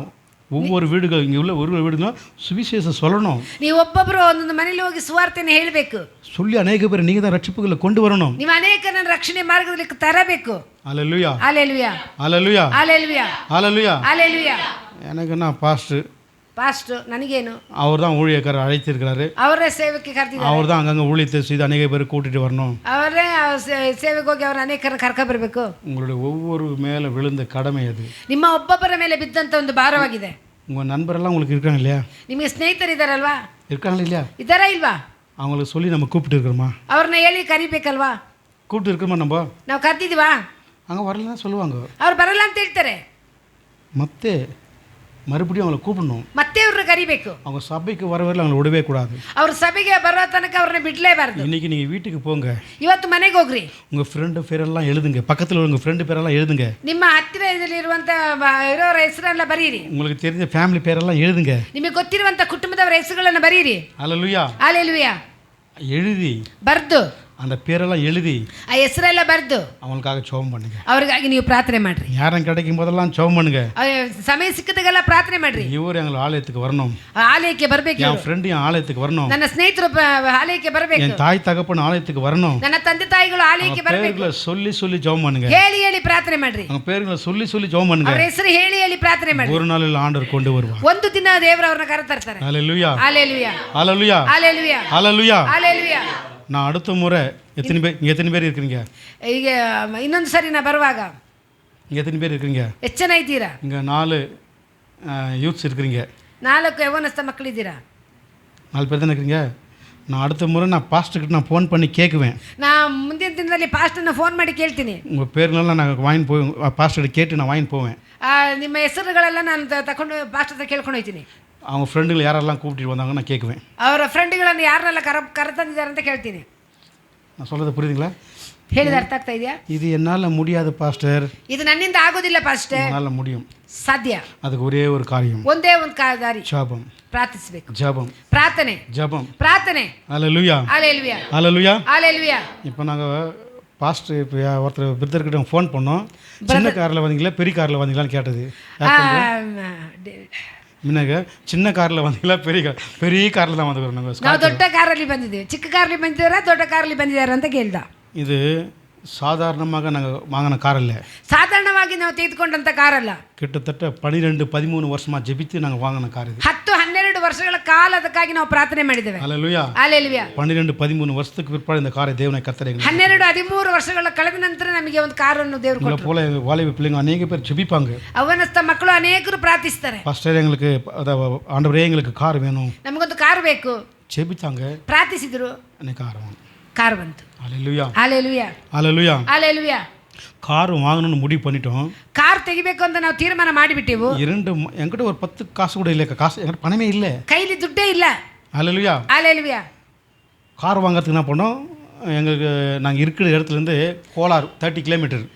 ஒவ்வொரு வீடுகள் இங்கே உள்ள ஒரு வீடுகளும் சுவிசேஷம் சொல்லணும். ನೀವು ಒಬ್ಬೊಬ್ಬರು ಒಂದೊಂದು ಮನೆಯಲ್ಲಿ ಹೋಗಿ ಸುವಾರ್ತೆಯನ್ನು ಹೇಳಬೇಕು. சொல்லி அநேக பேர் நீங்க தான் ரட்சிப்புகளை கொண்டு வரணும். ನೀವು ಅನೇಕರನ್ನು ರಕ್ಷಣೆ ಮಾರ್ಗದಲ್ಲಿ ತರಬೇಕು. அல்லேலூயா. ஹல்லேலூயா. அல்லேலூயா. ஹல்லேலூயா. அல்லேலூயா. ஹல்லேலூயா. எனக்கு நான் பாஸ்டர், ನನಗೇನು? அவர் தான் ஊழியக்காரர் அழைத்திருக்கிறாரு, ಅವರೇ ಸೇವೆಗೆ ಕರೆದಿದ್ದಾರೆ. அவர் தான் அங்கங்கே ஊழியத்தை செய்து அநேக பேர் கூட்டிட்டு வரணும். ಅವರೇ ಸೇವೆಗೆ ಹೋಗಿ ಅವರ ಅನೇಕರನ್ನು ಕರ್ಕ ಬರಬೇಕು. உங்களுடைய ஒவ்வொரு மேலே விழுந்த கடமை அது. ನಿಮ್ಮ ಒಬ್ಬೊಬ್ಬರ ಮೇಲೆ ಬಿದ್ದಂತ ಒಂದು ಭಾರವಾಗಿದೆ. உங்கள் நண்பரெல்லாம் உங்களுக்கு இருக்காங்க இல்லையா? ನಿಮಗೆ ಸ್ನೇಹಿತರಿದ್ದಾರಲ್ವಾ? இருக்காங்களா இல்லையா? ಇದ್ದಾರಾ ಇಲ್ವಾ? அவங்களுக்கு சொல்லி நம்ம கூப்பிட்டு இருக்கிறோமா? ಅವ್ರನ್ನ ಹೇಳಿ ಕರಿಬೇಕಲ್ವಾ? கூப்பிட்டு இருக்கிறோமா? ನಾವು ಕರ್ತಿದೀವಾ? அங்கே வரலன்னு சொல்லுவாங்க. ಅವ್ರು ಬರಲ್ಲ ಅಂತ ಹೇಳ್ತಾರೆ. ಮತ್ತೆ மறுபடியும் அவங்களை கூப்பிடணும். ಮತ್ತೆ ಅವ್ರನ್ನ ಕರಿಬೇಕು. அவங்க சபைக்கு வரவரையில் அவங்களை விடவே கூடாது. ಅವ್ರ ಸಭೆಗೆ ಬರೋ ತನಕ ಅವ್ರನ್ನ ಬಿಡ್ಲೇಬಾರ್ದು. இன்னைக்கு நீங்கள் வீட்டுக்கு போங்க, ಇವತ್ತು ಮನೆಗೆ ಹೋಗ್ರಿ. உங்கள் ஃப்ரெண்டு பேரெல்லாம் எழுதுங்க, பக்கத்தில் உங்கள் ஃப்ரெண்டு பேரெல்லாம் எழுதுங்க, ನಿಮ್ಮ ಹತ್ತಿರದಲ್ಲಿರುವಂತ ಇರೋರ ಹೆಸರೆಲ್ಲ ಬರೀರಿ. உங்களுக்கு தெரிஞ்ச ஃபேமிலி பேரெல்லாம் எழுதுங்க, ನಿಮಗೆ ಗೊತ್ತಿರುವಂತ ಕುಟುಂಬದವರ ಹೆಸರುಗಳನ್ನು ಬರೀರಿ. அல்லேலூயா. ஹல்லேலூயா. எழுதி ಬರ್ದು அந்த பேரெல்லாம் எழுதி ಆ ಹೆಸರೆಲ್ಲ ಬರ್ದು அவங்களுக்காக ஜெபம் பண்ணுங்க. ಅವ್ರಿಗಾಗಿ ನೀವು ಪ್ರಾರ್ಥನೆ ಮಾಡ್ರಿ. நேரம் கிடைக்கும் போதெல்லாம் ஜெபம் பண்ணுங்க. ಸಮಯ ಸಿಕ್ಕದಾಗೆಲ್ಲ ಪ್ರಾರ್ಥನೆ ಮಾಡ್ರಿ. இவர் எங்கள் ஆலயத்துக்கு வரணும், ಆಲಯಕ್ಕೆ ಬರಬೇಕು, என் ஃப்ரெண்டு என் ஆலயத்துக்கு வரணும், ನನ್ನ ಸ್ನೇಹಿತರು ಆಲಯಕ್ಕೆ ಬರಬೇಕು, என் தாய் தகப்பன் ஆலயத்துக்கு வரணும். ನನ್ನ ತಂದೆ ತಾಯಿಗಳು ಆಲಯಕ್ಕೆ ಬರಬೇಕು. பேர்களை சொல்லி சொல்லி ஜெபம் பண்ணுங்க. ಹೇಳಿ ಹೇಳಿ ಪ್ರಾರ್ಥನೆ ಮಾಡ್ರಿ. அவங்க பேர்களை சொல்லி சொல்லி ஜெபம் பண்ணுங்க. ಅವರ ಹೆಸರು ಹೇಳಿ ಹೇಳಿ ಪ್ರಾರ್ಥನೆ ಮಾಡ್ರಿ. ஒரு நாளில் ஆண்டவர் கொண்டு வருவார். ಒಂದು ದಿನ ದೇವರು ಅವ್ರನ್ನ ಕರೆತರ್ತಾರೆ. அல்லேலூயா. ஹல்லேலூயா. அல்லேலூயா. ஹல்லேலூயா. அல்லேலூயா. ஹல்லேலூயா. நான் அடுத்த முறை எத்தனை பேர் இருக்கிறீங்க? ಈಗ ಇನ್ನೊಂದು ಸರಿ ನಾ ಬರುವಾಗ இங்கே எத்தனை பேர் இருக்கிறீங்க? ಎಷ್ಟು ಜನ ಇದ್ದೀರಾ? இங்கே 4 யூத்ஸ் இருக்கிறீங்க. 4 ಯವನಸ್ಥ ಮಕ್ಕಳಿದ್ದೀರಾ? 4 பேர் தானே இருக்கிறீங்க. நான் அடுத்த முறை நான் பாஸ்டர்கிட்ட நான் ஃபோன் பண்ணி கேட்குவேன். நான் ಮುಂದಿನ ದಿನದಲ್ಲಿ ಪಾಸ್ಟರ್ನ ಫೋನ್ ಮಾಡಿ ಕೇಳ್ತೀನಿ. உங்கள் பேருங்களெல்லாம் நான் வாங்கி போய் பாஸ்டர்கிட்ட கேட்டு நான் வாங்கி போவேன். ನಿಮ್ಮ ಹೆಸರುಗಳೆಲ್ಲ ನಾನು ತಗೊಂಡು ಪಾಸ್ಟರ್ ಹತ್ರ ಕೇಳ್ಕೊಂಡು ಹೋಗ್ತೀನಿ. அவங்க ஃப்ரெண்டுಗಳು யாரெல்லாம் கூப்பிட்டு வந்தாங்க நான் கேட்குவேன். ಅವರ ಫ್ರೆಂಡ್ಗಳನ್ನು ಯಾರನ್ನೆಲ್ಲ ಕರೆತಂದಿದ್ದಾರೆ ಅಂತ ಕೇಳ್ತೀನಿ. நான் சொல்கிறது புரியுதுங்களா? ಹೇಳಿದ ಅರ್ಥ ಆಗ್ತಾ ಇದೆಯಾ? இது என்னால் முடியாது பாஸ்டர். ಇದು ನನ್ನಿಂದ ಆಗೋದಿಲ್ಲ ಪಾಸ್ಟರ್. என்னால் முடியும். ಸಾಧ್ಯ. அதுக்கு ஒரே ஒரு காரியம். ಒಂದೇ ಒಂದು ದಾರಿ. ஜெபம். ಪ್ರಾರ್ಥಿಸಬೇಕು. ஜெபம். ಪ್ರಾರ್ಥನೆ. ஜெபம். ಪ್ರಾರ್ಥನೆ. ஹல்லேலூயா. ஹல்லேலூயா. ஹல்லேலூயா. ஹல்லேலூயா. இப்போ நாங்கள் பாஸ்டர் இப்போ ஒருத்தர் பிரதர்கிட்ட ஃபோன் பண்ணோம். சின்ன காரில் வந்தீங்களா பெரிய காரில் வந்தீங்களான்னு கேட்டது. முன்னாக சின்ன காரில் வந்தீங்களா பெரிய காரில் தான் வந்துக்கிறோம் நாங்கள். ನಾವು ದೊಡ್ಡ ಕಾರಲ್ಲಿ ಬಂದಿದ್ದೀವಿ. ಚಿಕ್ಕ ಕಾರಲ್ಲಿ ಬಂದಿದ್ದಾರಾ ದೊಡ್ಡ ಕಾರಲ್ಲಿ ಬಂದಿದ್ದಾರಾ ಅಂತ ಕೇಳ್ದ. இது சாதாரணமாக நாங்கள் வாங்கின கார் இல்லை. ಸಾಧಾರಣವಾಗಿ ನಾವು ತೆಗೆದುಕೊಂಡಂತ ಕಾರಲ್ಲ. கிட்டத்தட்ட 12-13 வருஷமாக ஜெபித்து நாங்கள் வாங்கின கார் இது. 10-12 ವರ್ಷಗಳ ಕಾಲ ಅದಕ್ಕಾಗಿ ನಾವು ಪ್ರಾರ್ಥನೆ ಮಾಡಿದ್ದೇವೆ. ஹல்லேலூயா. ஹல்லேலೂಯಾ. 12-13 வருஷத்துக்கு பிற்பாடு இந்த காரை தேவனை கர்த்தர் 12-13 ವರ್ಷಗಳ ಕಳೆದ ನಂತರ ನಮಗೆ ಒಂದು ಕಾರನ್ನು ದೇವರು ಕೊಟ್ಟರು. போல வாலிப பிள்ளைங்க அநேக பேர் ஜெபிப்பாங்க. ಅವನಸ್ಥ ಮಕ್ಕಳು ಅನೇಕರು ಪ್ರಾರ್ಥಿಸ್ತಾರೆ. பாஸ்டர் எங்களுக்கு ஆண்டவரே எங்களுக்கு கார் வேணும். ನಮಗೊಂದು ಕಾರ್ ಬೇಕು. ஜெபித்தாங்க. ಪ್ರಾರ್ಥಿಸಿದ್ರು. எனக்கு கார் வேணும். ಕಾರ್ ಬಂತು. ஹல்லேலூயா. ஹல்லேலூயா. ஹல்லேலூயா. ஹல்லேலூயா. கார் வாங்கணும்னு முடிவு பண்ணிட்டோம். ಕಾರ್ ತೆಗಿಬೇಕು ಅಂತ ನಾವು ತೀರ್ಮಾನ ಮಾಡಿಬಿಟ್ಟೆವು. என்கிட்ட ஒரு 10 காசு கூட இல்லை. காசு என்கிட்ட பணமே இல்லை. ಕೈಲಿ ದುಡ್ಡೇ ಇಲ್ಲ. ஹல்லேலூயா. ஹல்லேலூயா. கார் வாங்கிறதுக்கு என்ன பண்ணோம், எங்களுக்கு நாங்கள் இருக்கிற இடத்துலேருந்து கோலார் 30 கிலோமீட்டர்.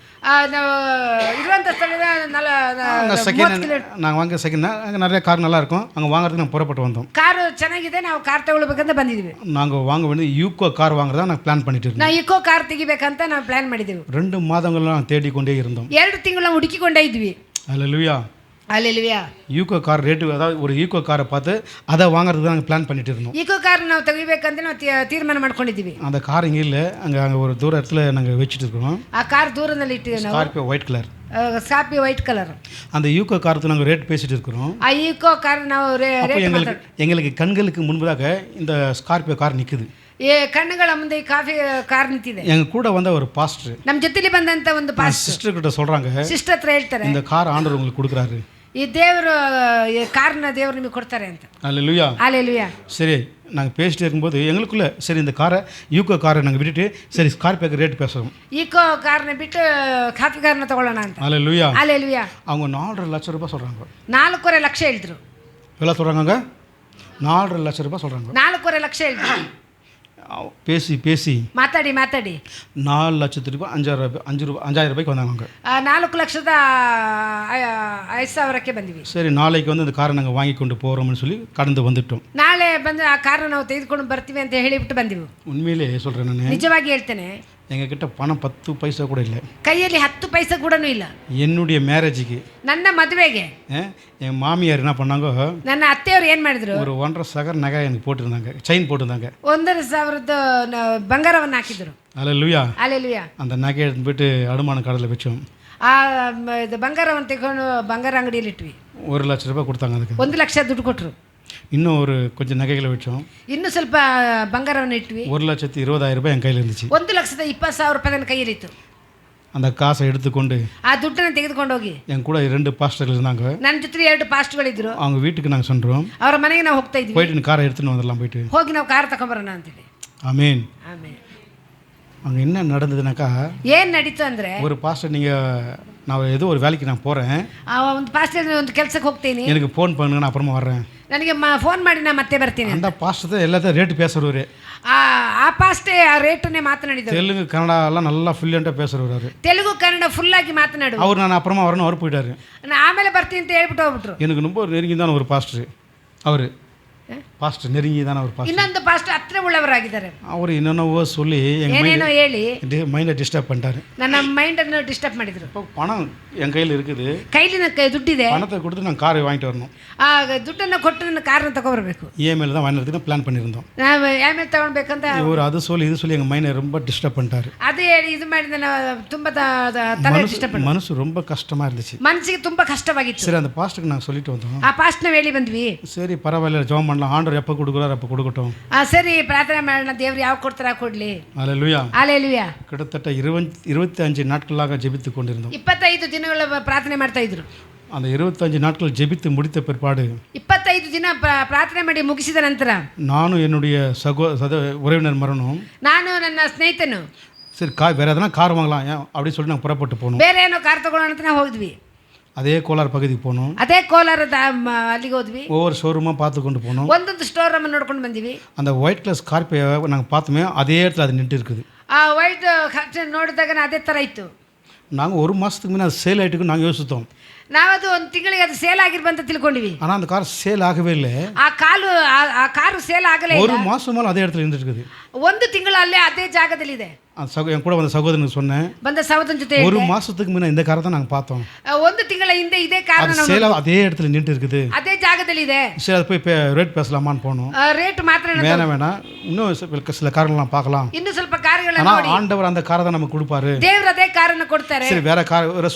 ನಾವು ಇರುವಂಥ ಸ್ಥಳದ நாங்கள் வாங்க செகண்ட் அங்கே நிறைய கார் நல்லா இருக்கும். அங்கே வாங்குறதுக்கு நாங்கள் புறப்பட்டு வந்தோம். ಕಾರು ಚೆನ್ನಾಗಿದೆ, ನಾವು ಕಾರ್ ತಗೊಳ್ಬೇಕಂತ ಬಂದಿದ್ದೀವಿ. நாங்கள் வாங்க வேண்டிய யூகோ கார் வாங்குறதா நாங்கள் பிளான் பண்ணிட்டு இருந்தோம். ನಾವು ಇಕೋ ಕಾರ್ ತೆಗಿಬೇಕಂತ ನಾವು ಪ್ಲಾನ್ ಮಾಡಿದೆವು. 2 மாதங்கள்லாம் தேடிக்கொண்டே இருந்தோம். 2 ತಿಂಗಳು ಹುಡುಕಿಕೊಂಡೇ ಇದ್ವಿ. ஹல்லேலூயா. ஹல்லேலூயா. யூகோ கார் ரேட்டு, அதாவது ஒரு யூகோ காரை பார்த்து அதை வாங்குறதுக்கு நாங்கள் பிளான் பண்ணிட்டு இருந்தோம். ಇಕೋ ಕಾರ್ ನಾವು ತೆಗಿಬೇಕಂತ ನಾವು ತೀರ್ಮಾನ ಮಾಡ್ಕೊಂಡಿದ್ದೀವಿ. அந்த கார் இங்கே இல்லை, அங்கே ஒரு தூர இடத்துல நாங்கள் வச்சுட்டு இருக்கிறோம். ಆ ಕಾರ್ ದೂರದಲ್ಲಿ ಇಟ್ಟಿದ್ದೀವಿ ನಾವು. Scorpio white colour. Scorpio white colour. அந்த யூகோ காருக்கு நாங்கள் ரேட் பேசிட்டு இருக்கிறோம். ಆ ಇಕೋ ಕಾರ್ ನಾವು எங்களுக்கு கண்களுக்கு முன்பதாக இந்த ஸ்கார்பியோ கார் நிற்குது. ಕಣ್ಣುಗಳ ಮುಂದೆ ಈ ಕಾಫಿ ಕಾರ್ ನಿಂತಿದೆ. எங்க கூட வந்த ஒரு பாஸ்டர் ನಮ್ಮ ಜೊತೆಲಿ ಬಂದಂತ ಒಂದು ಪಾಸ್ಟರ್ சிஸ்டர் கிட்ட சொல்றாங்க, ಸಿಸ್ಟರ್ ಹತ್ರ ಹೇಳ್ತಾರೆ, இந்த கார் ஆண்டவர் உங்களுக்கு கொடுக்குறாரு. ಈ ದೇವರು ಕಾರ್ನ ದೇವರು ನಿಮಗೆ ಕೊಡ್ತಾರೆ ಅಂತ. ஹல்லேலூயா. ஹல்லேலூயா. சரி, நாங்கள் பேசிட்டு இருக்கும்போது எங்களுக்குள்ள சரி இந்த காரை யூகோ காரை நாங்கள் விட்டுட்டு சரி ஸ்கார்பியோக்கு ரேட் பேசுகிறோம். ಈಕೋ ಕಾರ್ನ ಬಿಟ್ಟು ಕಾಫಿ ಕಾರ್ನ ತಗೊಳ್ಳೋಣ ಅಂತ. ஹல்லேலூயா. ஹல்லேலூயா. அவங்க 4.5 லட்சம் ரூபாய் சொல்கிறாங்க. 4.5 ಲಕ್ಷ ಹೇಳಿದ್ರು. எவ்வளோ சொல்கிறாங்க? 4.5 லட்சம் ரூபாய் சொல்கிறாங்க. 4.5 ಲಕ್ಷ ಹೇಳಿದ್ರು. பேசி ಮಾತಾಡಿ 4 லட்சத்து ரூபாய் 5,000 ரூபாய்க்கு வந்தாங்க. 4,05,000ಕ್ಕೆ ಬಂದಿವಿ. சரி, நாளைக்கு வந்து இந்த காரை நாங்கள் வாங்கி கொண்டு போகிறோம்னு சொல்லி கடந்து வந்துட்டோம். ನಾಳೆ ಬಂದು ಆ ಕಾರನ್ನು ನಾವು ತೆಗೆದುಕೊಂಡು ಬರ್ತೀವಿ ಅಂತ ಹೇಳಿಬಿಟ್ಟು ಬಂದಿವಿ. உண்மையிலே சொல்கிறேன், நான் ನಿಜವಾಗಿ ಹೇಳ್ತೇನೆ, எங்ககிட்ட பணம் 10 பைசா கூட இல்லை. ಕೈಯಲ್ಲಿ 10 ಪೈಸೆ ಕೂಡ ಇಲ್ಲ. என்னுடைய மேரேஜுக்கு, ನನ್ನ ಮದುವೆಗೆ என் மாமியார் என்ன பண்ணாங்க, ನನ್ನ ಅತ್ತೆಯವರು ಏನು ಮಾಡಿದ್ರು, ஒரு 1.5 சகர் நகை எனக்கு போட்டிருந்தாங்க, செயின் போட்டிருந்தாங்க. 1,000 ಬಂಗಾರವನ್ನು ಹಾಕಿದ್ರು. ஹல்லேலூயா. ஹல்லேலூயா. அந்த நகையை எடுத்து போயிட்டு அடமான கடையில் வச்சோம். ಆ ಬಂಗಾರವನ್ನು ತೆಗೆದು ಬಂಗಾರ ಅಂಗಡಿಯಲ್ಲಿ ಇಟ್ವಿ. 1 ಲட்ச ரூபாய் கொடுத்தாங்க. அதுக்கு 1 ಲಕ್ಷ ದುಡ್ಡು ಕೊಟ್ಟರು. இன்னும் ஒரு கொஞ்சம் நகைகளை வச்சோம். ಇನ್ನೂ ಸ್ವಲ್ಪ ಬಂಗಾರವನ್ನು ಇಟ್ವಿ. 1,20,000 ரூபாய் என் கையில் இருந்துச்சு. 1,20,000 ರೂಪಾಯಿ ನನ್ನ ಕೈಯಲ್ಲಿತ್ತು. அந்த காசை எடுத்துக்கொண்டு ಆ ದುಡ್ಡನ್ನು ತೆಗೆದುಕೊಂಡು ಹೋಗಿ என் கூட 2 பாஸ்டர்கள் இருந்தாங்க. ನನ್ನ ಜೊತೆ 2 ಪಾಸ್ಟ್ಗಳಿದ್ರು. அவங்க வீட்டுக்கு நாங்கள் சென்றோம். ಅವರ ಮನೆಗೆ ನಾವು ಹೋಗ್ತಾ ಇದ್ವಿ. போயிட்டு காரை எடுத்துன்னு வந்துடலாம் போயிட்டு. ಹೋಗಿ ನಾವು ಕಾರ್ ತಗೊಂಬರೋಣ ಅಂತೇಳಿ. ஆமேன். ಆಮೇಲೆ அங்கே என்ன நடந்ததுனாக்கா, ಏನು ನಡೀತು ಅಂದರೆ, ஒரு பாஸ்டர் நான் ஏதோ ஒரு வேலைக்கு நான் போகிறேன், ಒಂದು ಪಾಸ್ಟರ್ ಒಂದು ಕೆಲಸಕ್ಕೆ ಹೋಗ್ತೀನಿ, எனக்கு ஃபோன் பண்ணுங்க நான் அப்புறமா வர்றேன், ನನಗೆ ಫೋನ್ ಮಾಡಿ ನಾನು ಮತ್ತೆ ಬರ್ತೀನಿ. அந்த பாஸ்டர் எல்லாத்தையும் ரேட்டு பேசுகிறவரு. ಆ ಪಾಸ್ಟೇ ಆ ರೇಟನ್ನೇ ಮಾತನಾಡಿದ್ರು. தெலுங்கு கன்னடா எல்லாம் நல்லா ஃப்ளூயண்டாக பேசுகிறவரு. ತೆಲುಗು ಕನ್ನಡ ಫುಲ್ಲಾಗಿ ಮಾತನಾಡು. அவர் நான் அப்புறமா வரணும், அவர் போயிட்டாரு. ನಾನು ಆಮೇಲೆ ಬರ್ತೀನಿ ಅಂತ ಹೇಳ್ಬಿಟ್ಟು ಹೋಗ್ಬಿಟ್ರು. எனக்கு ரொம்ப நெருங்கிதான ஒரு பாஸ்டர் அவர். பாஸ்டர் நெருங்கிதான ஒரு பாஸ்டர். ಇನ್ನೊಂದು ಪಾಸ್ಟರ್ ಹತ್ರ ಉಳ್ಳವರಾಗಿದ್ದಾರೆ. அவர் என்னென்னவோ சொல்லி ಏನೇನೋ ಹೇಳಿ மைண்டை டிஸ்டர்ப் பண்ணிட்டாரு. ನನ್ನ ಮೈಂಡನ್ನು ಡಿಸ್ಟರ್ಬ್ ಮಾಡಿದ್ರು. இப்போ பணம் என் கையில் இருக்குது, ಕೈಲಿ ದುಡ್ಡಿದೆ, பணத்தை கொடுத்து நான் காரை வாங்கிட்டு வரணும். ಆ ದುಡ್ಡನ್ನು ಕೊಟ್ಟು ನನ್ನ ಕಾರನ್ನು ತಗೊಬರ್ಬೇಕು. இஎம்ஐல தான் வாங்கினதுக்கு பிளான் பண்ணியிருந்தோம். ನಾವು ಆಮೇಲೆ ತಗೊಳ್ಬೇಕಂತ இவர் அது சொல்லி இது சொல்லி எங்கள் மைண்டை ரொம்ப டிஸ்டர்ப் பண்ணிட்டாரு. ಅದೇ ಹೇಳಿ ಇದು ಮಾಡಿದ ತುಂಬ ತಲೆ ಡಿಸ್ಟರ್ಬ್ ಮಾಡಿ மனசு ரொம்ப கஷ்டமாக இருந்துச்சு. ಮನಸ್ಸಿಗೆ ತುಂಬ ಕಷ್ಟವಾಗಿತ್ತು. சரி, அந்த பாஸ்டருக்கு நாங்கள் சொல்லிட்டு வந்தோம். ಆ ಪಾಸ್ಟ್ನ ಹೇಳಿ ಬಂದ್ವಿ. சரி பரவாயில்ல, ஜெபம் பண்ணலாம். ஆண்டவர் எப்போ கொடுக்குறாரு அப்போ கொடுக்கட்டும். ಸರಿ, ಪ್ರಾರ್ಥನೆ ಮಾಡೋಣ. ದೇವ್ರು ಯಾವ ಕೊಡ್ತಾರ ಕೊಡ್ಲಿ. அல்லேலூயா. ஹalleluya. கிட்டத்தட்ட 25 நாட்களாக ஜெபித்து கொண்டிருந்தோம். 25 ದಿನಗಳ ಪ್ರಾರ್ಥನೆ ಮಾಡ್ತಾ ಇದ್ರು. அந்த 25 நாட்கள் ஜெபித்து முடித்த பிற்பாடு 25 ದಿನ ಪ್ರಾರ್ಥನೆ ಮಾಡಿ ಮುಗಿಸಿದ ನಂತರ நானும் என்னுடைய உறவினர் மரணம், ನಾನು ನನ್ನ ಸ್ನೇಹಿತನು சரி வேறு எதனா கார் வாங்கலாம் அப்படின்னு சொல்லி நாங்கள் புறப்பட்டு போனோம். ಬೇರೆ ಏನೋ ಕಾರ್ ತಗೊಳ್ಳೋಣ ಅಂತ ನಾವು ಹೋದ್ವಿ. அதே கோலார் பகுதிக்கு போனோம். ಅದೇ ಕೋಲಾರದ ಅಲ್ಲಿಗೆ ಹೋದ್ವಿ. ஒவ்வொரு ஷோரூமாக பார்த்து கொண்டு போனோம். ಒಂದೊಂದು ಸ್ಟೋರ್ ರೂಮ್ ನೋಡ್ಕೊಂಡು ಬಂದಿವಿ. அந்த ஒயிட் கலர் ஸ்கார்பியோ நாங்கள் பார்த்தோமே அதே இடத்துல அது நின்று இருக்குது. ಆ ವೈಟ್ ನೋಡಿದಾಗ ಅದೇ ಥರ ಇತ್ತು. நாங்கள் ஒரு மாதத்துக்கு முன்னே அது சேல் ஆகிட்டுக்கு நாங்கள் யோசித்தோம். ನಾವದು ಒಂದು ತಿಂಗಳಿಗೆ ಅದು ಸೇಲ್ ಆಗಿರ್ಬಂತ ತಿಳ್ಕೊಂಡಿವಿ. ஆனால் அந்த கார் சேல் ஆகவே இல்லை. ಆ ಕಾರು ಸೇಲ್ ಆಗಲೇ ಇಲ್ಲ. ஒரு மாதம் மேலே அதே இடத்துல இருந்துட்டு இருக்குது. ಒಂದು ತಿಂಗಳು ಅಲ್ಲೇ ಅದೇ ಜಾಗದಲ್ಲಿದೆ. என் கூட வந்த சகோதரனுக்கு சொன்னேன். ಬಂದ ಸಹೋದರನ ಜೊತೆ ஒரு மாசத்துக்கு முன்ன இந்த காரை தான் நாங்கள் பார்த்தோம். ಒಂದು ತಿಂಗಳ ಹಿಂದೆ ಇದೇ ಕಾರ್ சேல் அதே இடத்துல நின்று இருக்குது. ಅದೇ ಜಾಗದಲ್ಲಿದೆ. சரி அது போய் ரேட் பேசலாமான்னு போனோம். ரேட் மாத்திரம் வேணாம் இன்னும் சில கார்கள்லாம் பார்க்கலாம். இன்னும் ಸ್ವಲ್ಪ ಕಾರುಗಳನ್ನ ನೋಡಿ. ஆண்டவர் அந்த காரை தான் நமக்கு கொடுப்பாரு. ದೇವರು ಅದೇ ಕಾರನ್ನ ಕೊಡ್ತಾರೆ. சரி வேற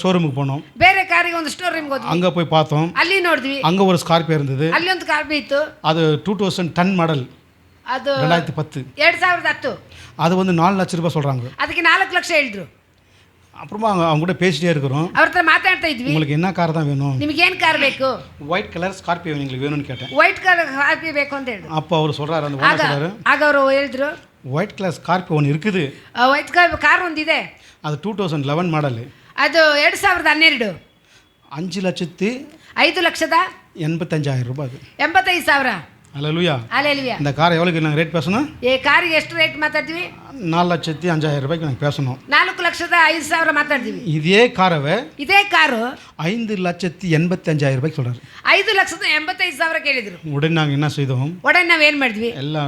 ஷோரூமுக்கு போனோம். ಬೇರೆ ಕಾರಿಗೆ ಒಂದು ಸ್ಟೋರ್ ರೂಮ್ಗೆ ಹೋದ್ವಿ. அங்க போய் பார்த்தோம். ಅಲ್ಲಿ ನೋಡಿದ್ವಿ. அங்க ஒரு ஸ்கார்பியோ இருந்தது. ಅಲ್ಲಿ ಒಂದು ಸ್ಕಾರ್ಪಿಯೋ ಇತ್ತು. அது 2010 மாடல். ಅದು 2010. 2010. அது வந்து 4 லட்சம் ரூபாய் சொல்றாங்க. ಅದಕ್ಕೆ 4 ಲಕ್ಷ ಹೇಳಿದ್ರು. அப்புறமா அவங்க கூட பேசிட்டே இருக்கிறோம். ಅವ್ರ ಹತ್ರ ಮಾತಾಡ್ತಾ ಇದ್ವಿ. உங்களுக்கு என்ன கார் தான் வேணும்? ನಿಮಗೆ ಏನು ಕಾರ್ ಬೇಕು? ஒயிட் கலர் ஸ்கார்பியோ உங்களுக்கு வேணும்னு கேட்டேன். ವೈಟ್ ಕಲರ್ ಸ್ಕಾರ್ಪಿಯೋ ಬೇಕು ಅಂತ ಹೇಳಿದ್ರು. அப்போ அவர் சொல்றாரு, அந்த ஓனர் சொல்றாரு, ಆಗ ಅವರು ಹೇಳಿದ್ರು ஒயிட் கலர் ஸ்கார்பியோ ஒன்று இருக்குது. ವೈಟ್ ಕಾರ್ ಒಂದಿದೆ. அது 2011 மாடல். ಅದು 2012. 5,85,000 ரூபாய். 85,000. அல்லேலூயா. ஹalleluya. இந்த கார் எவ்வளோக்கு நாங்கள் ரேட் பேசணும்? ಕಾರಿಗೆ ಎಷ್ಟು ರೇಟ್ ಮಾತಾಡ್ತೀವಿ? 4,05,000 ரூபாய்க்கு நாங்கள் பேசணும். 4,05,000 ಮಾತಾಡ್ತೀವಿ. இதே காரவை ಇದೇ ಕಾರು 5,85,000 ரூபாய்க்கு சொல்றாரு. 5,85,000 ಕೇಳಿದ್ರು. உடனே நாங்கள் என்ன செய்தோம்? உடனே ನಾವು ಏನು ಮಾಡಿದ್ವಿ? எல்லாம்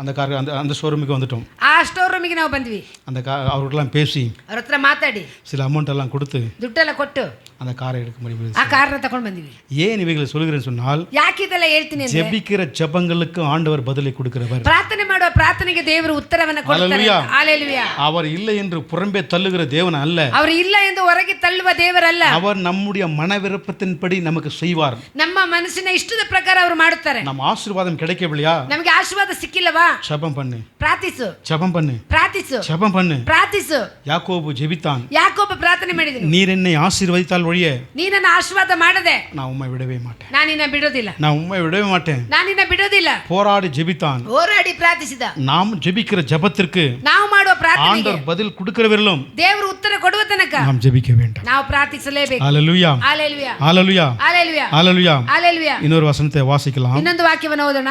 அந்த கார் அந்த ஷோரூமுக்கு வந்துட்டோம். ಆ ಸ್ಟೋರ್ ರೂಮಿಗೆ ನಾವು ಬಂದ್ವಿ. அந்த அவர்கிட்டலாம் பேசி ಅವ್ರ ಹತ್ರ ಮಾತಾಡಿ சில அமௌண்ட் எல்லாம் கொடுத்து ದುಡ್ಡೆಲ್ಲ ಕೊಟ್ಟು அந்த காரை எடுக்க முடியும். ಆ ಕಾರ್ನ ತಗೊಂಡು ಬಂದಿವಿ. ஏன் இவைகளை சொல்கிறேன்னு சொன்னால், ಯಾಕೆ ಇದೆಲ್ಲ ಹೇಳ್ತೀನಿ ಅಂದ್ರೆ, ஜெபிக்கிற ஜெபங்களுக்கு ஆண்டவர் பதிலை கொடுக்கிறவர். ಪ್ರಾರ್ಥನೆ ಮಾಡುವ ಪ್ರಾರ್ಥನೆಗೆ ದೇವರು ಉತ್ತರವನ್ನು ಕೊಡ್ತಾರೆ. ಹalleluya. அவர் இல்லை என்று புறம்பே தள்ளுகிற தேவன் அல்ல. அவர் ಇಲ್ಲ ಎಂದು ಹೊರಗೆ ತಳ್ಳುವ ದೇವರಲ್ಲ. அவர் நம்முடைய மனவிருப்பத்தின்படி நமக்கு செய்வார். ನಮ್ಮ ಮನಸ್ಸಿನ ಇಷ್ಟದ ಪ್ರಕಾರ ಅವರು ಮಾಡುತ್ತಾರೆ. நம்ம ஆசீர்வாதம் கிடைக்கவில்லையா? ನಮಗೆ ಆಶೀರ್ವಾದ ಸಿಕ್ಕಿಲ್ಲವಾ? ஜெபம் பண்ணு, ಪ್ರಾರ್ಥಿಸು. ஜெபம் பண்ணு, ಪ್ರಾರ್ಥಿಸು. ஜெபம் பண்ணு. ಪ್ರಾರ್ಥಿಸು. யாக்கோபு ஜெபித்தான். ಯಾಕೋಬ ಪ್ರಾರ್ಥನೆ ಮಾಡಿದನು. நீர் என்னை ஆசீர்வதித்தால் ஒழிய ನೀ ನನ್ನ ಆಶೀರ್ವಾದ ಮಾಡದೆ நான் உம்மை விடவே மாட்டேன். ನಾನು ನಿನ್ನ ಬಿಡೋದಿಲ್ಲ. நான் உம்மை விடவே மாட்டேன். ನಾನು ನಿನ್ನ ಬಿಡೋದಿಲ್ಲ. போராடி ஜெபித்தான். ಹೋರಾಡಿ ಪ್ರಾರ್ಥಿಸಿದ. நாம் ஜெபிக்கிற ஜெபத்திற்கு ನಾವು ಮಾಡುವ ಪ್ರಾರ್ಥನೆಗೆ ஆண்டவர் பதில் கொடுக்கிறவர்களும் ದೇವರು ಉತ್ತರ ಕೊಡುವ ತನಕ நாம் ஜெபிக்க வேண்டும். ನಾವು ಪ್ರಾರ್ಥಿಸಲೇಬೇಕು. ஹalleluya. ಹalleluya. ஹalleluya. ಹalleluya. ஹalleluya. ಹalleluya. இன்னொரு வசனத்தை வாசிக்கலாம். ಇನ್ನೊಂದು ವಾಕ್ಯವನ್ನು ಓದೋಣ.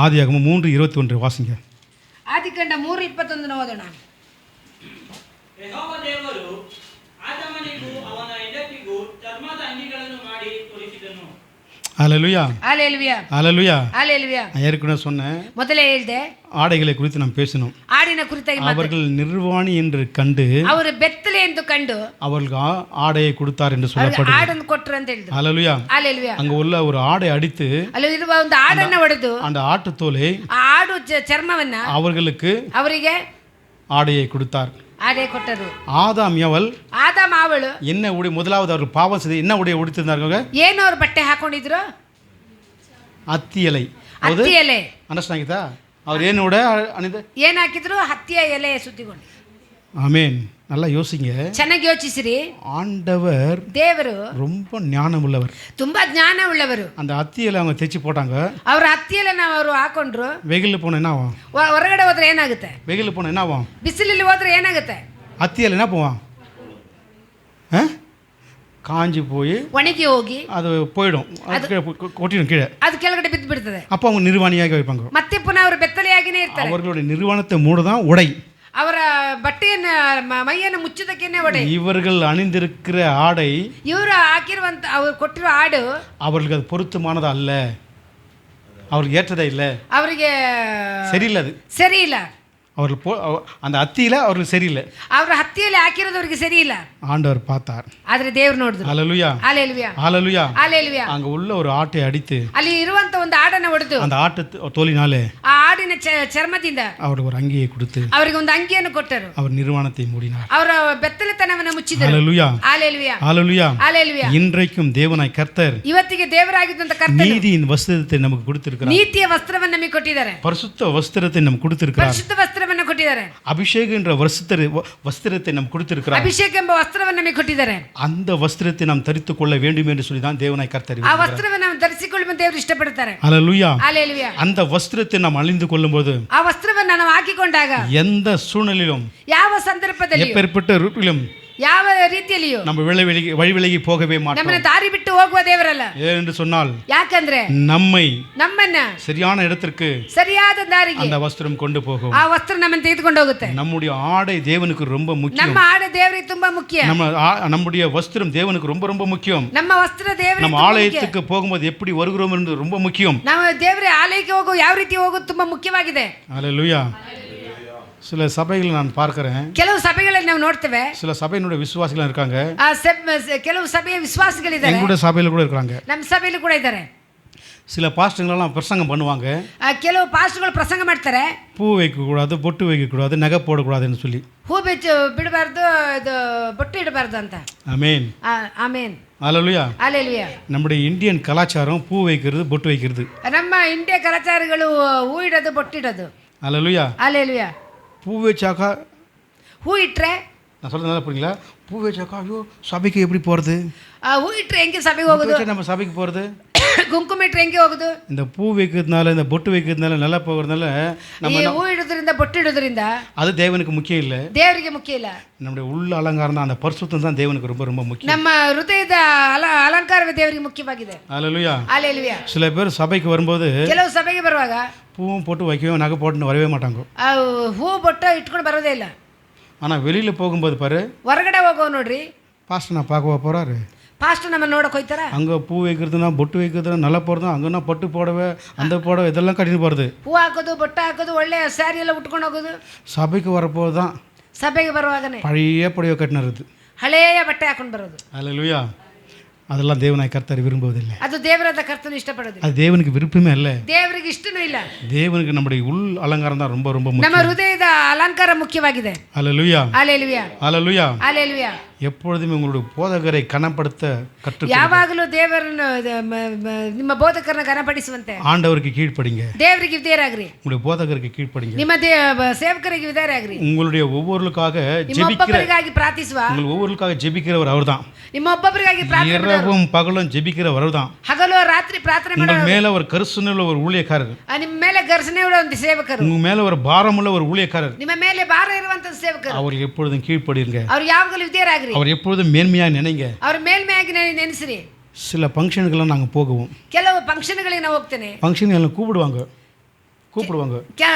ஆதியாகமம் 3:21 வாசிங்க. ಆದಿಕಾಂಡ 3:21 ಓದೋಣ. ಯೆಹೋವ ದೇವರು ಆದಾಮನಿಗೂ ಅವನ ಹೆಂಡತಿಗೂ ಚರ್ಮದ ಅಂಗಿಗಳನ್ನು ಮಾಡಿ ತೋರಿಸಿದನು. ஹalleluya. ಹalleluya. ஹalleluya. ಹalleluya. நான் ஏற்கனவே சொன்னேன், ಮೊದಲೇ ಹೇಳಿದೆ, ஆடைகளை குறித்து நாம் பேசினோம். ಆಡಿನ ಕುರಿತಾಗಿ அவர்கள் நிர்வாணி என்று கண்டு ಅವರು ಬೆತ್ತಲೆ ಎಂದು ಕಂಡು அவர்களுக்கு ஆடையை கொடுத்தார் என்று ಅವರಿಗೆ சொல்லப்படுது. ಆಡನ್ನು ಕೊಟ್ಟರು ಅಂತ ಹೇಳಿದ್ರು. ஹalleluya. ಹalleluya. அங்க உள்ள ஒரு ஆடை அடித்து ಅಲ್ಲಿ ಇರುವ ಒಂದು ಆಡನ್ನ ಹೊಡೆದು அந்த ஆட்டுத்தோலை ಆ ಆಡು ಚರ್ಮವನ್ನ அவர்களுக்கு ಅವರಿಗೆ ஆடையை கொடுத்தார். ಆಡೆ ಕೊಟ್ಟರು. ஆதாம் எவள் ಆದಾಮ ಅವಳು என்ன உடை, முதலாவது அவர் பாவம் செய்து என்ன உடைய உடுத்திருந்தார்கள்? ಏನು ಅವ್ರು ಬಟ್ಟೆ ಹಾಕೊಂಡಿದ್ರು? அத்தி இலை. ಹತ್ತಿ ಎಲೆ. அண்டர்ஸ்டாண்ட் ஆகிதா? அவர் ಏನು உடை அணிந்த ಏನ್ ಹಾಕಿದ್ರು? ಹತ್ತಿಯ ಎಲೆ ಸುತ್ತಿಕೊಂಡು. ஆமென். நல்லா யோசிங்க. ಚೆನ್ನಾಗಿ ಯೋಚಿಸಿರಿ. ஆண்டவர் ದೇವರು ரொம்ப ஞானம் உள்ளவர். ತುಂಬಾ ಜ್ಞಾನ ಉಳ್ಳವರು. அந்த அத்தி இலை அவங்க தைச்சு போட்டாங்க. ಅವ್ರ ಹತ್ತಿ ಎಲೆನ ಅವರು ಹಾಕೊಂಡ್ರು. வெயிலில் போனால் என்ன ஆகும்? ಹೊರಗಡೆ ಹೋದ್ರೆ ಏನಾಗುತ್ತೆ? வெயிலில் போனால் என்ன ஆகும்? ಬಿಸಿಲಲ್ಲಿ ಹೋದ್ರೆ ಏನಾಗುತ್ತೆ? அத்தி இலை என்ன போவான்? காஞ்சி போய் ಒಣಗಿ ಹೋಗಿ அது போயிடும், கொட்டிடும் கீழே. ಅದು ಕೆಳಗಡೆ ಬಿದ್ದು ಬಿಡ್ತದೆ. அப்போ அவங்க நிர்வாணியாக வைப்பாங்க. ಮತ್ತೆ ಪುನಃ ಅವರು ಬೆತ್ತಲೆಯಾಗಿನೇ ಇರ್ತಾರೆ. அவர்களுடைய நிர்வாணத்தை மூடதான் உடை. ಅವರ ಬಟ್ಟೆಯನ್ನು ಮೈಯನ್ನು ಮುಚ್ಚುವುದಕ್ಕೇನೆ ಒಡೆ. இவர்கள் அணிந்திருக்கிற ஆடை, ಇವರು ಹಾಕಿರುವಂತ ಅವ್ರು ಕೊಟ್ಟಿರೋ ಆಡು அவர்களுக்கு அது பொருத்தமானது அல்ல, அவர்களுக்கு ஏற்றதே இல்லை, ಅವರಿಗೆ சரியில்லை. அது ಸರಿ ಇಲ್ಲ. அந்த அத்தியில் அவருக்கு சரியில்லை. அவர் ಹತ್ತಿಯಲ್ಲಿ ಹಾಕಿರೋದು ಅವರಿಗೆ ಸರಿಯಿಲ್ಲ. ஆண்டவர் பார்த்தார். ಆದ್ರೆ ದೇವರು ನೋಡಿದ್ರು. ஹல்லேலூயா ஹல்லேலூயா ஹல்லேலூயா ஹல்லேலூயா. அங்க உள்ள ஒரு ஆட்டை அடித்து ಅಲ್ಲಿ ಇರುವಂತ ಒಂದು ಆಡನ್ನ ಹೊಡೆದು அந்த ஆட்டு தோலினாலே ಆ ಆಡಿನ ಚರ್ಮದಿಂದ அவருக்கு ஒரு அங்கியை கொடுத்து ಅವರಿಗೆ ಒಂದು ಅಂಗಿಯನ್ನು ಕೊಟ್ಟರು. அவர் நிர்வாணத்தை மூடினார். ಅವರ ಬೆತ್ತಲೆತನವನ್ನು ಮುಚ್ಚಿದರು. ஹல்லேலூயா ஹல்லேலூயா ஹல்லேலூயா ஹல்லேலூயா. இன்றைக்கும் தேவனாய் கர்த்தர் ಇವತ್ತಿಗೆ ದೇವರಾಗಿದ್ದಂತ ಕರ್ತನು நீதியின் வஸ்திரத்தை நமக்கு கொடுத்திருக்கிறார். ನೀತಿಯ ವಸ್ತ್ರವನ್ನು ನಮಗೆ ಕೊಟ್ಟಿದ್ದಾರೆ. பரிசுத்த வஸ்திரத்தை நமக்கு கொடுத்திருக்கிறார். ಪರಿಶುದ್ಧ ವಸ್ತ್ರವನ್ನು ಕೊಟ್ಟಿದ್ದಾರೆ. அபிஷேக என்ற வஸ்திரத்தை நமக்கு கொடுத்திருக்கிறார். ಅಭಿಷೇಕ ಎಂಬ ವಸ್ತ್ರವನ್ನು ನಮಗೆ ಕೊಟ್ಟಿದ್ದಾರೆ. அந்த வஸ்திரத்தை நாம் தரித்துக் கொள்ள வேண்டும் என்று சொல்லி தான் தேவனாய் கர்த்தர் ಆ ವಸ್ತ್ರವನ್ನು ನಾವು ಧರಿಸಿಕೊಳ್ಳುವಂತೆ ದೇವರು ಇಷ್ಟಪಡುತ್ತಾರೆ. ஹல்லேலூயா ஹல்லேலூயா. அந்த வஸ்திரத்தை நாம் அணிந்து கொள்ளும்போது ಆ ವಸ್ತ್ರವನ್ನು ನಾವು ಹಾಕಿಕೊಂಡಾಗ எந்த சூழ்நிலையிலும் ಯಾವ ಸಂದರ್ಭದಲ್ಲಿಯೂ எப்பேற்பட்ட ரூபிலும் ಯಾವ ರೀತಿಯಲ್ಲಿಯೂ நம்ம வழி விலகி போகவே மாட்டோம். ನಮ್ಮನ್ನ ದಾರಿ ಬಿಟ್ಟು ಹೋಗುವ ದೇವರಲ್ಲ. ஏனென்று சொன்னால் ಯಾಕಂದ್ರೆ ನಮ್ಮನ್ನ சரியான இடத்திற்கு ಸರಿಯಾದ ದಾರಿಗೆ அந்த வஸ்திரம் கொண்டு போகும். ಆ ವಸ್ತ್ರ ನಮ್ಮನ್ನು ತೆಗೆದುಕೊಂಡು ಹೋಗುತ್ತೆ. நம்முடைய ஆடை தேவனுக்கு ரொம்ப முக்கியம். ನಮ್ಮ ಆಡೆ ದೇವರಿಗೆ ತುಂಬಾ ಮುಖ್ಯ. நம்முடைய வஸ்திரம் தேவனுக்கு ரொம்ப ரொம்ப முக்கியம். ನಮ್ಮ ವಸ್ತ್ರ ದೇವರಿಗೆ நம்ம ஆலயத்துக்கு போகும்போது எப்படி வருகிறோம் என்று ரொம்ப முக்கியம். ನಾವು ದೇವರ ಆಲಯಕ್ಕೆ ಹೋಗೋ ಯಾವ ರೀತಿ ಹೋಗೋದು ತುಂಬಾ ಮುಖ್ಯವಾಗಿದೆ. ஹல்லேலூயா. சில சபைகளை நான் பார்க்கிறேன். ಕೆಲವು ಸಭೆಗಳಲ್ಲಿ ನಾವು ನೋಡ್ತೇವೆ. சில சபையினுடைய விசுவாசிகள் இருக்காங்க. ಕೆಲವು ಸಭೆಯ ವಿಶ್ವಾಸಿಗಳಿದ್ದಾರೆ. எங்களுடைய சபையில கூட இருக்காங்க. ನಮ್ಮ ಸಭೆಯಲ್ಲಿ ಕೂಡ ಇದ್ದಾರೆ. சில பாஸ்டர்களெல்லாம் பிரசங்கம் பண்ணுவாங்க. ಕೆಲವು ಪಾಸ್ಟರ್ಗಳು ಪ್ರಸಂಗ ಮಾಡ್ತಾರೆ. பூ வைக்கக்கூடாது, பொட்டு வைக்கக்கூடாது, நகை போடக்கூடாதுன்னு சொல்லி. ಹೂ ಬಿಡಬಾರ್ದು, ಇದು ಬೊಟ್ಟು ಇಡಬಾರ್ದು ಅಂತ. ஆமென் ಆಮೆನ್ ஹல்லேலூயா. ஹல்லேலூயா. நம்முடைய இந்தியன் கலாச்சாரம் பூ வைக்கிறது, பொட்டு வைக்கிறது. ನಮ್ಮ ಇಂಡಿಯಾ ಕಲಾಚಾರಗಳು ಹೂ ಇಡೋದು, ಬೊಟ್ಟು ಇಡೋದು. ஹல்லேலூயா. ஹல்லேலூயா. பூ வச்சாக்கா ಹೂ ಇಟ್ರೆ நான் சொல்றது நல்லா புரியுங்களா? பூ வச்சாக்கா ஐயோ சபைக்கு எப்படி போகிறது? ಹೂ ಇಟ್ರೆ ಹೆಂಗೆ ಸಭೆಗೆ ಹೋಗೋದು? நம்ம சபைக்கு போகிறது? ಕುಂಕುಮ ಇಟ್ರೆ ಹೆಂಗೆ ಹೋಗೋದು? இந்த பூ வைக்கிறதுனால, இந்த பொட்டு வைக்கிறதுனால, நல்லா போகிறதுனால ಈ ಹೂ ಇಡೋದ್ರಿಂದ, ಬೊಟ್ಟು ಇಡೋದ್ರಿಂದ அது தேவனுக்கு முக்கியம் இல்லை. ದೇವರಿಗೆ ಮುಖ್ಯ ಇಲ್ಲ. நம்முடைய உள்ள அலங்காரம் தான், அந்த பரிசுத்தம் தான் தேவனுக்கு ரொம்ப ரொம்ப முக்கியம். ನಮ್ಮ ಹೃದಯದ ಅಲಂಕಾರವೇ ದೇವರಿಗೆ ಮುಖ್ಯವಾಗಿದೆ. ஹல்லேலூயா. ஹல்லேலூயா. சில பேர் சபைக்கு வரும்போது ಕೆಲವು ಸಭೆಗೆ ಬರುವಾಗ பூவும் போட்டு வைக்கவே, நகை போட்டு வரவே மாட்டாங்க. ಹೂ ಬೊಟ್ಟು ಇಟ್ಕೊಂಡು ಬರೋದೇ ಇಲ್ಲ. ஆனால் வெளியில் போகும்போது பாரு, ಹೊರಗಡೆ ಹೋಗೋ ನೋಡ್ರಿ, பாஸ்டர் நான் பார்க்க போகிறாரு, ಪಾಸ್ಟರ್ ನಮ್ಮ ನೋಡಕ್ಕೆ ಹೋಯ್ತಾರ. அங்கே பூ வைக்கிறதுனா, பொட்டு வைக்கிறதுனா, நல்லா போகிறது, அங்கன்னா பட்டு போடவே, அந்த போடவே, இதெல்லாம் கட்டின்னு போகிறது. ಹೂ ಹಾಕೋದು, ಬೊಟ್ಟು ಹಾಕೋದು, ಒಳ್ಳೆ ಸ್ಯಾರಿ ಎಲ್ಲ ಉಟ್ಕೊಂಡು ಹೋಗೋದು. சபைக்கு வரப்போது தான் ಸಭೆಗೆ ಬರುವಾಗನೇ பழைய புடவை கட்டினது, ಹಳೆಯ ಬಟ್ಟೆ ಹಾಕೊಂಡು ಬರೋದು. ஹல்லேலூயா. அதெல்லாம் தேவனாய் கர்த்தர் விரும்புவதில்லை. ಅದು ದೇವರಾದ ಕರ್ತನು ಇಷ್ಟಪಡೋದಿಲ್ಲ. அது தேவனுக்கு விருப்பமே இல்லை. ದೇವರಿಗೆ ಇಷ್ಟನೂ ಇಲ್ಲ. தேவனுக்கு நம்முடைய உள் அலங்காரம் தான் ரொம்ப ரொம்ப முக்கியம். ನಮ್ಮ ಹೃದಯದ ಅಲಂಕಾರ ಮುಖ್ಯವಾಗಿದೆ. ஹல்லேலூயா. ஹல்லேலூயா. ஹல்லேலூயா. ஹல்லேலூயா. எப்பொழுதுமே உங்களுடைய போதகரை கனப்படுத்த கற்று, ಯಾವಾಗಲೂ ದೇವರನ್ನು ನಿಮ್ಮ ಬೋಧಕರನ್ನ ಘನಪಡಿಸುವಂತೆ ஆண்டவருக்கு கீழ்ப்படிங்க. ದೇವರಿಗೆ ವಿಧೇಯರಾಗ್ರಿ. உங்களுடைய போதகருக்கு கீழ்ப்படிங்க. ನಿಮ್ಮ ಸೇವಕರಿಗೆ ವಿಧೇಯರಾಗ್ರಿ. உங்களுடைய ஒவ்வொருவருக்காக ನಿಮ್ಮೊಬ್ಬೊಬ್ಬರಿಗಾಗಿ ಪ್ರಾರ್ಥಿಸುವ, உங்கள் ஒவ்வொருவருக்காக ஜெபிக்கிறவர் அவர்தான். ನಿಮ್ಮೊಬ್ಬೊಬ್ಬರಿಗಾಗಿ ಪ್ರಾರ್ಥನೆ ಮಾಡೋರು, இரவும் பகலும் ஜெபிக்கிறவர் அவர்தான். ಹಗಲು ರಾತ್ರಿ ಪ್ರಾರ್ಥನೆ உங்கள் ಮಾಡೋರು, மேல ஒரு கரிசனையுள்ள ஒரு ஊழியக்காரர், ನಿಮ್ಮ ಮೇಲೆ ಘರ್ಷಣೆ ಉಳ್ಳ ಒಂದು ಸೇವಕರು, உங்க மேல ஒரு பாரமுள்ள ஒரு ஊழியக்காரர், ನಿಮ್ಮ ಮೇಲೆ ಭಾರ ಇರುವಂತ ಸೇವಕರು. அவருக்கு எப்பொழுதும் கீழ்ப்படிங்க. ಅವ್ರು ಯಾವಾಗಲೂ ವಿಧೇಯರಾಗ್ರಿ. அவர் எப்பொழுதும் மேன்மையா நினைங்க. ಅವ್ರ ಮೇಲ್ಮೆಯಾಗಿ ನೆನೆಸಿರಿ. சில ஃபங்க்ஷனுக்கெல்லாம் நாங்கள் போகுவோம். ಕೆಲವು ಫಂಕ್ಷನ್ಗಳಿಗೆ ನಾವು ಹೋಗ್ತೇನೆ. ஃபங்க்ஷன் கூப்பிடுவாங்க.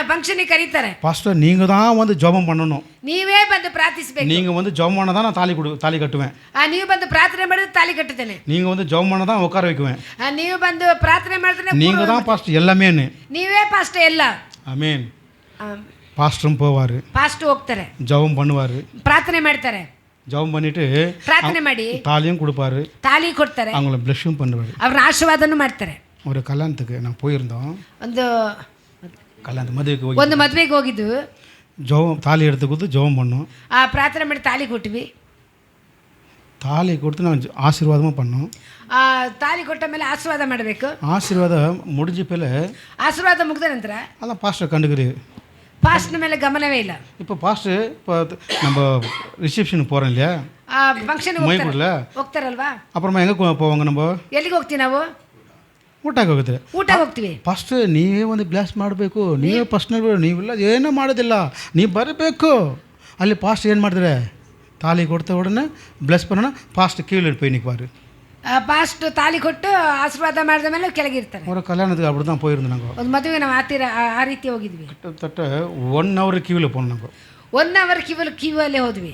ಫಂಕ್ಷನ್ ಕರೀತಾರೆ. பாஸ்டர் நீங்க தான் வந்து ஜெபம் பண்ணணும், ನೀವೇ ಬಂದು ಪ್ರಾರ್ಥಿಸಬೇಕು. நீங்க வந்து ஜெபம் பண்ணா தான் நான் தாலி கட்டுவேன், ನೀವು ಬಂದು ಪ್ರಾರ್ಥನೆ ಮಾಡಿದ್ರೆ ತಾಲಿ ಕಟ್ಟುತ್ತೇನೆ, நீங்க வந்து ஜெபம் பண்ணா தான் உட்கார வைக்குவேன், ನೀವು ಬಂದು ಪ್ರಾರ್ಥನೆ ಮಾಡಿದ್ರೆ நீங்க தான் பாஸ்டர் எல்லாமே. ನೀವೇ ಪಾಸ್ಟರ್ ಎಲ್ಲ. ஆமென். பாஸ்டரும் போவார், ಪಾಸ್ಟರ್ ಹೋಗ್ತಾರೆ, ஜெபம் பண்ணுவார், ಪ್ರಾರ್ಥನೆ ಮಾಡ್ತಾರೆ, ஜெபம் பண்ணிட்டு ಪ್ರಾರ್ಥನೆ ಮಾಡಿ தாலியும் கொடுப்பாரு, ತಾಲಿ ಕೊಡ್ತಾರೆ, அவங்கள பிளஷும் பண்ணுவார். ಅವ್ರ ಆಶೀರ್ವಾದನೂ ಮಾಡ್ತಾರೆ. ஒரு கல்யாணத்துக்கு நான் போயிருந்தோம். ಒಂದು மதுரைக்கு ಮದುವೆಗೆ ಹೋಗಿದ್ವು. ஜெபம் தாலி எடுத்து கொடுத்து ஜெபம் பண்ணோம். ಪ್ರಾರ್ಥನೆ ಮಾಡಿ ತಾಲಿ ಕೊಟ್ವಿ. தாலி கொடுத்து நான் ஆசீர்வாதமாக பண்ணோம். ತಾಲಿ ಕೊಟ್ಟ ಮೇಲೆ ಆಶೀರ್ವಾದ ಮಾಡಬೇಕು. ஆசீர்வாதம் முடிஞ்ச பேல, ಆಶೀರ್ವಾದ ಮುಗಿದ ನಂತರ அதான் பாஸ்டர் கண்டுக்கிறேன். ಪಾಸ್ಟರ್ ಮೇಲೆ ಗಮನವೇ ಇಲ್ಲ. இப்போ பாஸ்டர் இப்போ நம்ம ரிசப்ஷனுக்கு போகிறோம் இல்லையா, ಫಂಕ್ಷನ್ ಹೋಗ್ತಾರಲ್ವಾ, அப்புறமா எங்கே போவாங்க, நம்ம ಎಲ್ಲಿಗೆ ಹೋಗ್ತೀವಿ? ನಾವು ಊಟಕ್ಕೆ ಹೋಗ್ತಾರೆ. ಊಟಕ್ಕೆ ಹೋಗ್ತೀವಿ. ಫಸ್ಟ್ ನೀವೇ ಒಂದು ಬ್ಲಾಸ್ ಮಾಡಬೇಕು, ನೀವೇ ಪರ್ಸ್ನಲ್, ನೀವೆಲ್ಲ ಏನೂ ಮಾಡೋದಿಲ್ಲ, ನೀವು ಬರಬೇಕು. ಅಲ್ಲಿ ಪಾಸ್ಟ್ ಏನು ಮಾಡ್ತಾರೆ, ತಾಲಿ ಕೊಡ್ತಾ ಉடனே ಬ್ಲೆಸ್ பண்ணோன்னா பாஸ்ட் கீழே போய் நிற்பார். ಪಾಸ್ಟ್ ತಾಲಿ ಕೊಟ್ಟು ಆಶೀರ್ವಾದ ಮಾಡಿದ ಮೇಲೆ ಕೆಳಗಿರ್ತಾರೆ. ஒரு கல்யாணத்துக்கு அப்படி தான் போயிருந்தோம். நாங்கள் ಒಂದು ಮದುವೆಗೆ ನಾವು ಆ ರೀತಿ ಹೋಗಿದ್ವಿ. கிட்டத்தட்ட 1 hour கியூவில் போனோம். நாங்கள் 1 hour ಕ್ಯೂವಲ್ಲೇ ಹೋದ್ವಿ.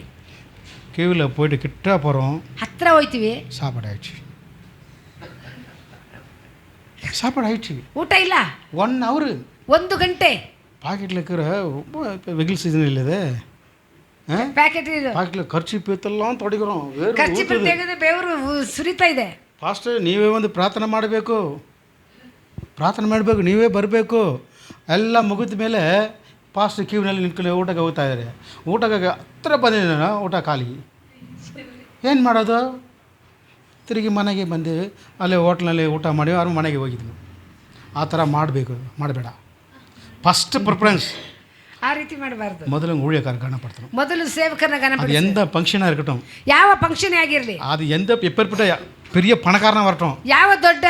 கியூவில் போயிட்டு கிட்ட போகிறோம், ಹತ್ರ ಹೋಯ್ತೀವಿ, சாப்பாடு ஆயிடுச்சு. ಊಟ ಇಲ್ಲ. 1 hour 1 1 ಗಂಟೆ பாக்கெட்டில் இருக்கிற ரொம்ப இப்போ வெயில் சீசன் இல்லை இது ಪ್ಯಾಕೆಟ್ பாக்கெட்டில் கர்ச்சி பேத்தெல்லாம் ತೊಡಿக்கிறோம் ಖರ್ಚು ತೆಗೆದು ಬೆವರು ಸುರಿತಾ ಇದೆ. ಪಾಸ್ಟರ್ ನೀವೇ ಒಂದು ಪ್ರಾರ್ಥನೆ ಮಾಡಬೇಕು, ನೀವೇ ಬರಬೇಕು. ಎಲ್ಲ ಮುಗಿದ ಮೇಲೆ ಪಾಸ್ಟರ್ ಕ್ಯೂನಲ್ಲಿ ನಿಂತ್ಕೊಂಡು ಊಟಕ್ಕೆ ಹೋಗ್ತಾ ಇದ್ದಾರೆ. ಊಟಕ್ಕೆ ಹತ್ರ ಬಂದಿದ್ದೇನೆ, ಊಟ ಖಾಲಿ. ಏನು ಮಾಡೋದು? ತಿರುಗಿ ಮನೆಗೆ ಬಂದು ಅಲ್ಲೇ ಹೋಟ್ಲಲ್ಲಿ ಊಟ ಮಾಡಿ ಅವ್ರ ಮನೆಗೆ ಹೋಗಿದ್ವಿ. ಆ ಥರ ಮಾಡಬೇಡ. ಫಸ್ಟ್ ಪ್ರಿಫರೆನ್ಸ್ ಆ ರೀತಿ ಮಾಡಬಾರ್ದು. ಮೊದಲು ஊழியக்காரன் கனப்படுத்தணும். ಮೊದಲು ಸೇವಕರನ್ನ கனப்படுத்தணும். எந்த ஃபங்க்ஷனாக இருக்கட்டும், ಯಾವ ಫಂಕ್ಷನ್ ಆಗಿರಲಿ, அது எந்த எப்பேற்பட்ட பெரிய பணக்காரனா வரட்டும், ಯಾವ ದೊಡ್ಡ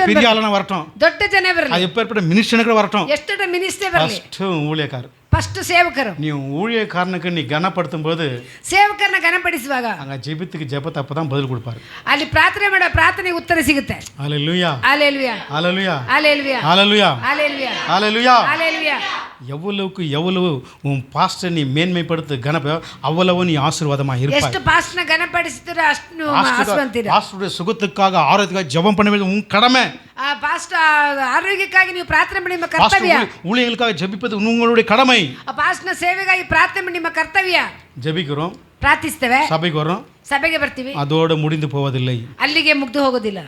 பெரிய ஆளனா வரட்டும், ದೊಡ್ಡ ಜನ ಬರಲಿ, அது எப்பேற்பட்ட மினிஸ்டர்கள் வரட்டும், ಎಷ್ಟು ಮಿನಿಸ್ಟರ್ ಬರಲಿ, ಫಸ್ಟ್ ஊழியக்காரர். ಫಸ್ಟ್ ಸೇವಕರು. ನೀವು ஊழியக்காரனுக்கு நீ கனப்படுத்தும் போது ಸೇವಕರನ್ನ ಗಣಪಡಿಸುವಾಗ அங்க ஜெபத்துக்கு ஜெபத்தை அப்பதான் பதில் கொடுப்பாரு. ಅಲ್ಲಿ ಪ್ರಾರ್ಥನೆ ಮಾಡೋ ಪ್ರಾರ್ಥನೆಗೆ ಉತ್ತರ ಸಿಗುತ್ತೆ. ஹalleluya ஹalleluya ஹalleluya ஹalleluya ஹalleluya ஹalleluya ஹalleluya ஹalleluya. எவ்வளவு உன் பாஸ்டர் நீ மேன்மைப்படுத்து கனப்ப அவ்வளவு நீ ஆசீர்வாதமா இருப்பாய். ಎಷ್ಟು ಪಾಸ್ಟರ್ನ ಗಣಪಡಿಸುತ್ತೀರೋ ಅಷ್ಟು ನೀವು ಆಶೀರ್ವಾದಿತೀರ. பாஸ்டருடைய சுகத்துக்காக ஆரோக்கியத்துக்காக ஜெபம் பண்ண வேண்டியது உன் கடமை. ಆ ಪಾಸ್ಟರ್ ಆರೋಗ್ಯಕ್ಕಾಗಿ ನೀವು ಪ್ರಾರ್ಥನೆ ಮಾಡಿ ನಿಮ್ಮ ಕರ್ತವ್ಯ. ஊழியர்களுக்காக ஜெபிப்பது உங்களுடைய கடமை. ಆ ಪಾಸ್ಟರ್ನ ಸೇವೆಗಾಗಿ ಪ್ರಾರ್ಥನೆ ಮಾಡಿ ನಿಮ್ಮ ಕರ್ತವ್ಯ. ஜெபிக்கிறோம், ಪ್ರಾರ್ಥಿಸ್ತೇವೆ, சபைக்கு வரோம், ಸಭೆಗೆ ಬರ್ತೀವಿ, அதோட முடிந்து போவதில்லை. ಅಲ್ಲಿಗೆ ಮುಗ್ದು ಹೋಗೋದಿಲ್ಲ.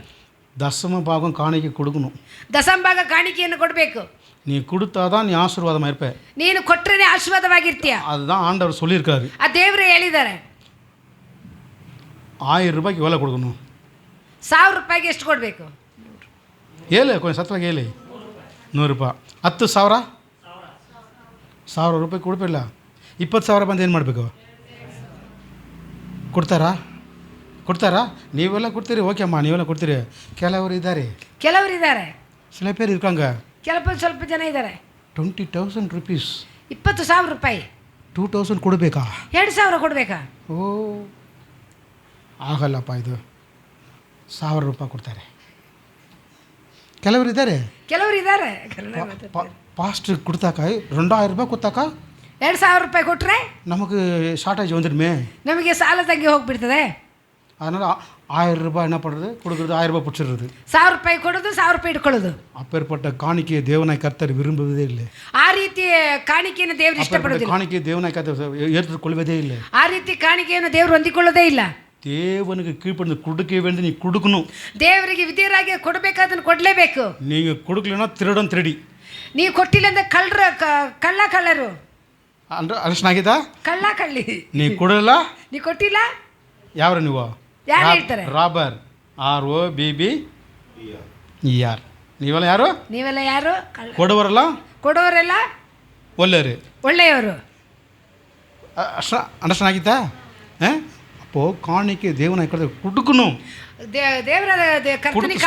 தசம பாகம் காணிக்கை கொடுக்கணும். ದಸಂಭಾಗ ಕಾಣಿಕೆಯನ್ನು ಕೊಡಬೇಕು. நீ கொடுத்தாதான் நீ ஆசீர்வாதமா இருப்ப. ನೀನು ಕೊಟ್ಟರೆ ಆಶೀರ್ವಾದವಾಗಿರ್ತೀಯ. அதுதான் ஆண்டவர் சொல்லியிருக்காரு. ಆ ದೇವರೇ ಹೇಳಿದ್ದಾರೆ. 1000 ரூபாய்க்கு எவ்வளோ கொடுக்கணும்? 1000 ರೂಪಾಯಿಗೆ ಎಷ್ಟು ಕೊಡಬೇಕು? ಹೇಳಿ, ಕೊಂಚ ಸತ್ವಾಗಿ ಹೇಳಿ. 100 ರೂಪಾಯಿ. 10,000 1000 ರೂಪಾಯಿ ಕೊಡಬೇಡ. 20,000 ಬಂದು ಏನು ಮಾಡಬೇಕು? ಕೊಡ್ತಾರಾ? ನೀವೆಲ್ಲ ಕೊಡ್ತೀರಿ, ಓಕೆ ಅಮ್ಮ, ನೀವೆಲ್ಲ ಕೊಡ್ತೀರಿ. ಕೆಲವರು ಇದ್ದಾರೆ, சில பேர் இருக்காங்க, ಸ್ವಲ್ಪ ಜನ ಇದ್ದಾರೆ. 20,000 rupees, 20,000 ರೂಪಾಯಿ, 2,000 ಕೊಡಬೇಕಾ? 2,000 ಕೊಡಬೇಕಾ? ಓ ಆಗಲ್ಲಪ್ಪ, ಇದು 1000 ರೂಪಾಯಿ ಕೊಡ್ತಾರೆ. ಕೆಲವರು ಇದ್ದಾರೆ பாஸ்டர் கொடுத்தாக்கா 2000 ரூபாய் கொடுத்தாக்கா 2000 ರೂಪಾಯಿ ಕೊಟ್ಟರೆ நமக்கு ஷார்ட்டேஜ் வந்துடுமே, ನಮಗೆ ಸಾಲ ತಗ್ಗಿ ಹೋಗ್ಬಿಡ್ತದೆ. அதனால் 1000 ரூபாய் என்ன பண்ணுறது, கொடுக்குறது 1000 ரூபாய் பிடிச்சிடுறது. 1000 ರೂಪಾಯಿ ಕೊಡೋದು, 1000 ರೂಪಾಯಿ ಇಟ್ಕೊಳ್ಳೋದು. அப்பேற்பட்ட காணிக்கையை தேவனாய் கர்த்தர் விரும்புவதே இல்லை. ಆ ರೀತಿ ಕಾಣಿಕೆಯನ್ನು ದೇವರು ಇಷ್ಟಪಡೋದಿಲ್ಲ. காணிக்கையை தேவனாய் கர்த்தர் ஏற்றுக்கொள்வதே இல்லை. ಆ ರೀತಿ ಕಾಣಿಕೆಯನ್ನು ದೇವರು ಹೊಂದಿಕೊಳ್ಳೋದೇ ಇಲ್ಲ. தேவனுக்கு கீழ்ப்படிந்து கொடுக்க வேண்டியது நீ கொடுக்கணும். ದೇವರಿಗೆ ವಿಧೇಯರಾಗಿ ಕೊಡಬೇಕಾದನ್ನು ಕೊಡಲೇಬೇಕು. நீங்கள் கொடுக்கலன்னா திருடி. ನೀವು ಕೊಟ್ಟಿಲ್ಲ ಅಂದ್ರೆ ಕಳ್ಳರು ಅನುಷ್ಠಾಗಿದ್ದ ಕಳ್ಳಿ. ನೀ ಕೊಡಲ್ಲ, ನೀ ಕೊಟ್ಟಿಲ್ಲ, ಯಾವ್ರ ನೀವು? ಯಾರು ಹೇಳ್ತಾರೆ? Robber, ROBBER. ನೀವೆಲ್ಲ ಯಾರು? ಕೊಡೋರೆಲ್ಲ ಒಳ್ಳೆಯವರು. ಅನುಷ್ಠಾಗಿದ್ದ அப்போ காணிக்கை தேவனை கொடுக்கணும். ದೇವರ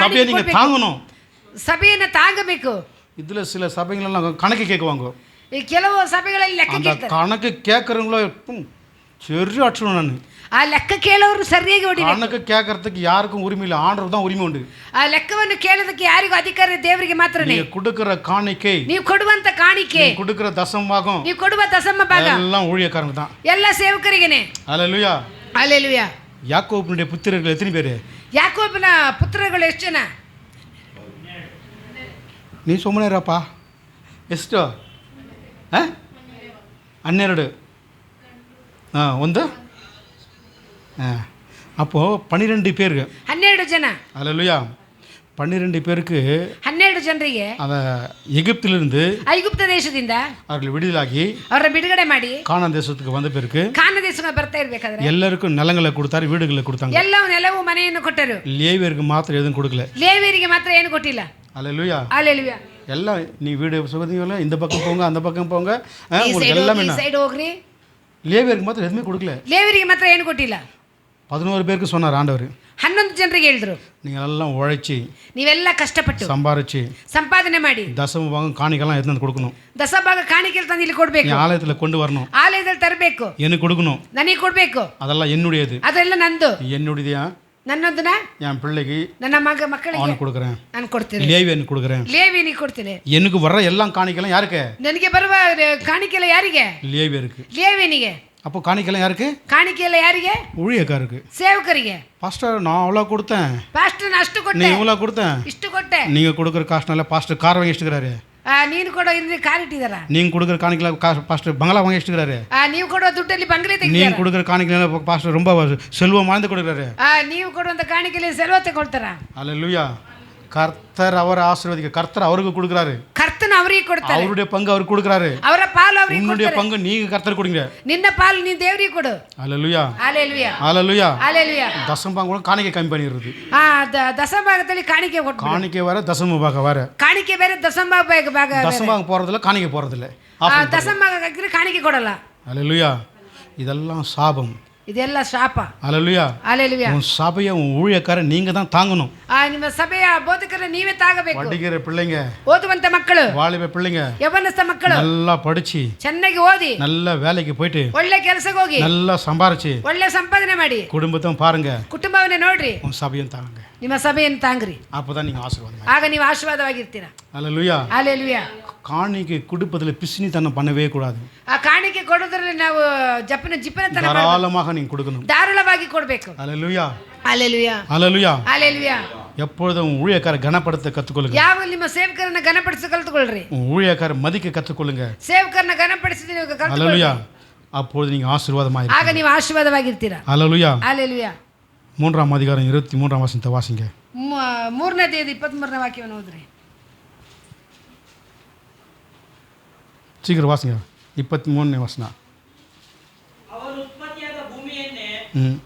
சபையை நீங்க தாங்கணும். ಸಭೆಯನ್ನು ತಾಂಗಬೇಕು. இதுல சில சபைகளெல்லாம் கணக்கு கேட்குவாங்க. ಈ ಕೆಲವು ಸಭೆಗಳಲ್ಲಿ ಲೆಕ್ಕ ಕೇಳ್ತಾರೆ. கணக்கு கேட்கறவங்களோ சரி அடிச்சுடும். நான் ಆ ಲೆಕ್ಕ ಕೇಳೋರು ಸರಿಯಾಗಿ ಹೊಡಿಬೇಕು. கணக்கு கேட்கறதுக்கு யாருக்கும் உரிமை இல்லை, ஆண்டவருக்கு தான் உரிமை உண்டு. ಆ ಲೆಕ್ಕವನ್ನು ಕೇಳೋದಕ್ಕೆ ಯಾರಿಗೂ ಅಧಿಕಾರ ದೇವರಿಗೆ ಮಾತ್ರನೇ. ನೀವು கொடுக்கிற காணிக்கை, ನೀವು ಕೊಡುವಂತ ಕಾಣಿಕೆ, ನೀವು கொடுக்கிற தசமபாகம், ನೀವು ಕೊಡುವ ದಶಮ ಭಾಗ எல்லாம் ஊழியக்காரங்க தான். ಎಲ್ಲ ಸೇವಕರಿಗೆನೇ. ஹல்லேலூயா ஹல்லேலூயா. யாக்கோபனுடைய புத்திரர்கள் எத்தனை பேர்? ಯಾಕೋಬನ ಪುತ್ರಗಳು ಎಷ್ಟು ಜನ? ನೀ ಸುಮ್ಮನೆ ಇರಪ್ಪ. ಎಷ್ಟು? 12. ಒಂದು அப்போது 12 பேருக்கு 12 ಜನ. ஹல்லேலூயா. 12 பேருக்கு 12 ಜನರಿಗೆ அந்த எகிப்திலிருந்து ಐಗುಪ್ತ ದೇಶದಿಂದ அவர்கள் விடுதலாகி ಅವರ ಬಿಡುಗಡೆ ಮಾಡಿ கானான் தேசத்துக்கு வந்த பேருக்கு ಕಾನಾನ್ ದೇಶಕ್ಕೆ ಬರ್ತಾ ಇರಬೇಕಾದ್ರೆ ಎಲ್ಲರಿಗೂ ನೆಲங்களை கொடுத்தாரு, வீடுகளை கொடுத்தாங்க. ನೆಲವು ಮನೆಯನ್ನು ಕೊಟ್ಟರು. ಲೇವಿಯರಿಗೆ ಮಾತ್ರ ಎದನ್ನು ಕೊಡಲ್ಲ. ಲೇವಿಯರಿಗೆ ಮಾತ್ರ ಏನು ಕೊಟ್ಟಿಲ್ಲ. ஹல்லேலூயா. ஹல்லேலூயா. எல்லாம் நீ வீடு சுகதிங்கள இந்த பக்கம் போங்க, அந்த பக்கம் போங்க, உங்களுக்கு எல்லாம் என்ன ಸೈಡ್ ಹೋಗ್ರಿ. ಲೇವಿಯರಿಗೆ ಮಾತ್ರ ಎதுமே கொடுக்கல. ಲೇವಿಯರಿಗೆ ಮಾತ್ರ ಏನು ಕೊಟ್ಟಿಲ್ಲ. 11 பேருக்கு சொன்னார் ஆண்டவர். 11 ಜನರಿಗೆ ಹೇಳಿದ್ರು, நீங்களெல்லாம் உழைச்சி ನೀವೆಲ್ಲ ಕಷ್ಟಪಟ್ಟು சம்பாரிச்சு ಸಂಪಾದನೆ ಮಾಡಿ தசம பாகம் காணிக்கெல்லாம் எடுத்து கொடுக்கணும். ದಶಭಾಗ ಕಾಣಿಕೆಯಲ್ಲಿ ತಂದು ಇಲ್ಲಿ ಕೊಡಬೇಕು. ஆலயத்தில் கொண்டு வரணும், ಆಲಯದಲ್ಲಿ ತರಬೇಕು, எனக்கு கொடுக்கணும், ನನಗೆ ಕೊಡಬೇಕು. அதெல்லாம் என்னுடையது, ಅದೆಲ್ಲ ನಂದು. என்னுடையதா? ನನ್ನದನ್ನ என் பிள்ளைக்கு, ನನ್ನ ಮಕ್ಕಳಿಗೆ அவனுக்கு கொடுக்குறேன், ನಾನು ಕೊಡ್ತೀನಿ. லேவியனுக்கு கொடுக்குறேன். ಲೇವಿಯನಿಗೆ ಕೊಡ್ತೀನಿ. எனக்கு வர்ற எல்லாம் காணிக்கலாம் யாருக்கு? ನನಗೆ ಬರುವ ಕಾಣಿಕೆಲ್ಲ ಯಾರಿಗೆ? ಲೇವಿಯருக்கு. ಲೇವಿಯನಿಗೆ. அப்போ காணிக்கலாம் யாருக்கு? ಕಾಣಿಕೆಲ್ಲ ಯಾರಿಗೆ? ஊழியக்காரருக்கு, ಸೇವಕರಿಗೆ. பாஸ்டர் நான் அவ்வளோ கொடுத்தேன், ಪಾಸ್ಟರ್ ಅಷ್ಟು நீ ಕೊಟ್ಟೆ, இவ்வளோ கொடுத்தேன், ಇಷ್ಟು ಕೊಟ್ಟೆ. நீங்கள் கொடுக்குற காசுனால பாஸ்டர் கார் வாங்கி வச்சுக்கிறாரு. ನೀನು ಕೊಡೋ ಇದ್ರೆ ಕಾರ್ ಇಟ್ಟಿದಾರ? நீங்க கொடுக்குற காணிக்கல பாஸ்டர் பங்களா வாங்கி வச்சுக்கிறாரு. ನೀವು ಕೊಡೋ ದುಡ್ಡಲ್ಲಿ ಬಂಗಲೆ நீங்க ತೆಗಿತಾರ? கொடுக்குற காணிக்கல பாஸ்டர் ரொம்ப செல்வம் வாழ்ந்து கொடுக்குறாரு. ನೀವು ಕೊಡುವಂತ ಕಾಣಿಕೆಯಲ್ಲಿ ಸೆಲ್ವ ತಗೊಳ್ತಾರ. அல்லேலூயா. கர்த்தர் அவரை ஆசீர்வதிக்க, கர்த்தர் அவருக்கு கொடுக்குறாரு. ಕರ್ತನ ಅವರಿಗೆ ಕೊಡ್ತಾರೆ. அவருடைய பங்கு அவருக்கு கொடுக்குறாரு. ಅವರ ಪಾಲು ಅವರಿಗೆ உன்னுடைய ಕೊಡ್ತಾರೆ. பங்கு நீங்க கர்த்தர் கொடுங்க. ನಿನ್ನ ಪಾಲು ನೀ ದೇವರಿಗೆ ಕೊಡು. அல்லேலூயா. ஹalleluya. அல்லேலூயா. ஹalleluya. தசம பாகம் கூட காணிக்கை கம்மி பண்ணிடுறது. ದಶಭಾಗದಲ್ಲಿ ಕಾಣಿಕೆ ಕೊಟ್ಟು. காணிக்கை வர தசம பாகம் வர. ಕಾಣಿಕೆ ಬೇರೆ ದಶಭಾಗ தசம பாகம் போறதில்ல, காணிக்கை போறதில்ல. ದಶಭಾಗ ಹಾಕಿದ್ರೆ ಕಾಣಿಕೆ ಕೊಡಲ್ಲ. அல்லேலூயா. இதெல்லாம் சாபம். ಇದೆಲ್ಲ ಶಾಪ. அல்லேலூயா. ஹalleluya. உன் சபையை உன் ஊழியக்காரர் நீங்க தான் தாங்கணும். ನಿಮ್ಮ ಸಭೆಯ ಬೋಧಕರ ನೀವೇ ತಾಗಬೇಕು. படிக்கிற பிள்ளைங்க, ಓದುವಂತ ಮಕ್ಕಳು, வாலிப பிள்ளைங்க ಯವನಸ್ಥ ಮಕ್ಕಳು நல்லா படிச்சு ಚೆನ್ನಾಗಿ ಓದಿ நல்ல வேலைக்கு போயிட்டு ಒಳ್ಳೆ ಕೆಲಸಕ್ಕೆ ಹೋಗಿ நல்லா சம்பாரிச்சு ಒಳ್ಳೆ ಸಂಪಾದನೆ ಮಾಡಿ குடும்பத்தை பாருங்க, ಕುಟುಂಬವನ್ನ ನೋಡ್ರಿ, உன் சபையும் தாங்க. ನಿಮ್ಮ ಸಭೆಯನ್ನು ತಾಂಗ್ರಿ. அப்பதான் நீங்க ஆசீர்வாதம். ಆಗ ನೀವು ಆಶೀರ್ವಾದವಾಗಿರ್ತೀರಾ. அல்லேலூயா. ஹalleluya. காணிக்கை கொடுப்பதில் பிசினித்தனம் பண்ணவே கூடாது. ಆ ಕಾಣಿಕೆ ಕೊಡೋದ್ರಲ್ಲಿ ನಾವು ಜಿಪ್ಪನತನ தாராளமாக நீங்க கொடுக்கணும். ಧಾರಾಳವಾಗಿ ಕೊಡಬೇಕು. அல்லேலூயா. ஹalleluya. அல்லேலூயா. ஹalleluya. எப்பொழுதும் ஊழியக்கார கனப்படுத்த கத்துக்கொள்ளுங்க. ಯಾವಾಗ ನಿಮ್ಮ ಸೇವಕರನ್ನ ಘನಪಡಿಸಿ ಕಲ್ತುಕೊಳ್ಳ್ರಿ. ஊழியக்கார மதிக்க கத்துக்கொள்ளுங்க. ಸೇವಕರನ್ನ ಘನಪಡಿಸಿ ನೀವು ಕಲ್ತುಕೊಳ್ಳಿ. அல்லேலூயா. அப்பொழுது நீங்க ஆசீர்வாதமாயிருப்பீங்க. ಆಗ ನೀವು ಆಶೀರ್ವಾದವಾಗಿರ್ತೀರಾ. அல்லேலூயா. ஹalleluya. 3ஆம் அதிகாரம் 23ஆம் வசனத்தை வாசிங்க. 3ನೇ ಅಧ್ಯಾಯದ 23ನೇ ವಾಕ್ಯವನ್ನು ಓದ್ರಿ. சீக்கிரம் வாசிங்க. 23ನೇ ವಚನ. ಅವರು ಉತ್ಪತ್ತಿಯಾದ ಭೂಮಿಯನ್ನೇ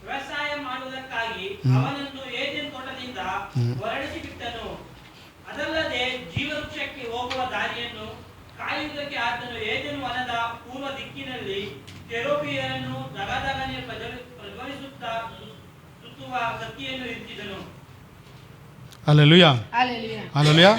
ವ್ಯವಸಾಯ ಮಾಡುವುದಕ್ಕಾಗಿ ಅವನನ್ನು ಏದೆನ್ ತೋಟದಿಂದ ಹೊರಡಿಸಿ ಬಿಟ್ಟನು. ಅದಲ್ಲದೆ ಜೀವವೃಕ್ಷಕ್ಕೆ ಹೋಗುವ ದಾರಿಯನ್ನು ಕಾಯುವುದಕ್ಕೆ ಆತನು ಏದೆನ್ ವನದ ಪೂರ್ವ ದಿಕ್ಕಿನಲ್ಲಿ ಕೆರೂಬಿಯರನ್ನು ದಗದಗನೆ ಪ್ರಜ್ವಲಿಸುತ್ತಾ ಸುತ್ತುವ ಕತ್ತಿಯನ್ನು ಇರಿಸಿದನು. அல்லேலூயா. ஹalleluya. அல்லேலூயா.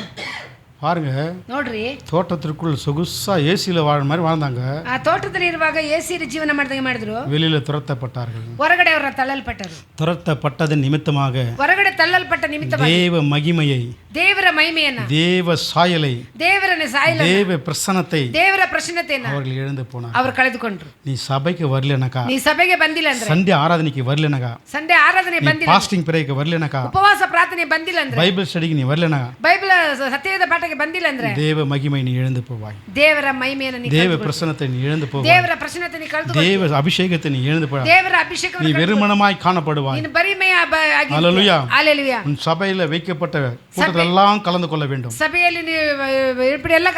பாருங்க, ನೋಡ್ರಿ, தோட்டத்திற்குள் சொகுசா ஏசியில் வாழ மாதிரி வாழ்ந்தாங்க. ಆ ತೋಟದಲ್ಲಿ ಇರುವಾಗ ಏಸಿಯಲ್ಲಿ ಜೀವನ ಮಾಡಿದಂಗೆ ಮಾಡಿದ್ರು. வெளியில துரத்தப்பட்டார்கள். ಹೊರಗಡೆ ಅವರ ತಳ್ಳಲ್ಪಟ್ಟರು. துரத்தப்பட்டதன் நிமித்தமாக ಹೊರಗಡೆ ತಳ್ಳಲ್ಪಟ್ಟ ನಿಮಿತ್ತವಾಗಿ தேவ மகிமையை, ದೇವರ ಮಹಿಮೆಯನ್ನ, தேவ சாயலை, ದೇವರನ್ನ ಸಾಯಲ, தேவ பிரசன்னத்தை ದೇವರ ಪ್ರಸನ್ನತೆಯನ್ನ அவர்கள் இழந்து போனார். ಅವರು ಕಳೆದುಕೊಂಡ್ರು. நீ சபைக்கு வரலனக்கா, ನೀ ಸಭೆಗೆ ಬಂದಿಲ್ಲ ಅಂದ್ರೆ, சண்டே ஆராதனைக்கு வரலனக்கா, ಸಂಡೆ ಆರಾಧನೆ நீ ಬಂದಿಲ್ಲ, பாஸ்டிங் பிரேயருக்கு வரலனக்கா, ಉಪವಾಸ ಪ್ರಾರ್ಥನೆ ಬಂದಿಲ್ಲ ಅಂದ್ರೆ, பைபிள் ஸ்டடிக்கு நீ வரலனக்கா, ಬೈಬಲ್ ಸತ್ಯದ ಪಾಠಕ್ಕೆ ಬಂದಿಲ್ಲ ಅಂದ್ರೆ, தேவ மகிமை நீ இழந்து போவாய். ದೇವರ ಮಹಿಮೆಯನ್ನು ನೀ தேவ பிரசன்னத்தை நீ இழந்து போவாய். ದೇವರ ಪ್ರಸನ್ನತೆ ನೀ ಕಳೆದುಕೊಳ್ಳಿ. தேவ அபிஷேகத்தை நீ இழந்து போவாய். ದೇವರ ಅಭಿಷೇಕವನ್ನು நீ வெறுமனமாய் காணப்படுவாய். ನೀನು ಬರಿಮಯ ಆಗಿ. அல்லேலூயா. ஹalleluya. உன் சபையில வைக்கப்பட்ட கூட்டத்தில் எல்லாம் கலந்து கொள்ள வேண்டும். ಸಭೆಯಲ್ಲಿ ನೀವು இப்படி ಎಲ್ಲ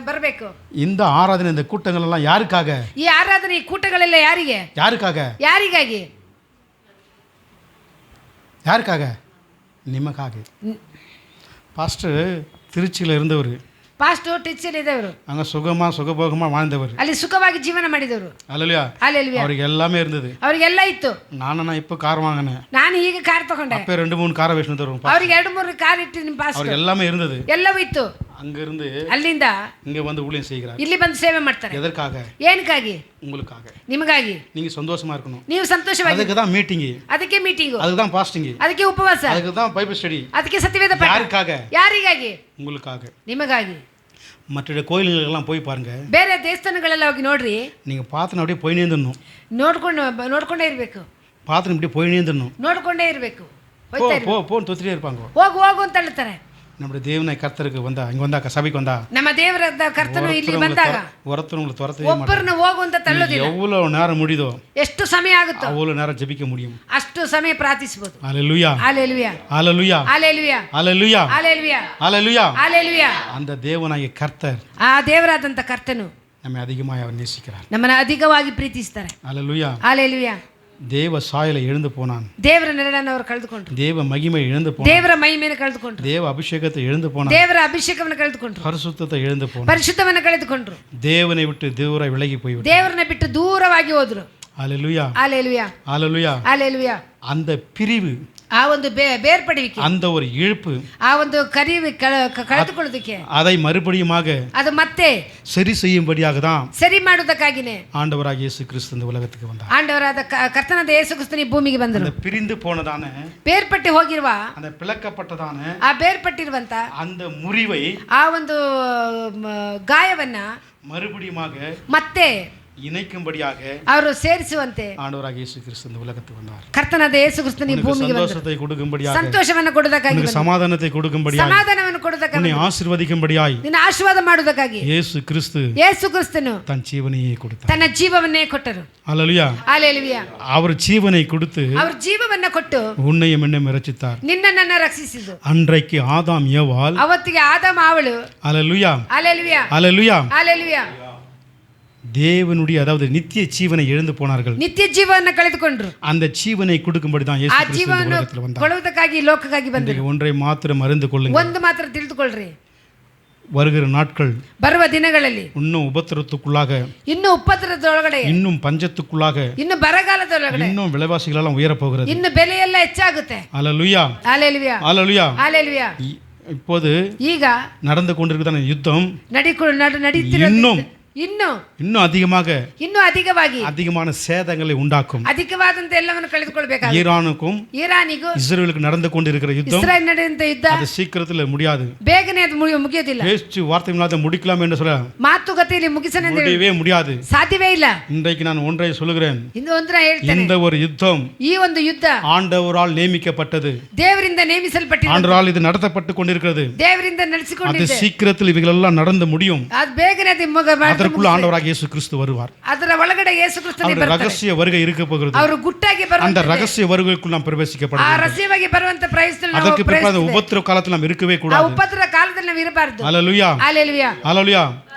ಬರಬೇಕು. இந்த ஆராதனை, இந்த கூட்டங்கள் எல்லாம் யாருக்காக? ಈ ಆರಾಧನೆ ಈ ಕೂಟಗಳೆಲ್ಲ ಯಾರಿಗೆ? யாருக்காக? ಯಾರಿಗಾಗಿ? யாருக்காக? நிமக்காக. பாஸ்டர் திருச்சியில் இருந்தவர், ಪಾಸ್ಟರ್ ಟೀಚರ್ ಇದ್ದವರು, அங்கே சுகபோகமா வாழ்ந்தவர், ಅಲ್ಲಿ ಸುಖವಾಗಿ ಜೀವನ ಮಾಡಿದವರು. அல்லேலூயா. ஹalleluya. அவருக்கு எல்லாமே இருந்தது. ಅವರಿಗೆಲ್ಲ ಇತ್ತು. நானா இப்போ கார் வாங்கினேன். ನಾನು ಈಗ ಕಾರ್ ತಗೊಂಡೆ. அப்போ 2-3 காரை வச்சுன்னு தருவோம். ಅವ್ರಿಗೆ 2-3 ಕಾರ್ ಇಟ್ಟು ನಿಮ್ಮ ಪಾಸ್ಟರ್ அவருக்கு எல்லாமே இருந்தது. ಎಲ್ಲವೂ ಇತ್ತು. அங்கிருந்து ಅಲ್ಲಿಂದ இங்கே வந்து ஊழியம் செய்கிறார். ಇಲ್ಲಿ ಬಂದು ಸೇವೆ ಮಾಡ್ತಾರೆ. எதற்காக? ಏನಕ್ಕಾಗಿ? உங்களுக்காக. ನಿಮಗಾಗಿ. நீங்க சந்தோஷமா இருக்கணும். ನೀವು ಸಂತೋಷವಾಗಿ. அதுக்கு தான் மீட்டிங், ಅದಕ್ಕೆ ಮೀಟಿಂಗ್, அதுக்கு தான் பாஸ்டிங், ಅದಕ್ಕೆ ಉಪವಾಸ, அதுக்கு தான் பைபிள் ஸ்டடி. ಅದಕ್ಕೆ ಸತ್ಯವೇದ ಪಾಠ. யாருக்காக? ಯಾರಿಗಾಗಿ? உங்களுக்காக. ನಿಮಗಾಗಿ. மற்ற கோயில்களுக்கெல்லாம் போய் பாருங்க. ಬೇರೆ ದೇವಸ್ಥಾನಗಳೆಲ್ಲ ಹೋಗಿ ನೋಡ್ರಿ. நீங்க பார்த்து அப்படியே போய் நேர்ந்துடணும். ನೋಡ್ಕೊಂಡೇ ಇರಬೇಕು. பார்த்து இப்படி போய் நேர்ந்துடணும். ನೋಡ್ಕೊಂಡೇ ಇರಬೇಕು. போன்னு தொத்திட்டே இருப்பாங்க. ಹೋಗು ಹೋಗು ಅಂತ ಹೇಳ್ತಾರೆ. நம்முடைய தேவனை கர்த்தருக்கு வந்தா, இங்க வந்தா, சபைக்கு வந்தா, ನಮ್ಮ ದೇವರ ಕರ್ತನು ಇಲ್ಲಿ ಬಂದಾಗ ஒருத்தர் உங்களை துரத்தவே ಒಬ್ಬರನ್ನ ಹೋಗು ಅಂತ ತಳ್ಳೋದಿಲ್ಲ. எவ்வளவு நேரம் முடியுதோ ಎಷ್ಟು ಸಮಯ ಆಗುತ್ತೋ அவ்வளவு நேரம் ஜெபிக்க முடியும். ಅಷ್ಟು ಸಮಯ ಪ್ರಾರ್ಥಿಸಬಹುದು. ஹalleluya. ஹalleluya. ஹalleluya. ஹalleluya. ஹalleluya. ஹalleluya. ஹalleluya. ஹalleluya. அந்த தேவனாகிய கர்த்தர், ಆ ದೇವರಾದಂತ ಕರ್ತನು நம்மை அதிகமாக அவர் நேசிக்கிறார். ನಮ್ಮನ್ನ ಅಧಿಕವಾಗಿ ಪ್ರೀತಿಸ್ತಾರೆ. ஹalleluya. ஹalleluya. தேவ சாயலை இழந்து போனான். ದೇವರ ನೆರಳನ್ನು ಅವರು ಕಳೆದುಕೊಂಡ್ರು. தேவ மகிமை இழந்து போனான். ದೇವರ ಮಹಿಮೆಯನ್ನು ಕಳೆದುಕೊಂಡ್ರು. தேவ ಅಭಿಷೇಕத்தை இழந்து போனான். ದೇವರ ಅಭಿಷೇಕವನ್ನು ಕಳೆದುಕೊಂಡ್ರು. பரிசுத்தத்தை இழந்து போனான். ಪರಿಶುದ್ಧವನ್ನು ಕಳೆದುಕೊಂಡ್ರು. தேவனை விட்டு தூர விலகி போய்விட்டான். ದೇವರನ್ನ ಬಿಟ್ಟು ದೂರವಾಗಿ ಹೋದ್ರು. ஹalleluya. ஹalleluya. ஹalleluya. ஹalleluya. அந்த பிரிவு, ಆ ಒಂದು ಬೇರ್ಪಡುವಿಕೆ, அந்த ஒரு இழுப்பு, ಆ ಒಂದು ಕಳೆದುಕೊಳ್ಳೋದಕ್ಕೆ, அதை மறுபடியுமாக ಅದು ಮತ್ತೆ சரி செய்யும்படியாக தான் ಸರಿ ಮಾಡುವುದಕ್ಕಾಗಿನೇ ஆண்டவராகிய இயேசு கிறிஸ்து இந்த உலகத்துக்கு வந்தார். ಆಂಡವರಾದ ಕರ್ತನಾದ ಯೇಸು ಕ್ರಿಸ್ತನು ಈ ಭೂಮಿಗೆ ಬಂದರು. அந்த பிரிந்து போனதான, ಬೇರ್ಪಟ್ಟು ಹೋಗಿರುವ, அந்த பிளக்கப்பட்டதான ಆ ಬೇರ್ಪಟ್ಟಿರುವಂತ அந்த முறிவை ಆ ಒಂದು ಗಾಯವನ್ನ மறுபடியுமாக ಮತ್ತೆ இணைக்கும்படியாக ಅವರು ಸೇರಿಸುವಂತೆ ஆண்டவராக இயேசு கிறிஸ்து இந்த உலகத்துக்கு வந்தார். ಕರ್ತನಾದ ಯೇಸು ಕ್ರಿಸ್ತನು ಈ ಭೂಮಿಗೆ ಬಂದರು. சந்தோஷத்தை கொடுக்கும்படியாக, ಸಂತೋಷವನ್ನು ಕೊಡುವುದಕ್ಕಾಗಿ உனக்கு ಬಂದರು. சமாதானத்தை கொடுக்கும்படியாக, ಸಮಾಧಾನವನ್ನು ಕೊಡುವುದಕ್ಕಾಗಿ, உன்னை ஆசீர்வதிக்கும்படியாய், ನಿನ್ನ ಆಶೀರ್ವಾದ ಮಾಡುವುದಕ್ಕಾಗಿ இயேசு கிறிஸ்து ಕ್ರಿಸ್ತನು தன் ஜீவனையே கொடுத்தார். ತನ್ನ ಜೀವವನ್ನೇ ಕೊಟ್ಟರು. ஹல்லேலூயா. ஹalleluya. அவர் ஜீவனை கொடுத்து அவர் ಜೀವವನ್ನ ಕೊಟ್ಟು உன்னையும் என்னையும் ரட்சித்தார். ನಿನ್ನನ್ನ ರಕ್ಷಿಸಿದ್ದು. அன்றைக்கு ஆதாம் ஏவாள், ಅವತ್ತಿಗೆ ಆದಾಮ ಅವಳು, ஹல்லேலூயா ஹalleluya ஹல்லேலூயா, ஹalleluya, தேவனுடைய அதாவது நித்திய ஜீவனை இழந்து போனார்கள். ನಿತ್ಯ ಜೀವವನ್ನು ಕಳೆದುಕೊಂಡರು. அந்த ஜீவனை கொடுக்கும்படி தான் இயேசு ಆ கிறிஸ்து இந்த ಜೀವವನ್ನು உலகத்தில் வந்தார். ಕೊಡುವುದಕ್ಕಾಗಿ ಲೋಕಕ್ಕಾಗಿ ಬಂದರು. இன்றைக்கு ஒன்றை மாத்திரம் அறிந்து கொள்ளுங்கள். ಒಂದು ಮಾತ್ರ ತಿಳಿದುಕೊಳ್ಳ್ರಿ, வருகிற நாட்கள் ಬರುವ ದಿನಗಳಲ್ಲಿ இன்னும் உபத்திரத்துக்குள்ளாக, ಇನ್ನು ಉಪದ್ರವದೊಳಗಡೆ, இன்னும் பஞ்சத்துக்குள்ளாக, ಇನ್ನು ಬರಗಾಲದೊಳಗಡೆ, இன்னும் விலைவாசிகள் எல்லாம் உயர போகிறது. ಇನ್ನು ಬೆಲೆಯೆಲ್ಲ ಹೆಚ್ಚಾಗುತ್ತೆ. ஹல்லேலூயா ஹalleluya ஹல்லேலூயா. ஹalleluya. இப்போது ಈಗ நடந்து கொண்டிருக்கிற யுத்தம் ನಡೀತಿರೋ ಇನ್ನೂ அதிகமாக ಇನ್ನೂ ಅಧಿಕವಾಗಿ அதிகமான சேதங்களை உண்டாக்கும். ಅಧಿಕವಾದಂತ ಎಲ್ಲವನ್ನು ಕಳೆದುಕೊಳ್ಳಬೇಕಾಗಿದೆ. ஈரானுக்கும் இஸ்ரேலுக்கு நடந்து கொண்டிருக்கிற யுத்தம், ಇಸ್ರಾಯೇಲ್ ನಡೆಯುವಂತ ಯುದ್ಧ அது சீக்கிரத்தில் முடியாது. ಬೇಗನೆ ಅದು ಮುಗಿಯೋದಿಲ್ಲ. பேச்சு வார்த்தை இல்லாத முடிக்கலாம் என்று சொல்ல ಮಾತುಕತೆಯಲ್ಲಿ ಮುಗಿಸನೇ முடியாது, ಸಾಧ್ಯವೇ ಇಲ್ಲ. இன்றைக்கு நான் ஒன்றை சொல்லுகிறேன். ಇಂದು ಒಂದರ ಹೇಳ್ತೇನೆ, இந்த ஒரு யுத்தம் ಈ ಒಂದು ಯುದ್ಧ ஆண்டவரால் நியமிக்கப்பட்டது. ದೇವರಿಂದ ನೇಮಿಸಲ್ಪಟ್ಟಿದೆ. ஆண்டவரால் இது நடத்தப்பட்டு கொண்டிருக்கிறது. ದೇವರಿಂದ அது ನಡೆಸಿಕೊಂಡಿದೆ. சீக்கிரத்தில் இவைகளெல்லாம் நடந்து முடியும். ಅದು ಬೇಗನೆ அதற்குள்ள ஆண்டவராக இயேசு கிறிஸ்து வருவார். ಅದರ ಒಳಗಡೆ ಯೇಸು ಕ್ರಿಸ್ತನೇ அவருடைய ಬರ್ತಾರೆ. ரகசிய வருகை இருக்க போகிறது. ಅವರು ಗುಟ್ಟಾಗಿ அந்த ಬರುವಂತ ரகசிய வருகைக்குள் நாம் பிரவேசிக்கப்பட ಆ வேண்டும். ರಹಸ್ಯವಾಗಿ ಬರುವಂತ ಪ್ರಯತ್ನದಲ್ಲಿ ನಾವು அதற்கு பிற்பாடு ಪ್ರವೇಶಿಸಬೇಕು. உபத்திரவ காலத்தில் நாம் இருக்கவே ಆ கூடாது. ಉಪದ್ರ ಕಾಲದಲ್ಲಿ ನಾವು ಇರಬಾರದು. ஹல்லேலூயா ஹalleluya ஹல்லேலூயா.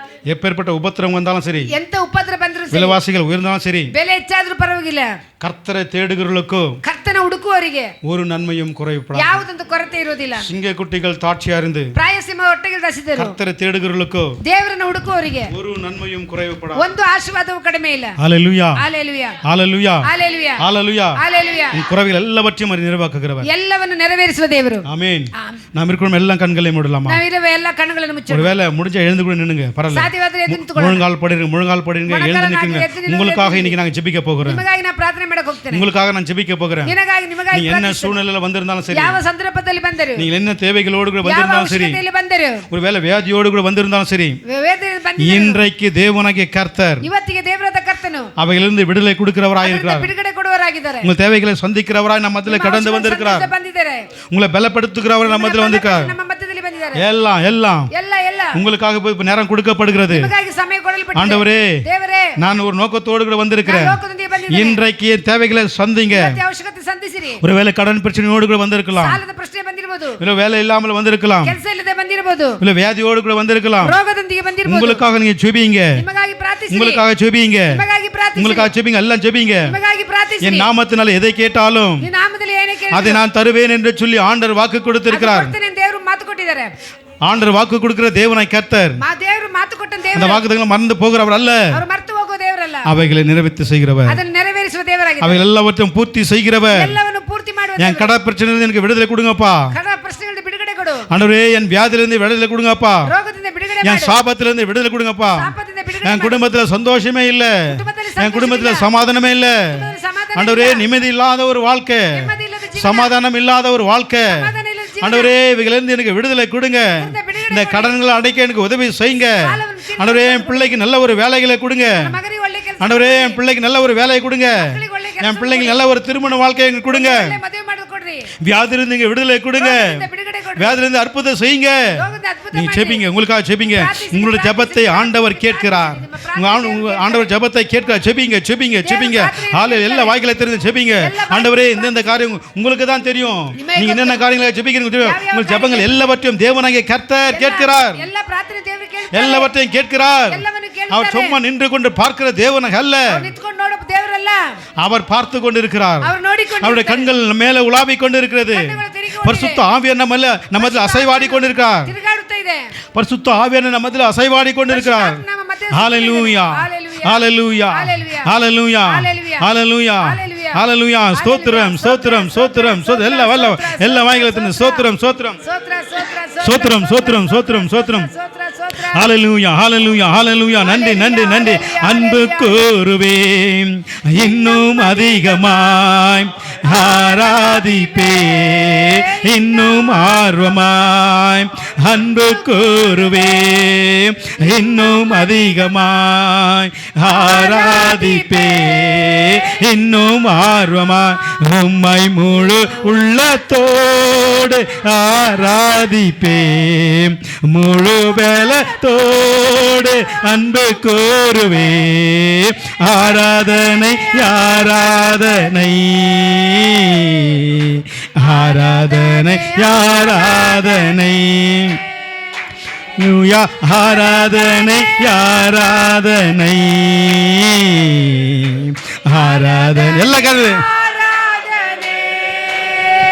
எப்பேற்பட்ட உபத்திரவம் வந்தாலும் சரி, ಎಂತ ಉಪದ್ರ ಬಂದರೂ ಸರಿ, விலைவாசிகள் உயர்ந்தாலும் சரி, ಬೆಲೆ ಹೆಚ್ಚಾದ್ರೂ ಪರವಾಗಿಲ್ಲ, கர்த்தரை தேடுகிறவர்களுக்கு ಕರ್ತನ ಹುಡುಕುವವರಿಗೆ ஒரு நன்மையும் குறைவுபடாது. ಯಾವುದೊಂದು ಕೊರತೆ ಇರೋದಿಲ್ಲ. சிங்க குட்டிகள் தாட்சியா இருந்து ಪ್ರಾಯಸಿಂಹ ಹೊಟ್ಟೆಗೆ ದಸಿದರು. கர்த்தரை தேடுகிறவர்களுக்கு ದೇವರನ್ನು ಹುಡುಕುವವರಿಗೆ ஒரு நன்மையும் குறைவுபடாது. ಒಂದು ಆಶೀರ್ವಾದವೂ ಕಡಿಮೆ ಇಲ್ಲ. ஹல்லேலூயா ஹalleluya ஹல்லேலூயா ஹalleluya ஹல்லேலூயா. ஹalleluya. உன் குறைகள் எல்லாவற்றையும் அவர் நிறைவாக்குகிறவர். ಎಲ್ಲವನ್ನು ನೆರವೇರಿಸುವ ದೇವರು. ஆமென். நாம் இருக்கிறோம் எல்லாம் கண்களை மூடலாமா? ನಾವಿರುವ ಎಲ್ಲ ಕಣ್ಣುಗಳನ್ನು ಮುಚ್ಚೋಣ. ஒருவேளை முடிஞ்சா எழுந்து கூட நின்னுங்க, பரவாயில்ல. ಸಾಧ್ಯವಾದರೆ ಎದ್ದು ನಿಂತುಕೊಳ್ಳೋಣ. முழங்கால் படிடுங்க, எழுந்து நிற்குங்க. உங்களுக்காக இன்னைக்கு நாங்க ஜெபிக்க போகிறோம். ನಿಮಗಾಗಿ ನಾನು ಪ್ರಾರ್ಥನೆ ಮಾಡಕ್ಕೆ ಹೋಗ್ತೇನೆ. உங்களுக்காக நான் ஜெபிக்க போகிறேன். ನಿನಗಾಗಿ ನಿಮಗಾಗಿ நீங்க என்ன சூழ்நிலையில வந்திருந்தாலும் சரி, ಯಾವ ಸಂದರ್ಭದಲ್ಲಿ ಬಂದರು, நீங்க என்ன தேவைகளோடு கூட ಯಾವ வந்திருந்தாலும் சரி, ಅವಶ್ಯಕತೆಯಲ್ಲಿ ಬಂದರು, ஒருவேளை வியாதியோடு கூட வந்திருந்தாலும் சரி, ವೇದನೆ ಬಂದಿದ್ದರು, இன்றைக்கு தேவனாகிய கர்த்தர் ಇವತ್ತಿಗೆ ದೇವರಾದ ಕರ್ತನು அவைகளிலிருந்து விடுதலை கொடுக்கிறவராய் ಅದರಿಂದ இருக்கிறார். ಬಿಡುಗಡೆ ಕೊಡುವವರಾಗಿದ್ದಾರೆ. உங்கள் தேவைகளை சந்திக்கிறவராய் நம்ம மத்தியில கடந்து வந்திருக்கிறார். ಬಂದಿದ್ದಾರೆ. உங்களை பலப்படுத்துகிறவராய் நம்ம மத்தியில வந்திருக்கிறார். ನಮ್ಮ ಮಧ್ಯದಲ್ಲಿ ಬಂದಿದ್ದಾರೆ. எல்லாம் எல்லாம் ಎಲ್ಲ ಎಲ್ಲ உங்களுக்காக இப்ப நேரம் கொடுக்கப்படுகிறது. ನಿಮಗಾಗಿ ಸಮಯ ಕೊಡಲ್ಪಟ್ಟಿದೆ. ஆண்டவரே, ದೇವರೇ, நான் ஒரு நோக்கத்தோடு கூட வந்திருக்கிறேன். ನಾನು ಲೋಕದೊಂದಿಗೆ ಬಂದಿದ್ದೇನೆ. இன்றைக்கு என் தேவைகளை சந்திங்க. ಇವತ್ತು ಅವಶ್ಯಕತೆ ಸಂಧಿಸಿರಿ. ஒருவேளை கடன் பிரச்சனையோடு கூட வந்திருக்கலாம், ಸಾಲದ ಪ್ರಶ್ನೆ ಬಂದಿರಬಹುದು, இல்ல வேலை இல்லாமல் வந்திருக்கலாம், ಕೆಲಸ ಇಲ್ಲದೆ ಬಂದಿರಬಹುದು, இல்ல வியாதியோடு கூட வந்திருக்கலாம். ರೋಗದೊಂದಿಗೆ ಬಂದಿರಬಹುದು. உங்களுக்காக நீங்க ஜெபிங்க, ನಿಮಗಾಗಿ ಪ್ರಾರ್ಥಿಸಿರಿ. உங்களுக்காக ஜெபிங்க, ನಿಮಗಾಗಿ ಪ್ರಾರ್ಥಿಸಿರಿ. உங்களுக்காக ஜெபிங்க, எல்லாம் ஜெபிங்க. ನಿಮಗಾಗಿ ಪ್ರಾರ್ಥಿಸಿರಿ. என் நாமத்தினால எதை கேட்டாலும் ಈ ನಾಮದಲ್ಲಿ ಏನೇ ಕೇಳಿದ್ರು அதை நான் தருவேன் என்று சொல்லி ஆண்டவர் வாக்கு கொடுத்திருக்கிறார். ಕೊಡ್ತೇನೆ ಅಂತ ದೇವರು ಮಾತು ಕೊಟ್ಟಿದ್ದಾರೆ. ஆண்டவர் வாக்கு கொடுக்கிற தேவனாய் கர்த்தர் ದೇವರು ಮಾತು ಕೊಟ್ಟ அந்த ದೇವರು வாக்குத்தங்களை மறந்து போகிறவர் அல்ல, ಅವರು ಮರೆತು ಹೋಗುವ ದೇವರಲ್ಲ, அவைகளை நிறைவேற்றி செய்கிறவர், ಅದನ್ನು ನೆರವೇರಿಸುವ ದೇವರಾಗಿದ್ದಾರೆ. அவைகள் எல்லாவற்றையும் பூர்த்தி செய்கிறவர். ಎಲ್ಲವನ್ನು ಪೂರ್ತಿ ಮಾಡುವ என் கடை பிரச்சனையிலிருந்து எனக்கு விடுதலை கொடுங்கப்பா. ಕಡ ಪ್ರಶ್ನೆಗಳಿಂದ ಬಿಡುಗಡೆ ಕೊಡು. ஆண்டவரே, என் வியாதியிலிருந்து விடுதலை கொடுங்கப்பா. ರೋಗದಿಂದ ಬಿಡುಗಡೆ என் ಮಾಡು. சாபத்திலிருந்து விடுதலை கொடுங்கப்பா. ಶಾಪದಿಂದ ಬಿಡುಗಡೆ என் குடும்பத்துல சந்தோஷமே இல்ல, ಕುಟುಂಬದಲ್ಲಿ என் குடும்பத்துல சமாதானமே இல்ல. ಸಮಾಧಾನ ஆண்டவரே, நிம்மதி இல்லாத ஒரு வாழ்க்கை, ನೆಮ್ಮದಿ ಇಲ್ಲದ ಜೀವನ, சமாதானம் இல்லாத ஒரு வாழ்க்கை, ಸಮಾಧಾನ ಇಲ್ಲದ ಜೀವನ, ஆண்டவரே, இவைகளிலிருந்து எனக்கு விடுதலை கொடுங்க. இந்த கடன்களை அடைக்க எனக்கு உதவி செய்யுங்க. ஆண்டவரே, என் பிள்ளைக்கு நல்ல ஒரு வேலைகளை கொடுங்க. ಮಗನಿಗೆ ಒಳ್ಳೆ ಕೆಲಸ, ஆண்டவரே, என் பிள்ளைக்கு நல்ல ஒரு வேலையை கொடுங்க. ಮಕ್ಕಳಿಗೆ ಒಳ್ಳೆ ಕೆಲಸ, என் பிள்ளைக்கு நல்ல ஒரு திருமண வாழ்க்கையை எனக்கு கொடுங்க. ಒಳ್ಳೆ ಮದುವೆ ಮಾಡಿ ಕೊಡ್ರಿ. வியாதியிலிருந்து நீங்க விடுதலை கொடுங்க. ರೋಗದಿಂದ ಬಿಡುಗಡೆ ಕೊಡ್ರಿ. வியாதியிலிருந்து அற்புதம் செய்யுங்க. ರೋಗದಿಂದ ಅದ್ಭುತ நீங்க ಮಾಡಿ. ஜெபிங்க, உங்களுக்காக ஜெபிங்க. உங்களுடைய ஜெபத்தை ஆண்டவர் கேட்கிறார். உங்க ஆண்டவர் ஜெபத்தை கேட்கிறார். ஜெபிங்க ஜெபிங்க ஜெபிங்க. ஹalleluya. எல்லா வாய்களை திறந்து ஜெபிங்க. ஆண்டவரே, இந்த காரியம் உங்களுக்கு தான் தெரியும். நீங்க என்னென்ன காரியங்களை ஜெபிக்கிறீங்க தெரியும். உங்கள் ஜெபங்கள் எல்லாவற்றையும் தேவனாகிய கர்த்தர் கேட்கிறார். ಎಲ್ಲ ಪ್ರಾರ್ಥನೆ ದೇವರು ಕೇಳ್ತಾರೆ. எல்லாவற்றையும் கேட்கிறார். ಎಲ್ಲವನ್ನು ಕೇಳ್ತಾರೆ. அவர் சும்மா நின்று கொண்டு பார்க்கிற தேவனாக அல்ல, ಅವ್ರು ನಿಂತ್ಕೊಂಡು ನೋಡೋ ದೇವರಲ್ಲ, அவர் பார்த்து கொண்டிருக்கிறார். ಅವ್ರು ನೋಡಿಕೊಂಡು அவருடைய கண்கள் மேலே உலாவிக் கொண்டிருக்கிறது. பரிசுத்த ஆவியானவர் நம்மதில் அசைவாடி கொண்டிருக்கிறார். ತಿರುಗಾಡುತ್ತಾ ಇದೆ. பரிசுத்த ஆவியானவர் நம்மதில் அசைவாடி கொண்டிருக்கிறார். ನಮ್ಮ ಮಧ್ಯೆ ஹalleluya ஹalleluya ஹalleluya ஹalleluya ஹalleluya. ஸ்தோத்திரம் ஸ்தோத்திரம் ஸ்தோத்திரம் ஸ்தோத்திரம். எல்லா வாய்களை திறந்து ஸ்தோத்திரம் ஸ்தோத்திரம் ಸ್ತೋತ್ರ ಸ್ತೋತ್ರ ஸ்தோத்திரம் ஸ்தோத்திரம் ஸ்தோத்திரம் ஸ்தோத்திரம். ಸ್ತೋತ್ರ ಸ್ತೋತ್ರ. ஹalleluya ஹalleluya ஹalleluya. நன்றி நன்றி நன்றி. அன்பு கூறுவேன் இன்னும் அதிகமாய், ஆராதிப்பே இன்னும் ஆர்வமாய், அன்பு கூறுவேன், இன்னும் அதிகமாய் ஆராதிப்பே, இன்னும் ஆர்வமாய் உம்மை முழு உள்ளத்தோடு ஆராதிப்பே, முழு பலத்தோடு அன்பு கூறுவே. ஆராதனை ஆராதனை ஆராதனை ஆராதனை ஆராதனை ஆராதனை ஆராதனை ಎಲ್ಲ ಕರೆದೆ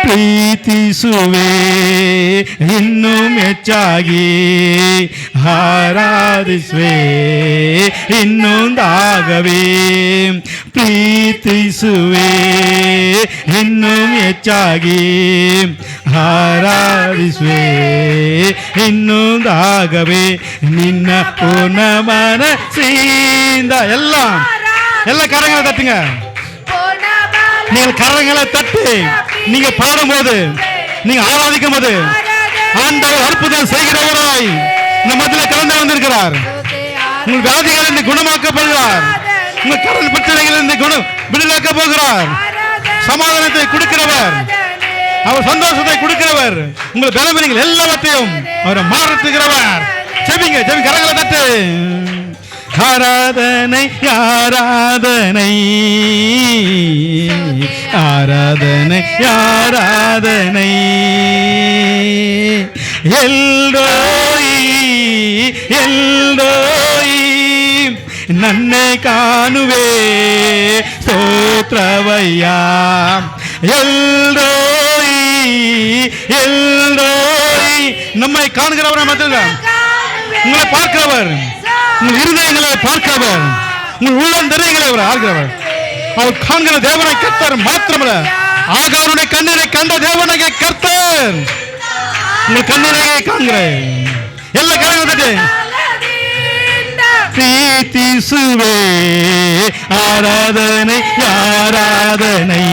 ಪ್ರೀತಿಸುವೆ ಇನ್ನೂ ಹೆಚ್ಚಾಗಿ ಆರಾಧಿಸುವೆ ಇನ್ನೊಂದಾಗವೇ ಪ್ರೀತಿಸುವೆ ಇನ್ನೂ ಹೆಚ್ಚಾಗಿ ಆರಾಧಿಸುವೆ ಇನ್ನೊಂದಾಗವೇ ನಿನ್ನ ಪೂರ್ಣ ಮನಸ್ಸಿಂದ ಎಲ್ಲ கரங்களை தட்டுங்க. நீங்கள் கரங்களை தட்டி நீங்க பாடும்போது, நீங்க ஆராதிக்கும் போது ஆண்டவர் அற்புதம் செய்கிறவராய் இந்த மத்தியில் கலந்து வந்திருக்கிறார். உங்கள் வியாதிகளிலிருந்து குணமாக்கப்படுகிறார். உங்கள் கடல் பிரச்சனைகளிலிருந்து விடுதலைக்க போகிறார். சமாதானத்தை கொடுக்கிறவர், அவர் சந்தோஷத்தை கொடுக்கிறவர், உங்கள் பலவீனங்கள் எல்லாவற்றையும் அவரை மாற்றுகிறவர். செபிங்க, செபிங்க, கரங்களை தட்டு. ஆராதனை ஆராதனை ஆராதனை ஆராதனை எல்லோய் எல்லோய் நன்னை காணுவே ஸ்தோத்ரவையா எல்லோய் எல்லோய் நம்மை காணுகிறவர் மட்டும்தான், உங்களை பார்க்கிறவர், உங்கள் இருதயங்களை பார்க்கிறவர், உங்கள் உள்ளந்தரைகளை அவர் ஆகிறவர். அவர் காண்கிற தேவனை கர்த்தர் மாத்திரமல்ல, ஆகாருடைய கண்ணீரை கண்ட தேவனை கர்த்தர் உங்கள் கண்ணீரை காண்கிற எல்லா கரங்களை பிரீத்திசுவே. ஆராதனை ஆராதனை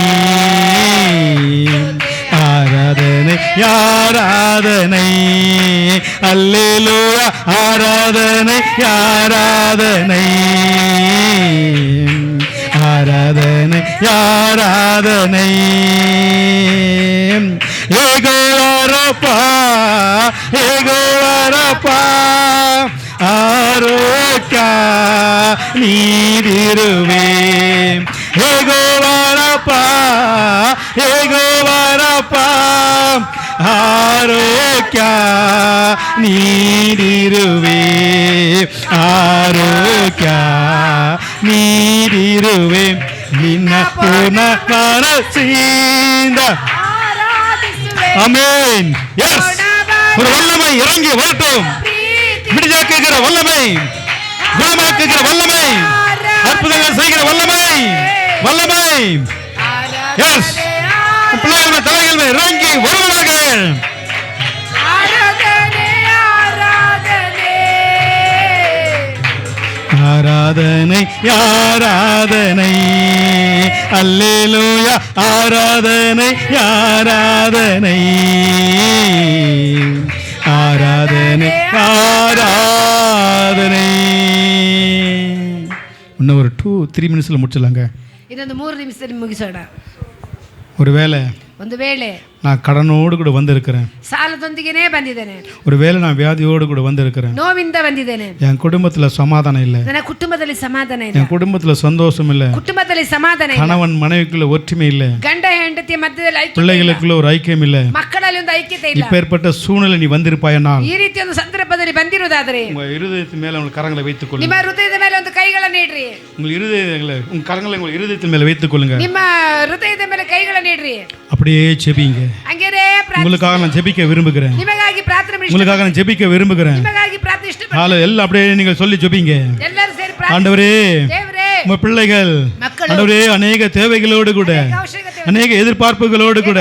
ஆராதனை ஆராதனை அல்லேலூயா ஆராதனை ஆராதனை ஆராதனை ஆராதனை ஏகோவாரப்பா ஏகோவாரப்பா ஆரோக்கிய நீதிருவே ஏகோவாரப்பா ஏகோவாரப்பா ಆರೋಗ್ಯ ನೀಡಿರುವೆ ಆರೋಗ್ಯ ನೀಡಿರುವೆ ನಿನ್ನ ಪೂರ್ಣ ಮನಸ್ಸಿಂದ ஆமென். எஸ், ஒரு வல்லமை இறங்கி வரட்டும். விடுதலைக்குகிற வல்லமை, குணமாக்குகிற வல்லமை, அற்புதங்கள் செய்கிற வல்லமை வல்லமை. எஸ், பிள்ளைகள் தலைகள் இறங்கி வருவார்கள். ஆராதனை ஆராதனை அல்லேலூயா ஆராதனை ஆராதனை ஆராதனை ஆராதனை. இன்னும் ஒரு 2-3 மினிட்ஸ்ல முடிச்சிடலாங்க. ಇನ್ನೊಂದು 3 ನಿಮಿಷದಲ್ಲಿ ಮುಗಿಸೋಣ. ஒருவேளை ಒಂದು ವೇಳೆ நான் கடனோடு கூட வந்திருக்கிறேன், ಸಾಲದೊಂದಿಗೆನೇ ಬಂದಿದ್ದೇನೆ, ஒருவேளை நான் வியாதியோடு கூட வந்திருக்கிறேன், ನೋವಿಂದ ಬಂದಿದ್ದೇನೆ, என் குடும்பத்துல சமாதானம் இல்லை, ನನ್ನ ಕುಟುಂಬದಲ್ಲಿ ಸಮಾಧಾನ ಇಲ್ಲ, என் குடும்பத்துல சந்தோஷம் இல்லை, ಕುಟುಂಬದಲ್ಲಿ ಸಮಾಧಾನ ಇಲ್ಲ, கணவன் மனைவிக்குள்ள ஒற்றுமை இல்லை, ಗಂಡ ಹೆಂಡತಿಯ ಮಧ್ಯದಲ್ಲಿ ಐಕ್ಯತೆ ಇಲ್ಲ, பிள்ளைகளுக்குள்ள ஒரு ஐக்கியம் இல்லை, ಮಕ್ಕಳಲ್ಲಿ ಒಂದು ಐಕ್ಯತೆ ಇಲ್ಲ. இப்பேற்பட்ட சூழ்நிலை நீ வந்திருப்பாயனால் ಈ ರೀತಿಯ ಒಂದು ಸಂದರ್ಭದಲ್ಲಿ ಬಂದಿರುವುದಾದರೆ உங்க இருதயத்தின் மேல உங்கள் கரங்களை வைத்துக் கொள்ளுங்க. ನಿಮ್ಮ ಹೃದಯದ ಮೇಲೆ ಒಂದು ಕೈಗಳನ್ನು ಇಡ್ರಿ. உங்கள் இருதயங்களை உங்க கரங்களை உங்கள் இருதயத்தின் மேல வைத்துக் கொள்ளுங்க. ನಿಮ್ಮ ಹೃದಯದ ಮೇಲೆ ಕೈಗಳನ್ನು ಇಡ್ರಿ. அப்படியே ஜெபிங்க. ಹಂಗೇನೇ உங்களுக்காக நான் ஜெபிக்க விரும்புகிறேன். ನಿಮಗಾಗಿ ಪ್ರಾರ್ಥನೆ ಮಾಡಿ உங்களுக்காக நான் ஜெபிக்க விரும்புகிறேன். ನಿಮಗಾಗಿ ಪ್ರಾರ್ಥನೆ ಇಷ್ಟಪಡ್ತೀನಿ. ஹalleluya. எல்லாம் அப்படியே நீங்கள் சொல்லி ஜெபிங்க. ಎಲ್ಲರೂ ಸೇರಿ ಪ್ರಾರ್ಥನೆ. ஆண்டவரே, ದೇವರೇ, உங்க பிள்ளைகள் ஆண்டவரே அநேக தேவைகளோடு கூட அநேக எதிர்பார்ப்புகளோடு கூட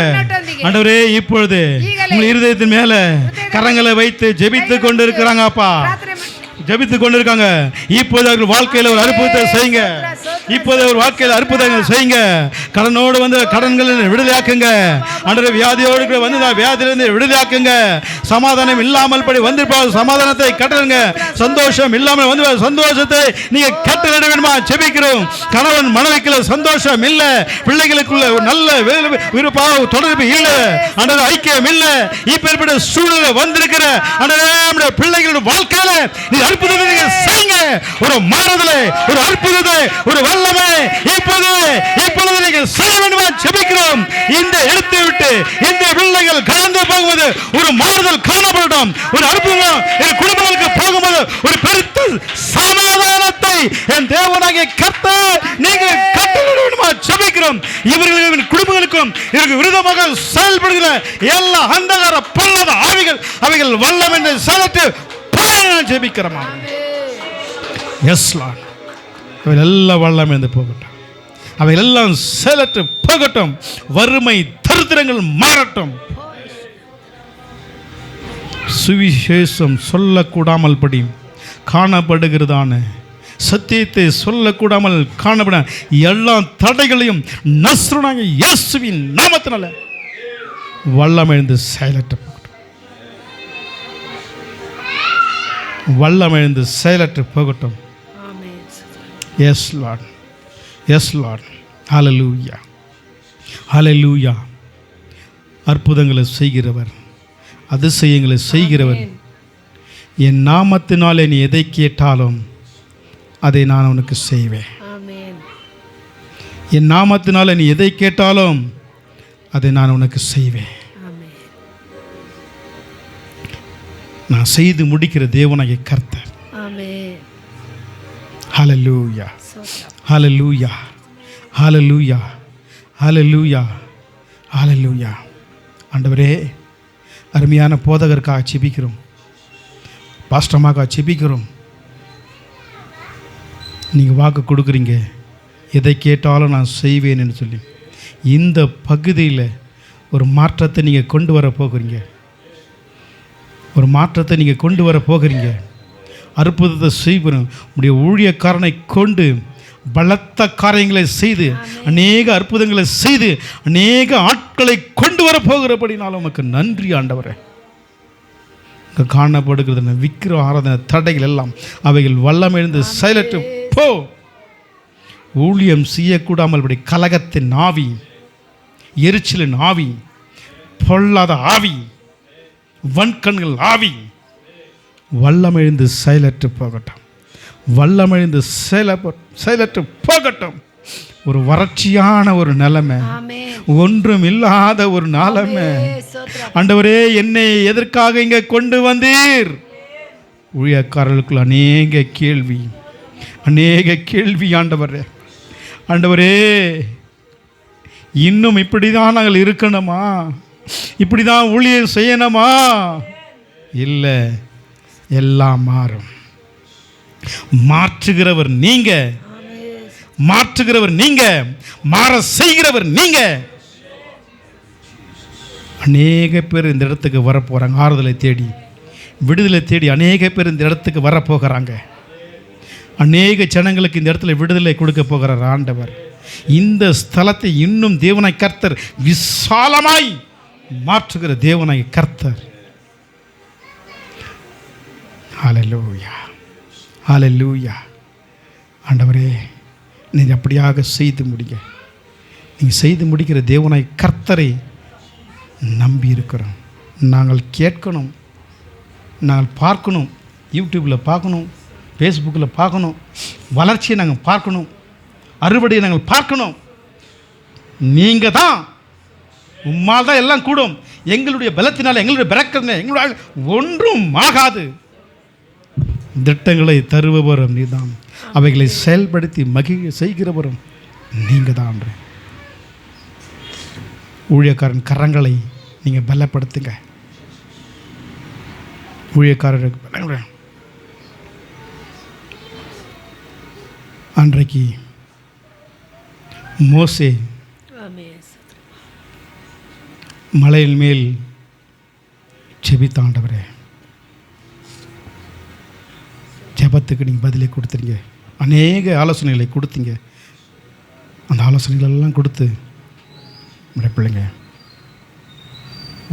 ஆண்டவரே இப்பொழுது உங்கள் இருதயத்தின் மேல கரங்களை வைத்து ஜெபித்து கொண்டிருக்கிறாங்க. அப்பா ஜெபித்து கொண்டிருக்காங்க. இப்போது அவர்கள் வாழ்க்கையில ஒரு அற்புதத்தை செய்யுங்க. இப்போதே ஒரு வாழ்க்கையில் அற்புதங்கள் செய்யுங்க. கடனோடு வந்து கடன்களை விடுதலையாக்குங்க. ஆண்டவரே, வியாதியோடு வந்து வியாதியிலிருந்து விடுதலையாக்குங்க. சமாதானம் இல்லாமல் படி வந்திருப்பால் சமாதானத்தை கட்டளுங்க. சந்தோஷம் இல்லாமல் வந்து சந்தோஷத்தை நீங்க கட்டளிட வேண்டுமா ஜெபிக்கிறோம். கணவன் மனைவிக்குள்ள சந்தோஷம் இல்ல, பிள்ளைகளுக்குள்ள ஒரு நல்ல தொடர்பு இல்ல, ஆண்டவரே ஐக்கியம் இல்ல. இப்பேற்பட்ட சூழ்நிலை வந்திருக்கிற ஆண்டவரே, நம்முடைய பிள்ளைகளுடைய வாழ்க்கையில நீ அற்புதத்தை நீங்க செய்யுங்க. ஒரு மாறுதலை, ஒரு அற்புதத்தை, ஒரு வல்லமை இப்பொழுது நீங்க செய்ய வேண்டுமா ஜெபிக்கிறோம். இந்த இடத்தை விட்டு இந்த பிள்ளைகள் கடந்து போகும்போது ஒரு மாறுதல் காணப்படட்டும். ஒரு அற்புதம் என் குடும்பங்களுக்கு போகும்போது ஒரு பெருத்த சமாதானத்தை என் தேவனாகிய கர்த்தர் நீங்க கட்டளையிட வேண்டுமா ஜெபிக்கிறோம். இவர்களின் குடும்பங்களுக்கும் இதற்கு விரோதமாக செயல்படுகிற எல்லா அந்தகார பொல்லாத ஆவிகள் அவைகள் வல்லம் என்று சொல்லட்டு ஜெபிக்கிறோம். எஸ் லார்ட், அவை எல்லாம் வல்லம் என்று போகட்டும், அவை எல்லாம் செயலற்று போகட்டும். வறுமை தரித்திரங்கள் மாறட்டும். சுவிசேஷம் சொல்லக்கூடாமல் படி காணப்படுகிறதான சத்தியத்தை சொல்லக்கூடாமல் காணப்பட எல்லா தடைகளையும் நஸ்ரனாகிய இயேசுவின் நாமத்தினால வல்லமிழந்து செயலற்று போகட்டும். வல்லமிழந்து செயலற்று போகட்டும். Yes Lord, yes Lord. Hallelujah, hallelujah. அற்புதங்களை செய்கிறவர், அதிசயங்களை செய்கிறவர், என் நாமத்தினாலே நீ எதை கேட்டாலும் அதை நான் உனக்கு செய்வேன். என் நாமத்தினாலே நீ எதை கேட்டாலும் அதை நான் உனக்கு செய்வேன். நான் செய்து முடிக்கிற தேவனாகிய கர்த்தர். ஹல்லேலூயா, ஹல்லேலூயா, ஹல்லேலூயா, ஹல்லேலூயா, ஹல்லேலூயா. ஆண்டவரே, அருமையான போதகருக்காக செபிக்கிறோம், பாஸ்டர்மாக்காக செபிக்கிறோம். நீங்கள் வாக்கு கொடுக்குறீங்க, எதை கேட்டாலும் நான் செய்வேன் என்று சொல்லி இந்த பகுதியில் ஒரு மாற்றத்தை நீங்கள் கொண்டு வர போகிறீங்க. ஒரு மாற்றத்தை நீங்கள் கொண்டு வர போகிறீங்க. அற்புதத்தை செய்வோம். உடைய ஊழியக்காரனை கொண்டு பலத்த காரியங்களை செய்து அநேக அற்புதங்களை செய்து அநேக ஆட்களை கொண்டு வர போகிறபடினாலும் உமக்கு நன்றி ஆண்டவரே. இங்கே காணப்படுகிறது விக்கிர ஆராதனை தடைகள் எல்லாம் அவைகள் வல்லமிழந்து செயலற்று போ. ஊழியம் செய்யக்கூடாமல் படி கலகத்தின் ஆவி, எரிச்சலின் ஆவி, பொல்லாத ஆவி, வன்கண்கள் ஆவி வல்லமிழந்து செயலற்று போகட்டும். வல்லமிழந்து செயலற்று போகட்டும். ஒரு வறட்சியான ஒரு நிலைமை, ஒன்றும் இல்லாத ஒரு நிலைமை. ஆண்டவரே, என்னை எதற்காக இங்கே கொண்டு வந்தீர்? ஊழியக்காரர்களுக்குள் அநேக கேள்வி ஆண்டவரே. ஆண்டவரே, இன்னும் இப்படிதான் நாங்கள் இருக்கணுமா? இப்படிதான் ஊழியம் செய்யணுமா? இல்லை, எல்லாம் மாறும். மாற்றுகிறவர் நீங்க, மாற்றுகிறவர் நீங்க, மாற செய்கிறவர் நீங்க. அநேக பேர் இந்த இடத்துக்கு வரப்போகிறாங்க. ஆறுதலை தேடி, விடுதலை தேடி அநேக பேர் இந்த இடத்துக்கு வரப்போகிறாங்க. அநேக ஜனங்களுக்கு இந்த இடத்துல விடுதலை கொடுக்க போகிறார் ஆண்டவர். இந்த ஸ்தலத்தை இன்னும் தேவனாய் கர்த்தர் விசாலமாய் மாற்றுகிற தேவனாய் கர்த்தர். ஹல்லேலூயா, ஹல்லேலூயா. ஆண்டவரே, நீங்கள் அப்படியாக செய்து முடிங்க. நீங்கள் செய்து முடிக்கிற தேவனாய் கர்த்தரை நம்பி இருக்கிறோம். நாங்கள் கேட்கணும், நாங்கள் பார்க்கணும், யூடியூப்பில் பார்க்கணும், ஃபேஸ்புக்கில் பார்க்கணும், வளர்ச்சியை நாங்கள் பார்க்கணும், அறுவடையை நாங்கள் பார்க்கணும். நீங்கள் தான், உம்மால் தான் எல்லாம் கூடும். எங்களுடைய பலத்தினால், எங்களுடைய பிறக்கிறதுனால எங்களுடைய ஒன்றும் ஆகாது. திட்டங்களை தருபவரும் நீதான், அவைகளை செயல்படுத்தி மகிழ செய்கிறவரும் நீங்கள் தான். ஊழியக்காரன் கரங்களை நீங்கள் பலப்படுத்துங்க. ஊழியக்காரருக்கு அன்றைக்கு மோசே மலையின் மேல் செபித்தாண்டவரே, ஜெபத்துக்கு நீங்கள் பதிலை கொடுத்துறீங்க, அநேக ஆலோசனைகளை கொடுத்தீங்க. அந்த ஆலோசனைகளெல்லாம் கொடுத்து நம்முடைய பிள்ளைங்க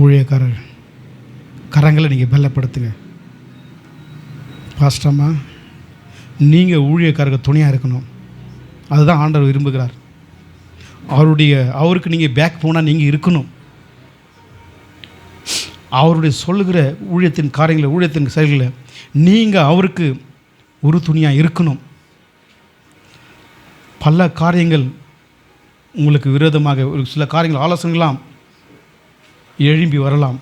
ஊழியக்காரர் கரங்களை நீங்கள் பலப்படுத்துங்க. பாஸ்டம்மா, நீங்கள் ஊழியக்காரருக்கு துணையாக இருக்கணும். அதுதான் ஆண்டவர் விரும்புகிறார். அவருக்கு நீங்கள் பேக் போனால் நீங்கள் இருக்கணும். அவருடைய சொல்லுகிற ஊழியத்தின் காரியங்களை, ஊழியத்தின் செயல்களை நீங்கள் அவருக்கு ஒரு துணியாக இருக்கணும். பல காரியங்கள் உங்களுக்கு விரோதமாக ஒரு சில காரியங்கள் ஆலோசனைகளாம் எழும்பி வரலாம்.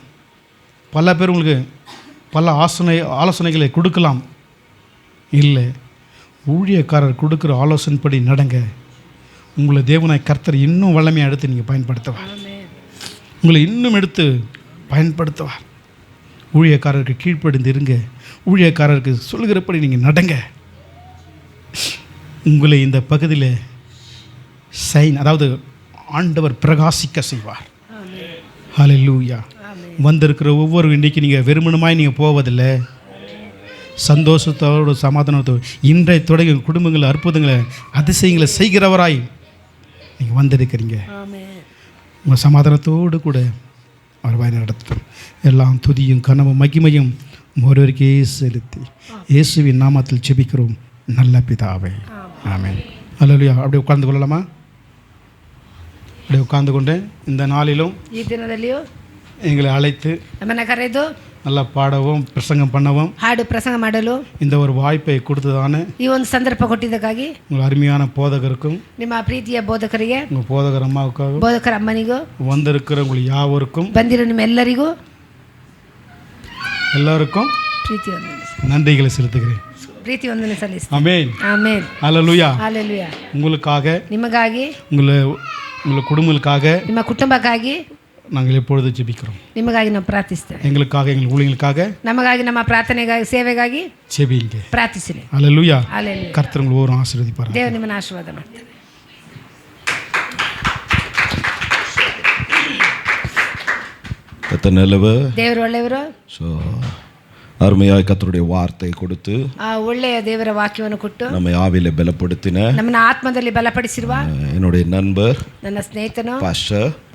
பல பேர் உங்களுக்கு பல ஆலோசனைகளை கொடுக்கலாம். இல்லை, ஊழியக்காரர் கொடுக்குற ஆலோசனைப்படி நடங்க. உங்களை தேவனாய் கர்த்தர் இன்னும் வல்லமையாக எடுத்து நீங்கள் பயன்படுத்துவார். உங்களை இன்னும் எடுத்து பயன்படுத்துவார். ஊழியக்காரருக்கு கீழ்ப்படிந்து இருங்க. ஊழியக்காரருக்கு சொல்லுகிறபடி நீங்கள் நடங்க. உங்களை இந்த பகுதியில் அதாவது ஆண்டவர் பிரகாசிக்க செய்வார். ஹல்லேலூயா. வந்திருக்கிற ஒவ்வொரு இன்றைக்கு நீங்கள் வெறுமனமாய் நீங்கள் போவதில்லை, சந்தோஷத்தோடு சமாதானத்தோடு இன்றைய தொடங்கி குடும்பங்களை அற்புதங்களை அதிசயங்களை செய்கிறவராய் நீங்கள் வந்திருக்கிறீங்க. உங்கள் சமாதானத்தோடு கூட அவர் வாய் நடத்தட்டும். எல்லாம் துதியும் கனவும் மகிமையும் ஒருவருக்கே செலுத்தி இயேசுவின் நாமத்தில் ஜெபிக்கிறோம் நல்ல பிதாவே, ஆமென். ஹல்லேலூயா. அப்படியே உட்கார்ந்து கொள்ளலாமா? அப்படியே உட்கார்ந்து கொண்டு இந்த நாளிலும் ಈ ದಿನದಲ್ಲಿಯೂ எங்களை அழைத்து ನಮ್ಮನ್ನು ಕರೆದು நல்லா பாடவும் பிரசங்கம் பண்ணவும் ಹಾಡು ಪ್ರಸಂಗ ಮಾಡಲು இந்த ஒரு வாய்ப்பை கொடுத்ததான ಈ ಒಂದು ಸಂದರ್ಭ ಕೊಟ್ಟಿದ್ದಕ್ಕಾಗಿ உங்கள் அருமையான போதகருக்கும் ನಿಮ್ಮ ಪ್ರೀತಿಯ ಬೋಧಕರಿಗೆ, உங்கள் போதகர் அம்மாவுக்காகவும் ಬೋಧಕರ ಅಮ್ಮನಿಗೂ, வந்திருக்கிற உங்கள் யாவருக்கும் ಬಂದಿರೋ ನಿಮ್ಮೆಲ್ಲರಿಗೂ எல்லாருக்கும் ಪ್ರೀತಿ ವಂದನೆ நன்றிகளை செலுத்துகிறேன். ಪ್ರೀತಿ ವಂದನೆ ಸಲ್ಲಿಸ್ತೀನಿ. ஆமென். ಆಮೆನ್. ஹல்லேலூயா. ಹಾಲೆಲೂಯಾ. உங்களுக்காக, ನಿಮಗಾಗಿ, உங்கள் குடும்பங்களுக்காக ನಿಮ್ಮ ಕುಟುಂಬಕ್ಕಾಗಿ நாங்கள் எப்பொழுது ஜெபிக்கிறோம். ನಿಮಗಾಗಿ ನಾವು ಪ್ರಾರ್ಥಿಸ್ತೇವೆ. எங்களுக்காக, எங்கள் ஊழியர்களுக்காக ನಮಗಾಗಿ, ನಮ್ಮ ಪ್ರಾರ್ಥನೆಗಾಗಿ, ಸೇವೆಗಾಗಿ ஜெபிங்க. ಪ್ರಾರ್ಥಿಸಿರಿ. ஹல்லேலூயா. ಹಾಲೆಲೂಯಾ. கர்த்தர் உங்களை ஒவ்வொரு ஆசீர்வதிப்பார். ದೇವರು ನಿಮ್ಮನ್ನು ಆಶೀರ್ವಾದ ಮಾಡ್ತಾರೆ. கர்த்தர் நல்லவர். ದೇವರು ಒಳ್ಳೆಯವರು. ஸோ அருமையாய் கர்த்தருடைய வார்த்தை கொடுத்து ಆ ಒಳ್ಳೆಯ ದೇವರ ವಾಕ್ಯವನ್ನು ಕೊಟ್ಟು நம்மை ஆவியில பலப்படுத்தின ನಮ್ಮನ್ನ ಆತ್ಮದಲ್ಲಿ ಬಲಪಡಿಸಿರುವ என்னுடைய நண்பர் ನನ್ನ ಸ್ನೇಹಿತನು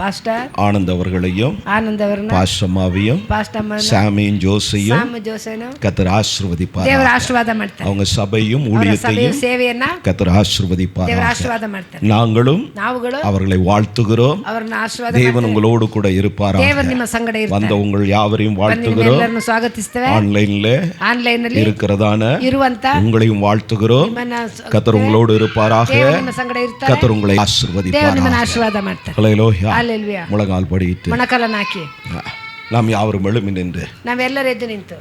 பாஸ்டர் ಆನಂದ್ அவர்களையும் ಅವರನ್ನ, பாஸ்டம்மாவையும் சாமியும் ஜோசையும் ಜೋಸೆನು கர்த்தர் ஆசீர்வதிப்பார். ದೇವರ ಆಶೀರ್ವಾದ ಮಾಡ್ತಾರೆ. அவங்க சபையும் ಅವರ ಸಭೆಯ ஊழியத்தையும் ಸೇವೆಯನ್ನ கர்த்தர் ஆசீர்வதிப்பார். ದೇವರ ಆಶೀರ್ವಾದ ಮಾಡ್ತಾರೆ. நாங்களும் அவர்களை வாழ்த்துகிறோம். ಅವರನ್ನ ಆಶೀರ್ವಾದ தேவன் உங்களோடு கூட இருப்பார். ದೇವರು ನಿಮ್ಮ ಸಂಗಡ ಇರ್ತಾರೆ. வந்த உங்கள் யாவரையும் வாழ்த்துகிறோம். ಎಲ್ಲರನ್ನು ಸ್ವಾಗತಿಸ್ತೇವೆ. ஆன்லைன்ல இருக்கிறதான இರುವಂತ உங்களையும் வாழ்த்துகிறோம். கர்த்தர் உங்களோடு இருப்பாராக. கர்த்தர் உங்களை ஆசீர்வதிப்பாராக. ஹல்லேலூயா. முழங்கால் படியிட்டு ಮೊಣಕಾಲನ್ನು ಹಾಕಿ நாம் யாவரும் எழும்பி ನಿಂತು ನಾವೆಲ್ಲರೂ ಎದ್ದು ನಿಂತು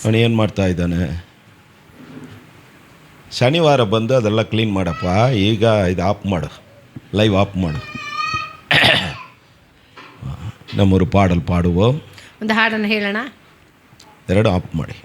ಅವನು ಏನು ಮಾಡ್ತಾ ಇದ್ದಾನೆ? ಶನಿವಾರ ಬಂದು ಅದೆಲ್ಲ ಕ್ಲೀನ್ ಮಾಡಪ್ಪ. ಈಗ ಇದು ಆಫ್ ಮಾಡು, ಲೈವ್ ಆಫ್ ಮಾಡು. ನಮ್ಮೊரு பாடல் பாடுவோம். ಒಂದು ಹಾಡನ್ನು ಹೇಳೋಣ. ಎರಡು ಆಫ್ ಮಾಡಿ.